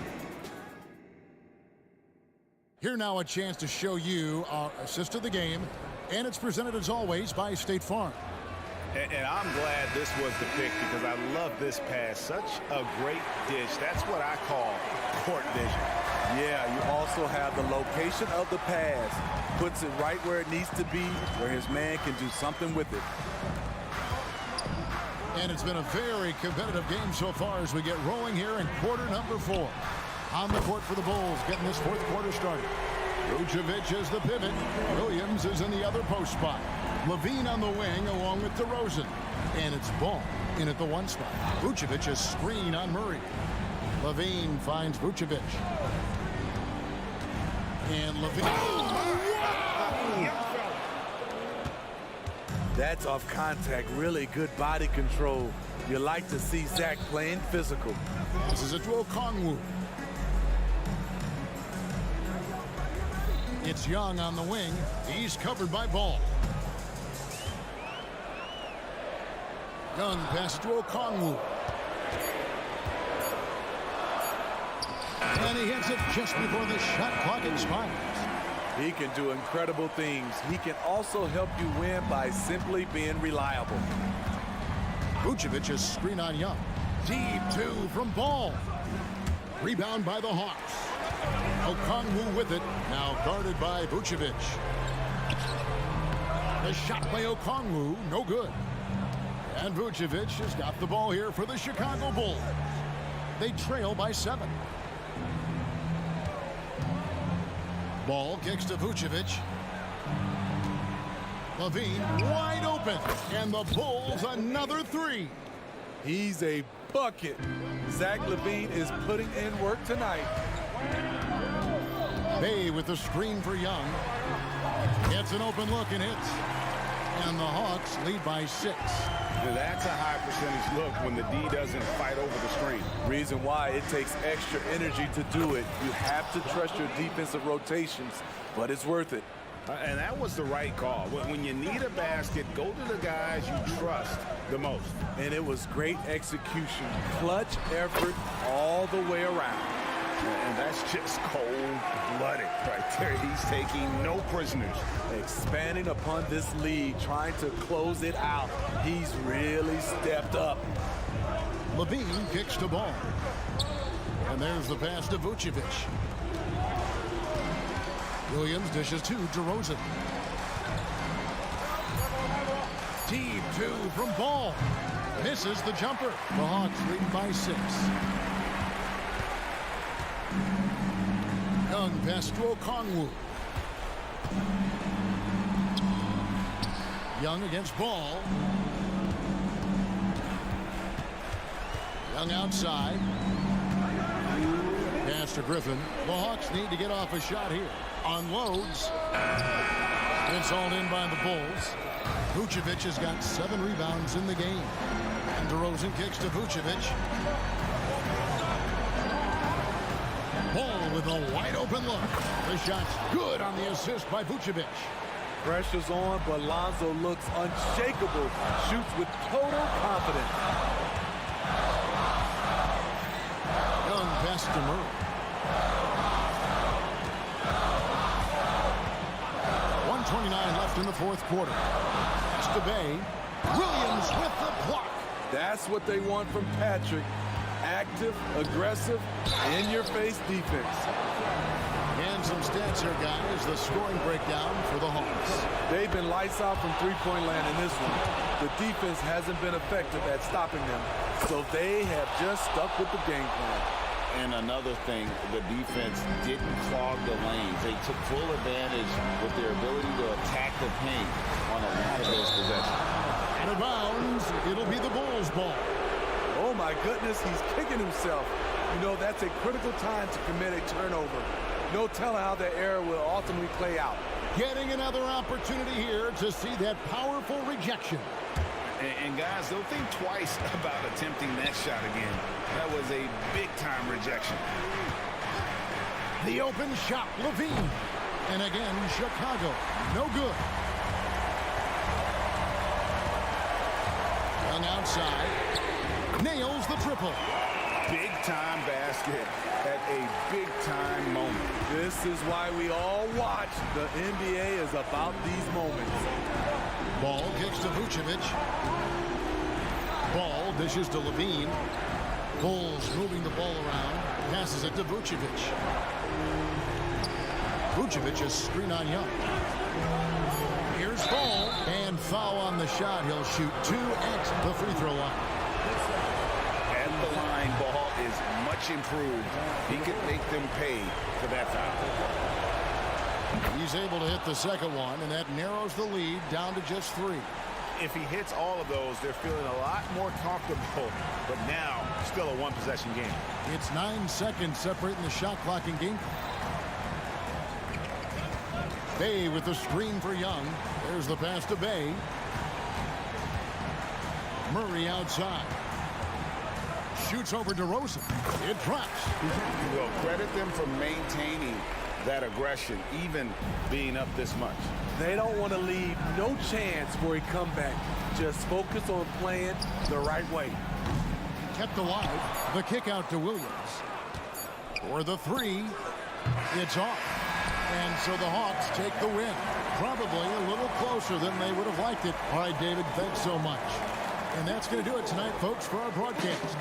Here now a chance to show you our assist of the game. And it's presented as always by State Farm. And I'm glad this was the pick because I love this pass. Such a great dish. That's what I call court vision. Yeah, you also have the location of the pass. Puts it right where it needs to be, where his man can do something with it. And it's been a very competitive game so far as we get rolling here in quarter number 4. On the court for the Bulls, getting this fourth quarter started. Vucevic is the pivot. Williams is in the other post spot. Levine on the wing along with DeRozan. And it's Ball in at the 1 spot. Vucevic is screen on Murray. Levine finds Vucevic. And Levine. That's off contact. Really good body control. You like to see Zach playing physical. This is a to Okongwu. It's Young on the wing. He's covered by Ball. Young passes to Okongwu. And he hits it just before the shot clock expires. He can do incredible things. He can also help you win by simply being reliable. Vucevic's screen on Young. Deep 2 from Ball. Rebound by the Hawks. Okongwu with it. Now guarded by Vucevic. The shot by Okongwu, no good. And Vucevic has got the ball here for the Chicago Bulls. They trail by 7. Ball kicks to Vucevic. Levine wide open. And the Bulls another 3. He's a bucket. Zach LaVine is putting in work tonight. Bay with the screen for Young. Gets an open look and hits. And the Hawks lead by 6. Now that's a high percentage look when the D doesn't fight over the screen. Reason why it takes extra energy to do it. You have to trust your defensive rotations, but it's worth it. And that was the right call. When you need a basket, go to the guys you trust the most. And it was great execution. Clutch effort all the way around. And that's just cold-blooded right there. He's taking no prisoners. Expanding upon this lead, trying to close it out. He's really stepped up. Levine kicks the ball. And there's the pass to Vucevic. Williams dishes to DeRozan. Deep 2 from Ball. Misses the jumper. The Hawks lead by 6. Young pass to Okongwu. Young against Ball. Young outside. Pass to Griffin. The Hawks need to get off a shot here. Unloads. It's hauled in by the Bulls. Vucevic has got 7 rebounds in the game. And DeRozan kicks to Vucevic. Ball with a wide open look. The shot's good on the assist by Vucevic. Pressure's on, but Lonzo looks unshakable. Shoots with total confidence. Young pass to Murray. 1:29 left in the fourth quarter. Pass to Bay. Williams with the block. That's what they want from Patrick. Active, aggressive, in-your-face defense. And some stats here, guys. The scoring breakdown for the Hawks. They've been lights out from three-point land in this one. The defense hasn't been effective at stopping them, so they have just stuck with the game plan. And another thing, the defense didn't clog the lanes. They took full advantage with their ability to attack the paint on a lot of those possessions. Out of bounds, it'll be the Bulls' ball. Oh my goodness, he's kicking himself. You know, that's a critical time to commit a turnover. No telling how that error will ultimately play out. Getting another opportunity here to see that powerful rejection. And guys, don't think twice about attempting that shot again. That was a big-time rejection. The open shot, Levine. And again, Chicago. No good. Young outside. Nails the triple. Big-time basket at a big-time moment. This is why we all watch. The NBA is about these moments. Ball kicks to Vucevic. Ball dishes to Levine. Bulls moving the ball around. Passes it to Vucevic. Vucevic is screen on Young. Here's Ball. And foul on the shot. He'll shoot 2 at the free throw line. At the line, Ball is much improved. He could make them pay for that foul. He's able to hit the second one, and that narrows the lead down to just 3. If he hits all of those, they're feeling a lot more comfortable. But now, still a one-possession game. It's 9 seconds separating the shot clock and game clock. Bay with the screen for Young. There's the pass to Bay. Murray outside. Shoots over DeRozan. It drops. Well, credit them for maintaining that aggression, even being up this much. They don't want to leave no chance for a comeback. Just focus on playing the right way. Kept alive. The kick out to Williams. For the 3. It's off. And so the Hawks take the win. Probably a little closer than they would have liked it. All right, David, thanks so much. And that's going to do it tonight, folks, for our broadcast.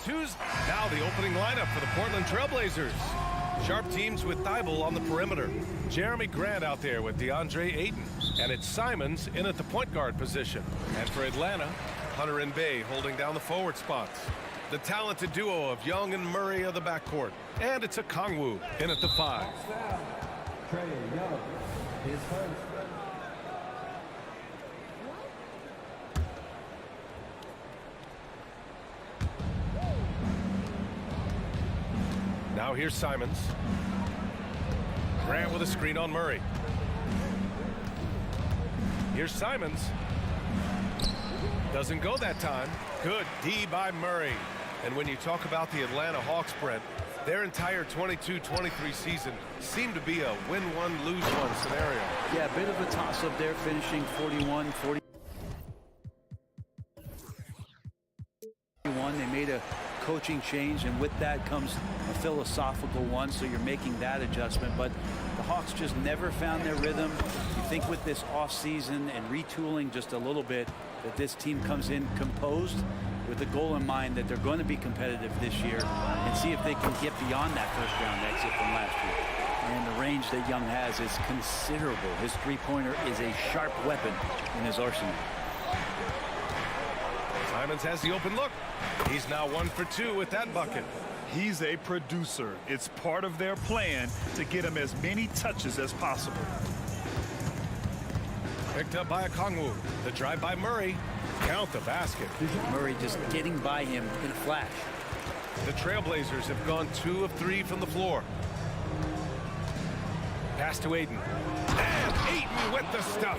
Twos. Now the opening lineup for the Portland Trailblazers. Sharp teams with Thibault on the perimeter. Jeremy Grant out there with DeAndre Ayton. And it's Simons in at the point guard position. And for Atlanta, Hunter and Bay holding down the forward spots. The talented duo of Young and Murray of the backcourt. And it's a Kongwu in at the 5. Trey Young, his first. Now here's Simons. Grant with a screen on Murray. Here's Simons. Doesn't go that time. Good D by Murray. And when you talk about the Atlanta Hawks, Brent, their entire 22-23 season seemed to be a win-one, lose-one scenario. Yeah, a bit of a toss-up there, finishing 41-40. They made a coaching change, and with that comes a philosophical one, so you're making that adjustment. But the Hawks just never found their rhythm. You think with this offseason and retooling just a little bit that this team comes in composed with the goal in mind that they're going to be competitive this year and see if they can get beyond that first-round exit from last year. And the range that Young has is considerable. His three-pointer is a sharp weapon in his arsenal. Simons has the open look. He's now 1 for 2 with that bucket. He's a producer. It's part of their plan to get him as many touches as possible. Picked up by a Kongwu. The drive by Murray. Count the basket. Murray just getting by him in a flash. The Trailblazers have gone 2 of 3 from the floor. Pass to Ayton. And Ayton with the stuff.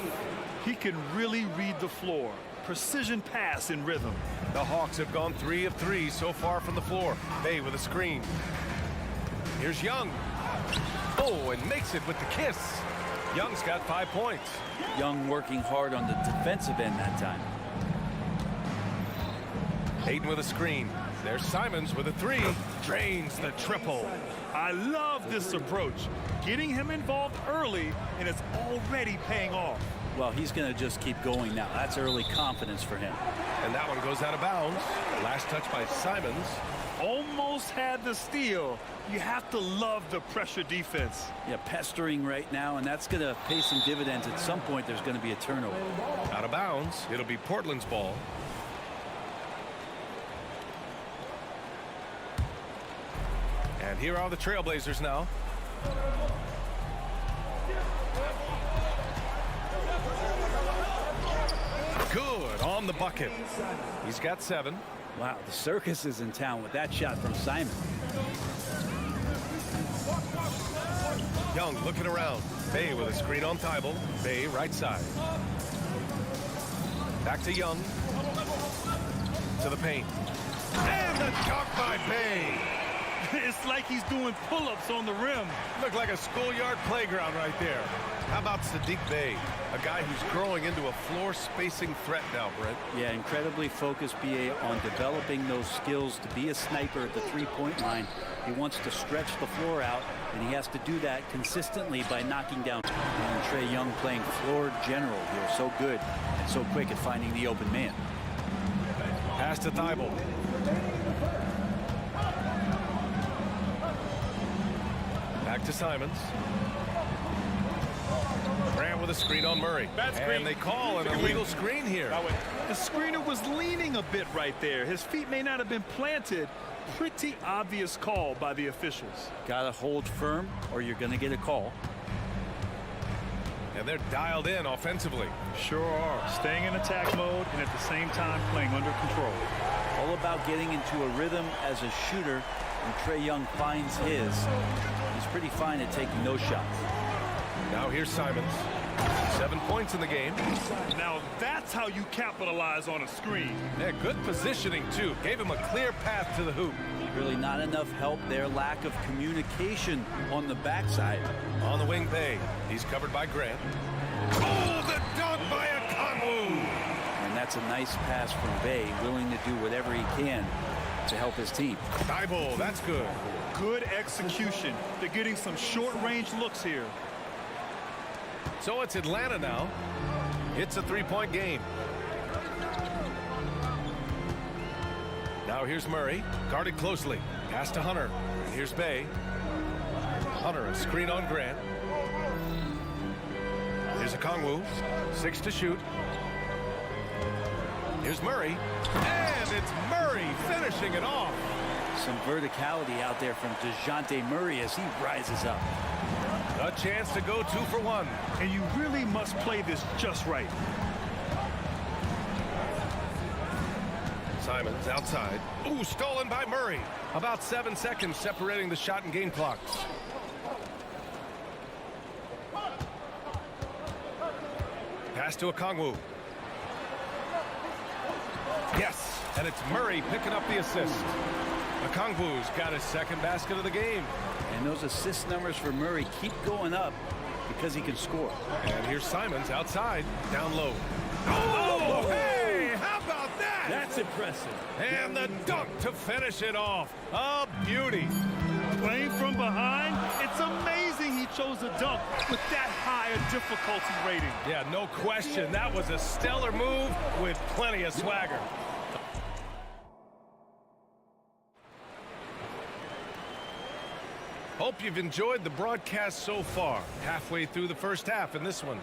He can really read the floor. Precision pass in rhythm. The Hawks have gone 3 of 3 so far from the floor. Bay with a screen. Here's Young. Oh, and makes it with the kiss. Young's got 5 points. Young working hard on the defensive end that time. Ayton with a screen. There's Simons with a 3. Drains the triple. I love this approach. Getting him involved early, and it's already paying off. Well, he's going to just keep going now. That's early confidence for him. And that one goes out of bounds. Last touch by Simons. Almost had the steal. You have to love the pressure defense. Yeah, pestering right now, and that's going to pay some dividends. At some point, there's going to be a turnover. Out of bounds. It'll be Portland's ball. And here are the Trailblazers now. Good on the bucket. He's got 7. Wow, the circus is in town with that shot from Simon. Young looking around. Bay with a screen on Thibault. Bay right side. Back to Young. To the paint. And the dunk by Bay. It's like he's doing pull-ups on the rim. Looked like a schoolyard playground right there. How about Sadiq Bey, a guy who's growing into a floor spacing threat now, Brent? Yeah, incredibly focused, BA, on developing those skills to be a sniper at the three-point line. He wants to stretch the floor out, and he has to do that consistently by knocking down. And Trae Young playing floor general here, so good and so quick at finding the open man. Pass to Thibault. Back to Simons. Grant with a screen on Murray. And they call an illegal screen here. The screener was leaning a bit right there. His feet may not have been planted. Pretty obvious call by the officials. Gotta hold firm or you're gonna get a call. And they're dialed in offensively. Sure are. Staying in attack mode and at the same time playing under control. All about getting into a rhythm as a shooter, and Trae Young finds his. He's pretty fine at taking those shots. Now here's Simons. 7 points in the game. Now that's how you capitalize on a screen. Yeah, good positioning too. Gave him a clear path to the hoop. Really not enough help there. Lack of communication on the backside. On the wing, Bay. He's covered by Grant. Oh, the dunk by a Kongwu. And that's a nice pass from Bay, willing to do whatever he can to help his team. Thibault, that's good. Good execution. They're getting some short-range looks here. So it's Atlanta now. It's a three-point game. Now here's Murray, guarded closely. Pass to Hunter. And here's Bay. Hunter, a screen on Grant. Here's a Kongwu. 6 to shoot. Here's Murray. And it's Murray finishing it off. Some verticality out there from DeJounte Murray as he rises up. A chance to go 2 for 1. And you really must play this just right. Simons outside. Ooh, stolen by Murray. About 7 seconds separating the shot and game clocks. Pass to a Kongwu. Yes, and it's Murray picking up the assist. Okongwu's got his second basket of the game. And those assist numbers for Murray keep going up because he can score. And here's Simons outside, down low. Oh, hey, how about that? That's impressive. And the dunk to finish it off. A beauty. Playing from behind, it's amazing he chose a dunk with that high a difficulty rating. Yeah, no question. That was a stellar move with plenty of swagger. Hope you've enjoyed the broadcast so far. Halfway through the first half in this one.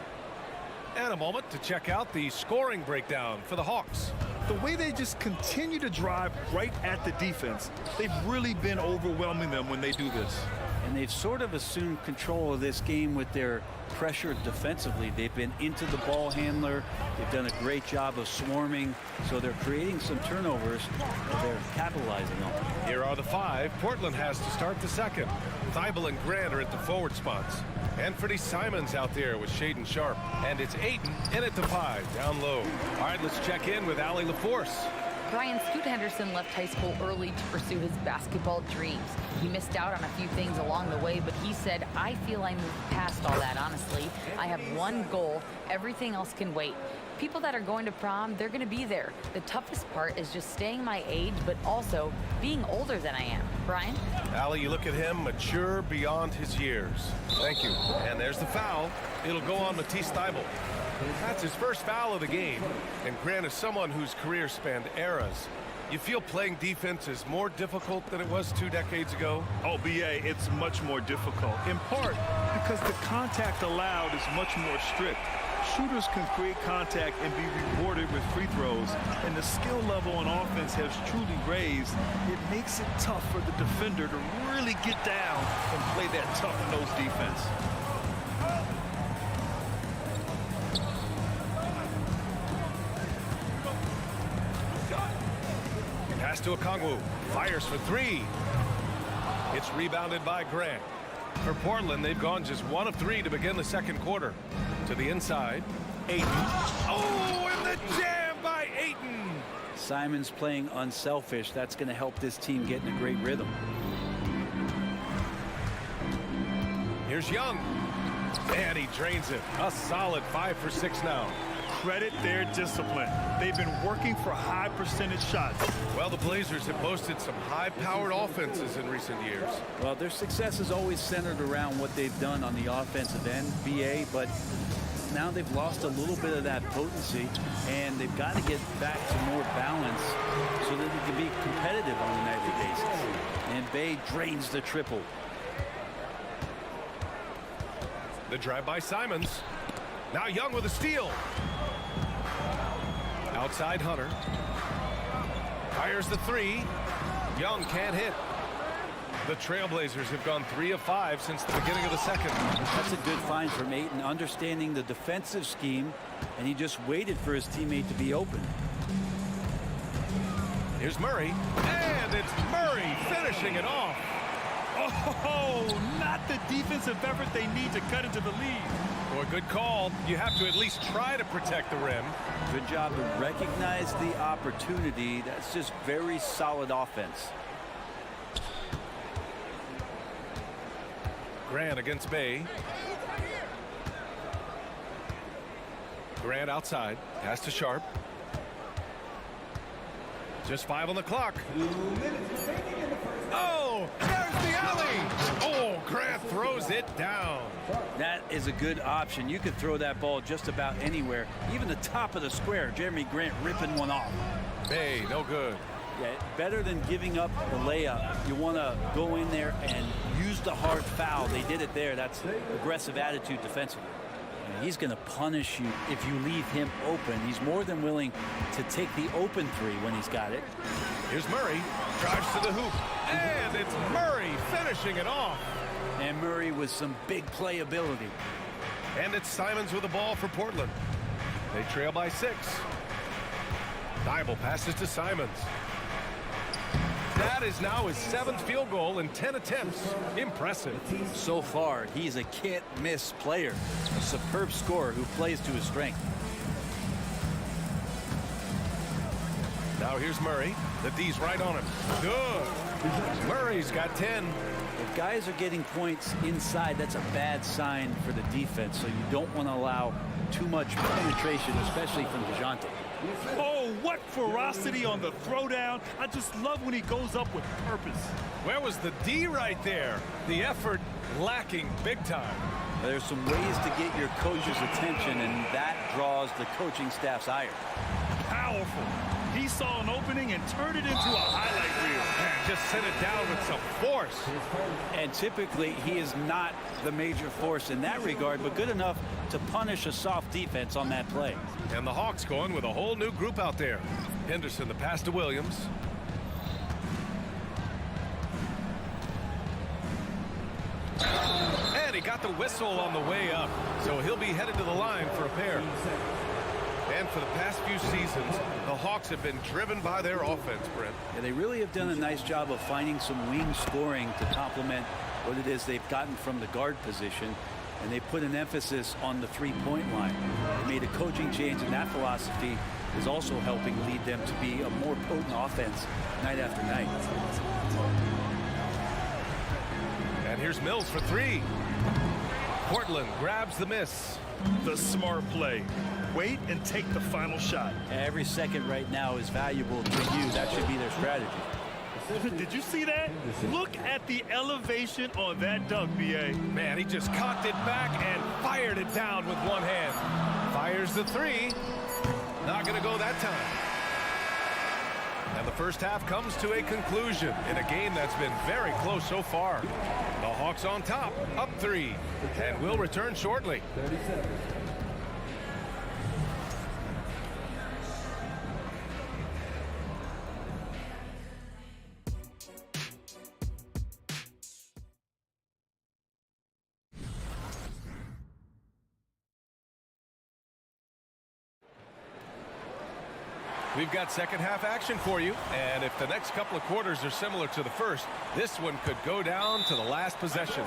And a moment to check out the scoring breakdown for the Hawks. The way they just continue to drive right at the defense, they've really been overwhelming them when they do this. And they've sort of assumed control of this game with their pressure defensively. They've been into the ball handler. They've done a great job of swarming. So they're creating some turnovers that they're capitalizing on. Here are the 5. Portland has to start the second. Thibault and Grant are at the forward spots. Anthony Simons out there with Shaden Sharp. And it's Ayton in at the 5, down low. All right, let's check in with Allie LaForce. Brian, Scoot Henderson left high school early to pursue his basketball dreams. He missed out on a few things along the way, but he said, I feel I moved past all that, honestly. I have one goal. Everything else can wait. People that are going to prom, they're going to be there. The toughest part is just staying my age, but also being older than I am. Brian? Allie, you look at him, mature beyond his years. Thank you. And there's the foul. It'll go on Matisse Thibault. That's his first foul of the game. And Grant is someone whose career spanned eras. You feel playing defense is more difficult than it was 2 decades ago? Oh, BA, it's much more difficult, in part because the contact allowed is much more strict. Shooters can create contact and be rewarded with free throws, and the skill level on offense has truly raised. It makes it tough for the defender to really get down and play that tough-nosed defense. Pass to Okongwu. Fires for 3. It's rebounded by Grant. For Portland, they've gone just 1 of 3 to begin the second quarter. To the inside, Ayton. Oh, and the jam by Ayton. Simons playing unselfish. That's going to help this team get in a great rhythm. Here's Young. And he drains it. A solid 5 for 6 now. Credit their discipline. They've been working for high percentage shots. Well, the Blazers have boasted some high-powered offenses in recent years. Well, their success is always centered around what they've done on the offensive end, BA, but now they've lost a little bit of that potency, and they've got to get back to more balance so that they can be competitive on a nightly basis. And Bay drains the triple. The drive by Simons. Now Young with a steal. Outside Hunter. Fires the 3. Young can't hit. The Trailblazers have gone 3 of 5 since the beginning of the second. That's a good find from Ayton, understanding the defensive scheme, and he just waited for his teammate to be open. Here's Murray, and it's Murray finishing it off. Oh, not the defensive effort they need to cut into the lead. Boy, good call. You have to at least try to protect the rim. Good job to recognize the opportunity. That's just very solid offense. Grant against Bay. Grant outside. Pass to Sharp. Just 5 on the clock. Oh, there's the alley. Oh, Grant throws it down. That is a good option. You could throw that ball just about anywhere, even the top of the square. Jeremy Grant ripping one off. Bay, no good. Yeah, better than giving up the layup. You want to go in there and use the hard foul. They did it there. That's aggressive attitude defensively. And he's going to punish you if you leave him open. He's more than willing to take the open three when he's got it. Here's Murray, drives to the hoop, and it's Murray finishing it off. And Murray with some big playability. And it's Simons with the ball for Portland. They trail by 6. Thibault passes to Simons. That is now his 7th field goal in 10 attempts. Impressive. So far, he's a can't-miss player. A superb scorer who plays to his strength. Now here's Murray. The D's right on him. Good. Murray's got 10. If guys are getting points inside, that's a bad sign for the defense. So you don't want to allow too much penetration, especially from DeJounte. Oh, what ferocity on the throwdown. I just love when he goes up with purpose. Where was the D right there? The effort lacking big time. There's some ways to get your coach's attention, and that draws the coaching staff's ire. Powerful. He saw an opening and turned it into a highlight reel. And just sent it down with some force. And typically, he is not the major force in that regard, but good enough to punish a soft defense on that play. And the Hawks going with a whole new group out there. Henderson, the pass to Williams. And he got the whistle on the way up. So he'll be headed to the line for a pair. And for the past few seasons, the Hawks have been driven by their offense, Brent. Yeah, they really have done a nice job of finding some wing scoring to complement what it is they've gotten from the guard position. And they put an emphasis on the three-point line. They made a coaching change, and that philosophy is also helping lead them to be a more potent offense night after night. And here's Mills for 3. Portland grabs the miss. The smart play. Wait and take the final shot. Every second right now is valuable to you. That should be their strategy. Did you see that? Look at the elevation on that dunk, B.A. Man, he just cocked it back and fired it down with one hand. Fires the 3. Not going to go that time. And the first half comes to a conclusion in a game that's been very close so far. The Hawks on top, up 3, and will return shortly. We've got second half action for you, and if the next couple of quarters are similar to the first, this one could go down to the last possession.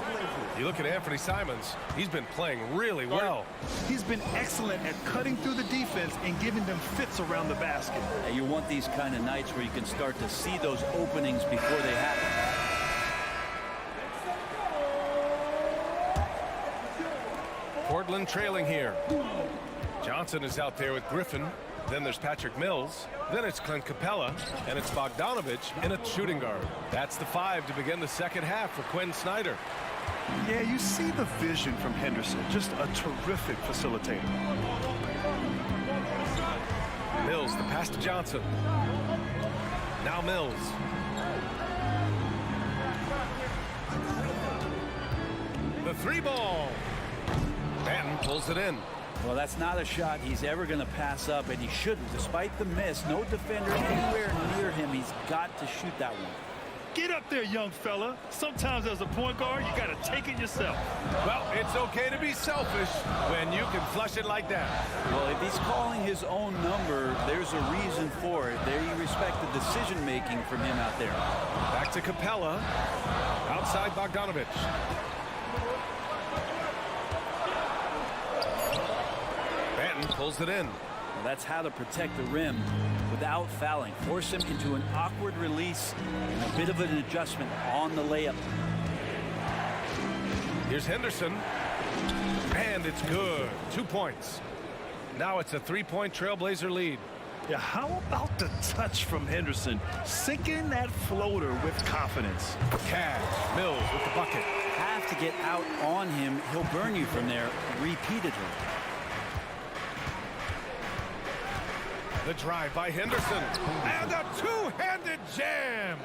You look at Anthony Simons, he's been playing really well. He's been excellent at cutting through the defense and giving them fits around the basket. You want these kind of nights where you can start to see those openings before they happen. Portland trailing here. Johnson is out there with Griffin. Then there's Patrick Mills. Then it's Clint Capella. And it's Bogdanovich in a shooting guard. That's the 5 to begin the second half for Quinn Snyder. Yeah, you see the vision from Henderson. Just a terrific facilitator. Mills, the pass to Johnson. Now Mills. The 3 ball. Banton pulls it in. Well, that's not a shot he's ever going to pass up, and he shouldn't. Despite the miss, no defender anywhere near him. He's got to shoot that one. Get up there, young fella. Sometimes as a point guard, you got to take it yourself. Well, it's okay to be selfish when you can flush it like that. Well, if he's calling his own number, there's a reason for it. There you respect the decision-making from him out there. Back to Capella. Outside Bogdanovich. Pulls it in. Well, that's how to protect the rim without fouling. Force him into an awkward release and a bit of an adjustment on the layup. Here's Henderson. And it's good. 2 points. Now it's a 3-point Trailblazer lead. Yeah, how about the touch from Henderson? Sinking that floater with confidence. Cash. Mills with the bucket. Have to get out on him. He'll burn you from there repeatedly. The drive by Henderson. And a two-handed jam.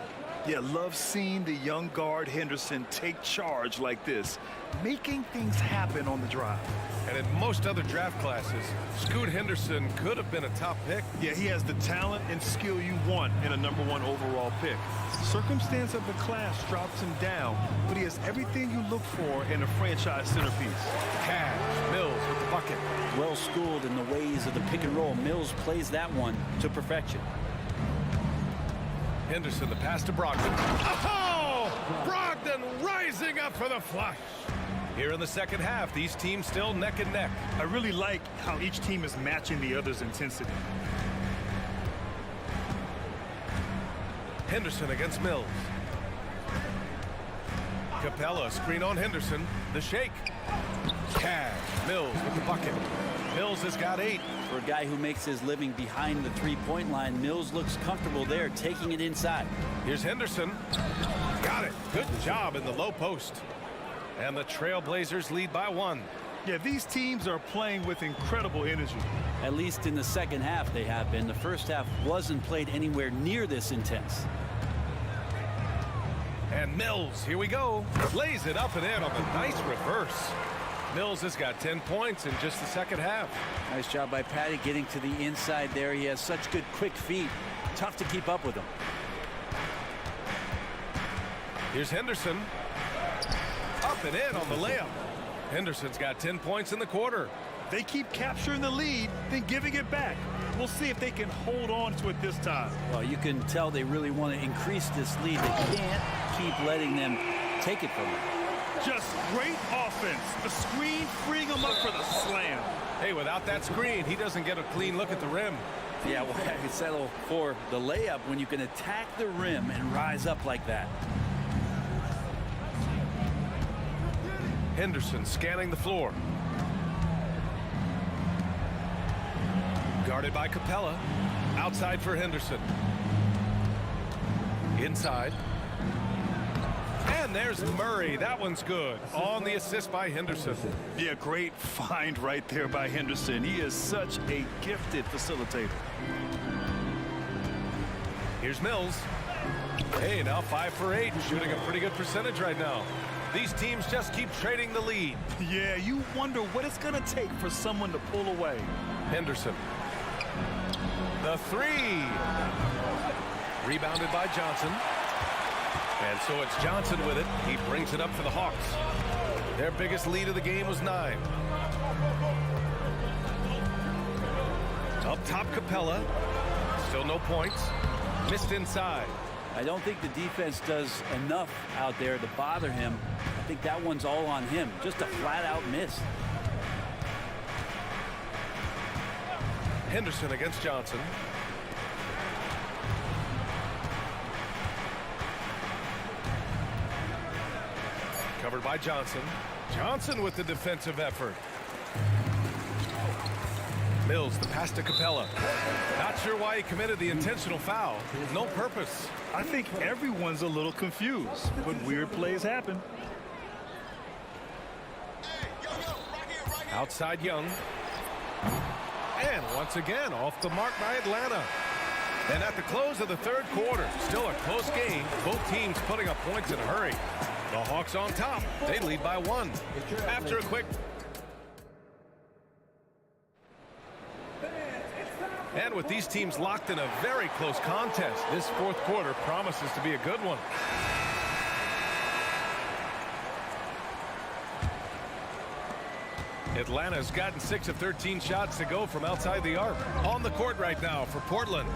Yeah, love seeing the young guard Henderson take charge like this, making things happen on the drive. And in most other draft classes, Scoot Henderson could have been a top pick. Yeah, he has the talent and skill you want in a #1 overall pick. Circumstance of the class drops him down, but he has everything you look for in a franchise centerpiece. Cash, Mills with the bucket. Well schooled in the ways of the pick and roll. Mills plays that one to perfection. Henderson, the pass to Brogdon. Oh! Brogdon rising up for the flush. Here in the second half, these teams still neck and neck. I really like how each team is matching the other's intensity. Henderson against Mills. Capella, screen on Henderson. The shake. Cash, Mills with the bucket. Mills has got 8. For a guy who makes his living behind the three-point line, Mills looks comfortable there, taking it inside. Here's Henderson. Got it. Good job in the low post. And the Trailblazers lead by 1. Yeah, these teams are playing with incredible energy. At least in the second half they have been. The first half wasn't played anywhere near this intense. And Mills, here we go. Lays it up and in on the nice reverse. Mills has got 10 points in just the second half. Nice job by Patty getting to the inside there. He has such good quick feet. Tough to keep up with him. Here's Henderson. Up and in on the layup. Henderson's got 10 points in the quarter. They keep capturing the lead, then giving it back. We'll see if they can hold on to it this time. Well, you can tell they really want to increase this lead. They can't keep letting them take it from them. Just great offense. The screen freeing him up for the slam. Hey, without that screen, he doesn't get a clean look at the rim. Yeah, well, I could settle for the layup when you can attack the rim and rise up like that. Henderson scanning the floor. Guarded by Capella. Outside for Henderson. Inside. And there's Murray. That one's good. On the assist by Henderson. Yeah, great find right there by Henderson. He is such a gifted facilitator. Here's Mills. Hey, now 5 for 8. Shooting a pretty good percentage right now. These teams just keep trading the lead. Yeah, you wonder what it's going to take for someone to pull away. Henderson. The 3. Rebounded by Johnson. And so it's Johnson with it. He brings it up for the Hawks. Their biggest lead of the game was 9. Up top, Capella. Still no points. Missed inside. I don't think the defense does enough out there to bother him. I think that one's all on him. Just a flat-out miss. Henderson against Johnson. Covered by Johnson. Johnson with the defensive effort. Mills, the pass to Capella. Not sure why he committed the intentional foul. No purpose. I think everyone's a little confused, but weird plays happen. Outside Young. And once again, off the mark by Atlanta. And at the close of the third quarter, still a close game. Both teams putting up points in a hurry. The Hawks on top. They lead by 1. After a quick... And with these teams locked in a very close contest, this fourth quarter promises to be a good one. Atlanta's gotten 6 of 13 shots to go from outside the arc. On the court right now for Portland.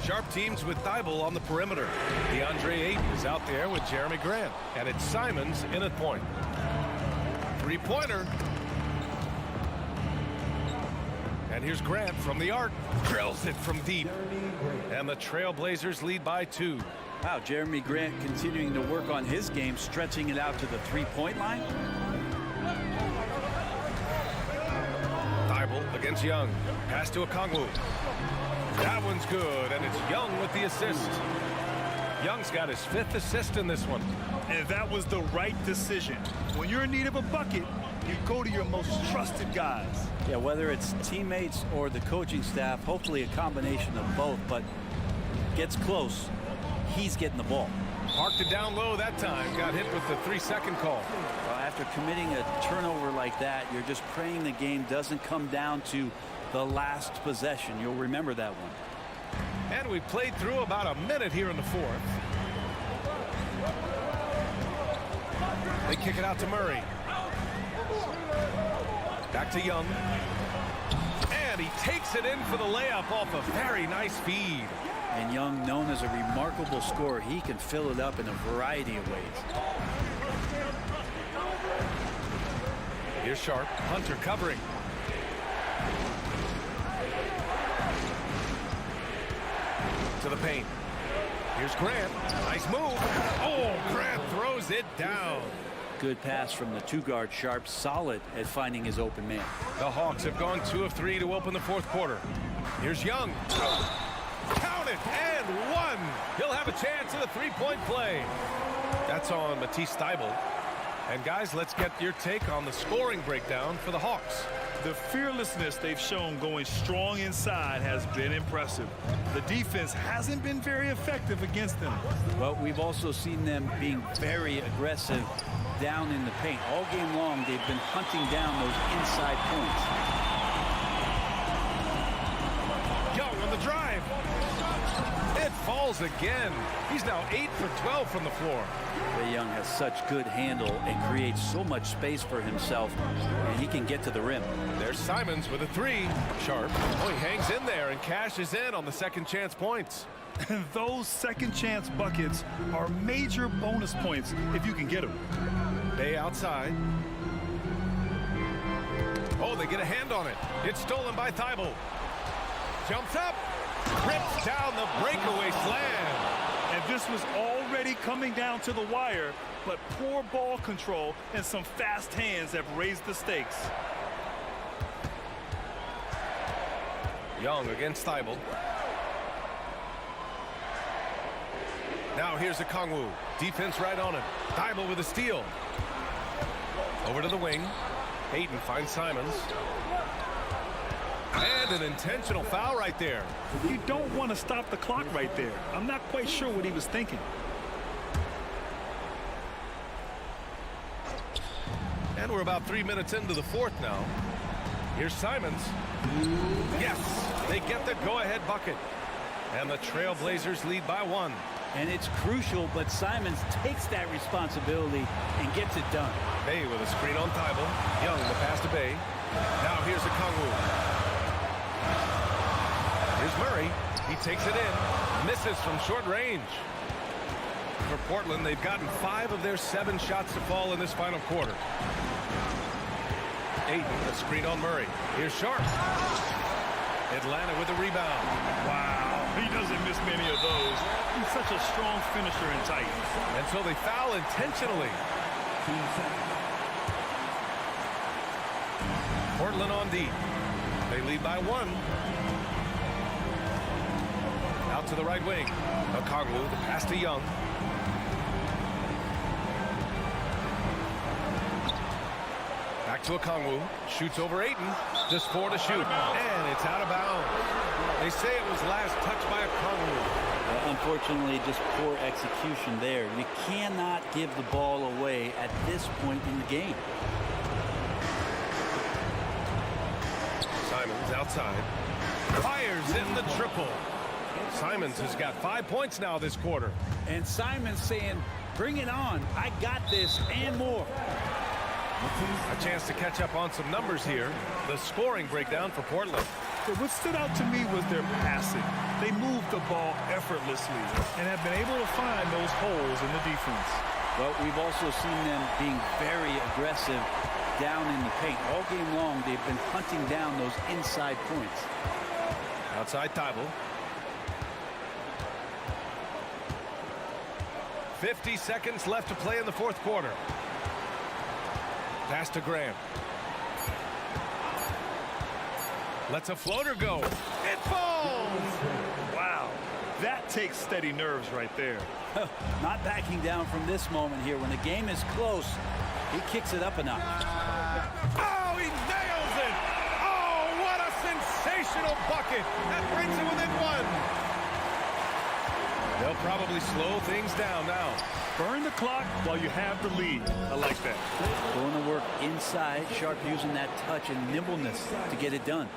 Sharp teams with Thibault on the perimeter. DeAndre Ayton is out there with Jeremy Grant. And it's Simons in at point. Three-pointer. And here's Grant from the arc. Drills it from deep. And the Trailblazers lead by 2. Wow, Jeremy Grant continuing to work on his game, stretching it out to the three-point line. Thibault against Young. Pass to Okongwu. That one's good, and it's Young with the assist. Young's got his 5th assist in this one. And that was the right decision. When you're in need of a bucket, you go to your most trusted guys. Yeah, whether it's teammates or the coaching staff, hopefully a combination of both, but gets close, he's getting the ball. Parked it down low that time. Got hit with the 3-second call. Well, after committing a turnover like that, you're just praying the game doesn't come down to the last possession. You'll remember that one. And we played through about a minute here in the fourth. They kick it out to Murray. Back to Young. And he takes it in for the layup off a very nice feed. And Young, known as a remarkable scorer, he can fill it up in a variety of ways. Here's Sharp. Hunter covering. To the paint. Here's Grant. Nice move. Oh, Grant throws it down. Good pass from the two-guard Sharp, solid at finding his open man. The Hawks have gone 2 of 3 to open the fourth quarter. Here's Young. Count it, and one. He'll have a chance at a three-point play. That's on Matisse Thybulle. And guys, let's get your take on the scoring breakdown for the Hawks. The fearlessness they've shown going strong inside has been impressive. The defense hasn't been very effective against them. But we've also seen them being very aggressive down in the paint. All game long, they've been hunting down those inside points. Young on the drive. It falls again. He's now 8 for 12 from the floor. Trae Young has such good handle and creates so much space for himself, and he can get to the rim. There's Simons with a 3. Sharp. Oh, he hangs in there and cashes in on the second chance points. Those second chance buckets are major bonus points if you can get them. Bay outside. Oh, they get a hand on it. It's stolen by Thybulle. Jumps up. Rips down the breakaway slam. And this was already coming down to the wire, but poor ball control and some fast hands have raised the stakes. Young against Thybulle. Now here's a Kongwu. Defense right on him. Thybulle with a steal. Over to the wing. Hayden finds Simons. And an intentional foul right there. You don't want to stop the clock right there. I'm not quite sure what he was thinking. And we're about 3 minutes into the fourth now. Here's Simons. Yes, they get the go-ahead bucket. And the Trailblazers lead by 1. And it's crucial, but Simons takes that responsibility and gets it done. Bay with a screen on Thybulle. Young the pass to Bay. Now here's a Kongwu. Here's Murray. He takes it in. Misses from short range. For Portland, they've gotten 5 of their 7 shots to fall in this final quarter. Ayton, a screen on Murray. Here's Sharp. Atlanta with the rebound. Wow, he doesn't miss many of those. He's such a strong finisher in tight. And so they foul intentionally. Portland on D. They lead by 1. Out to the right wing. Okongwu, the pass to Young. Back to Okongwu. Shoots over Ayton. Just 4 to shoot. And it's out of bounds. They say it was last touched by Okongwu. Unfortunately, just poor execution there. You cannot give the ball away at this point in the game. Simons outside. Fires in the triple. Simons has got 5 points now this quarter. And Simons saying, bring it on. I got this and more. A chance to catch up on some numbers here. The scoring breakdown for Portland. What stood out to me was their passing. They moved the ball effortlessly and have been able to find those holes in the defense. But we've also seen them being very aggressive down in the paint. All game long, they've been hunting down those inside points. Outside Thybulle. 50 seconds left to play in the fourth quarter. Pass to Graham. Lets a floater go. It falls! Wow, that takes steady nerves right there. Not backing down from this moment here. When the game is close, He kicks it up a notch. Oh, he nails it! Oh, what a sensational bucket! That brings it within one. They'll probably slow things down now. Burn the clock while you have the lead. I like that. Going to work inside. Sharp using that touch and nimbleness to get it done.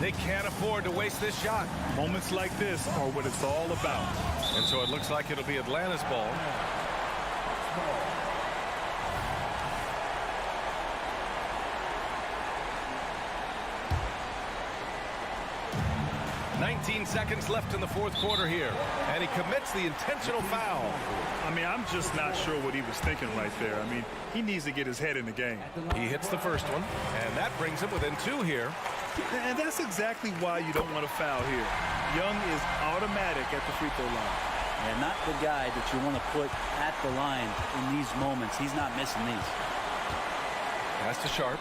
They can't afford to waste this shot. Moments like this are what it's all about. And so it looks like it'll be Atlanta's ball. "19 seconds left in the fourth quarter here, and he commits the intentional foul." I mean, I'm just not sure what he was thinking right there. I mean, he needs to get his head in the game. He hits the first one, and that brings him within 2 here. And that's exactly why you don't want to foul here. Young is automatic at the free throw line. And not the guy that you want to put at the line in these moments. He's not missing these. Pass to Sharp.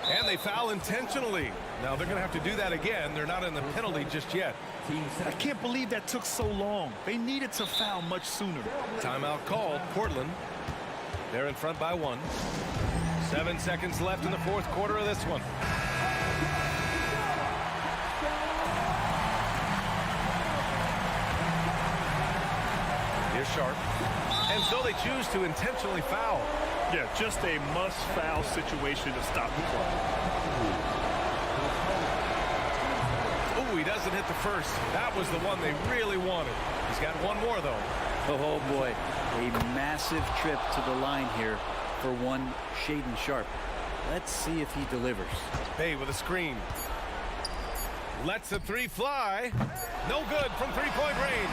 And they foul intentionally. Now they're going to have to do that again. They're not in the penalty just yet. I can't believe that took so long. They needed to foul much sooner. Timeout called. Portland. They're in front by 1. 7 seconds left in the fourth quarter of this one. Here's Sharp. And so they choose to intentionally foul. Yeah, just a must-foul situation to stop the clock. Oh, he doesn't hit the first. That was the one they really wanted. He's got one more, though. Oh, boy. A massive trip to the line here for one Shaedon Sharp. Let's see if he delivers. Bay with a screen. Lets the 3 fly. No good from three-point range.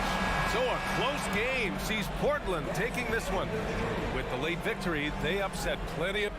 So a close game sees Portland taking this one. With the late victory, they upset plenty of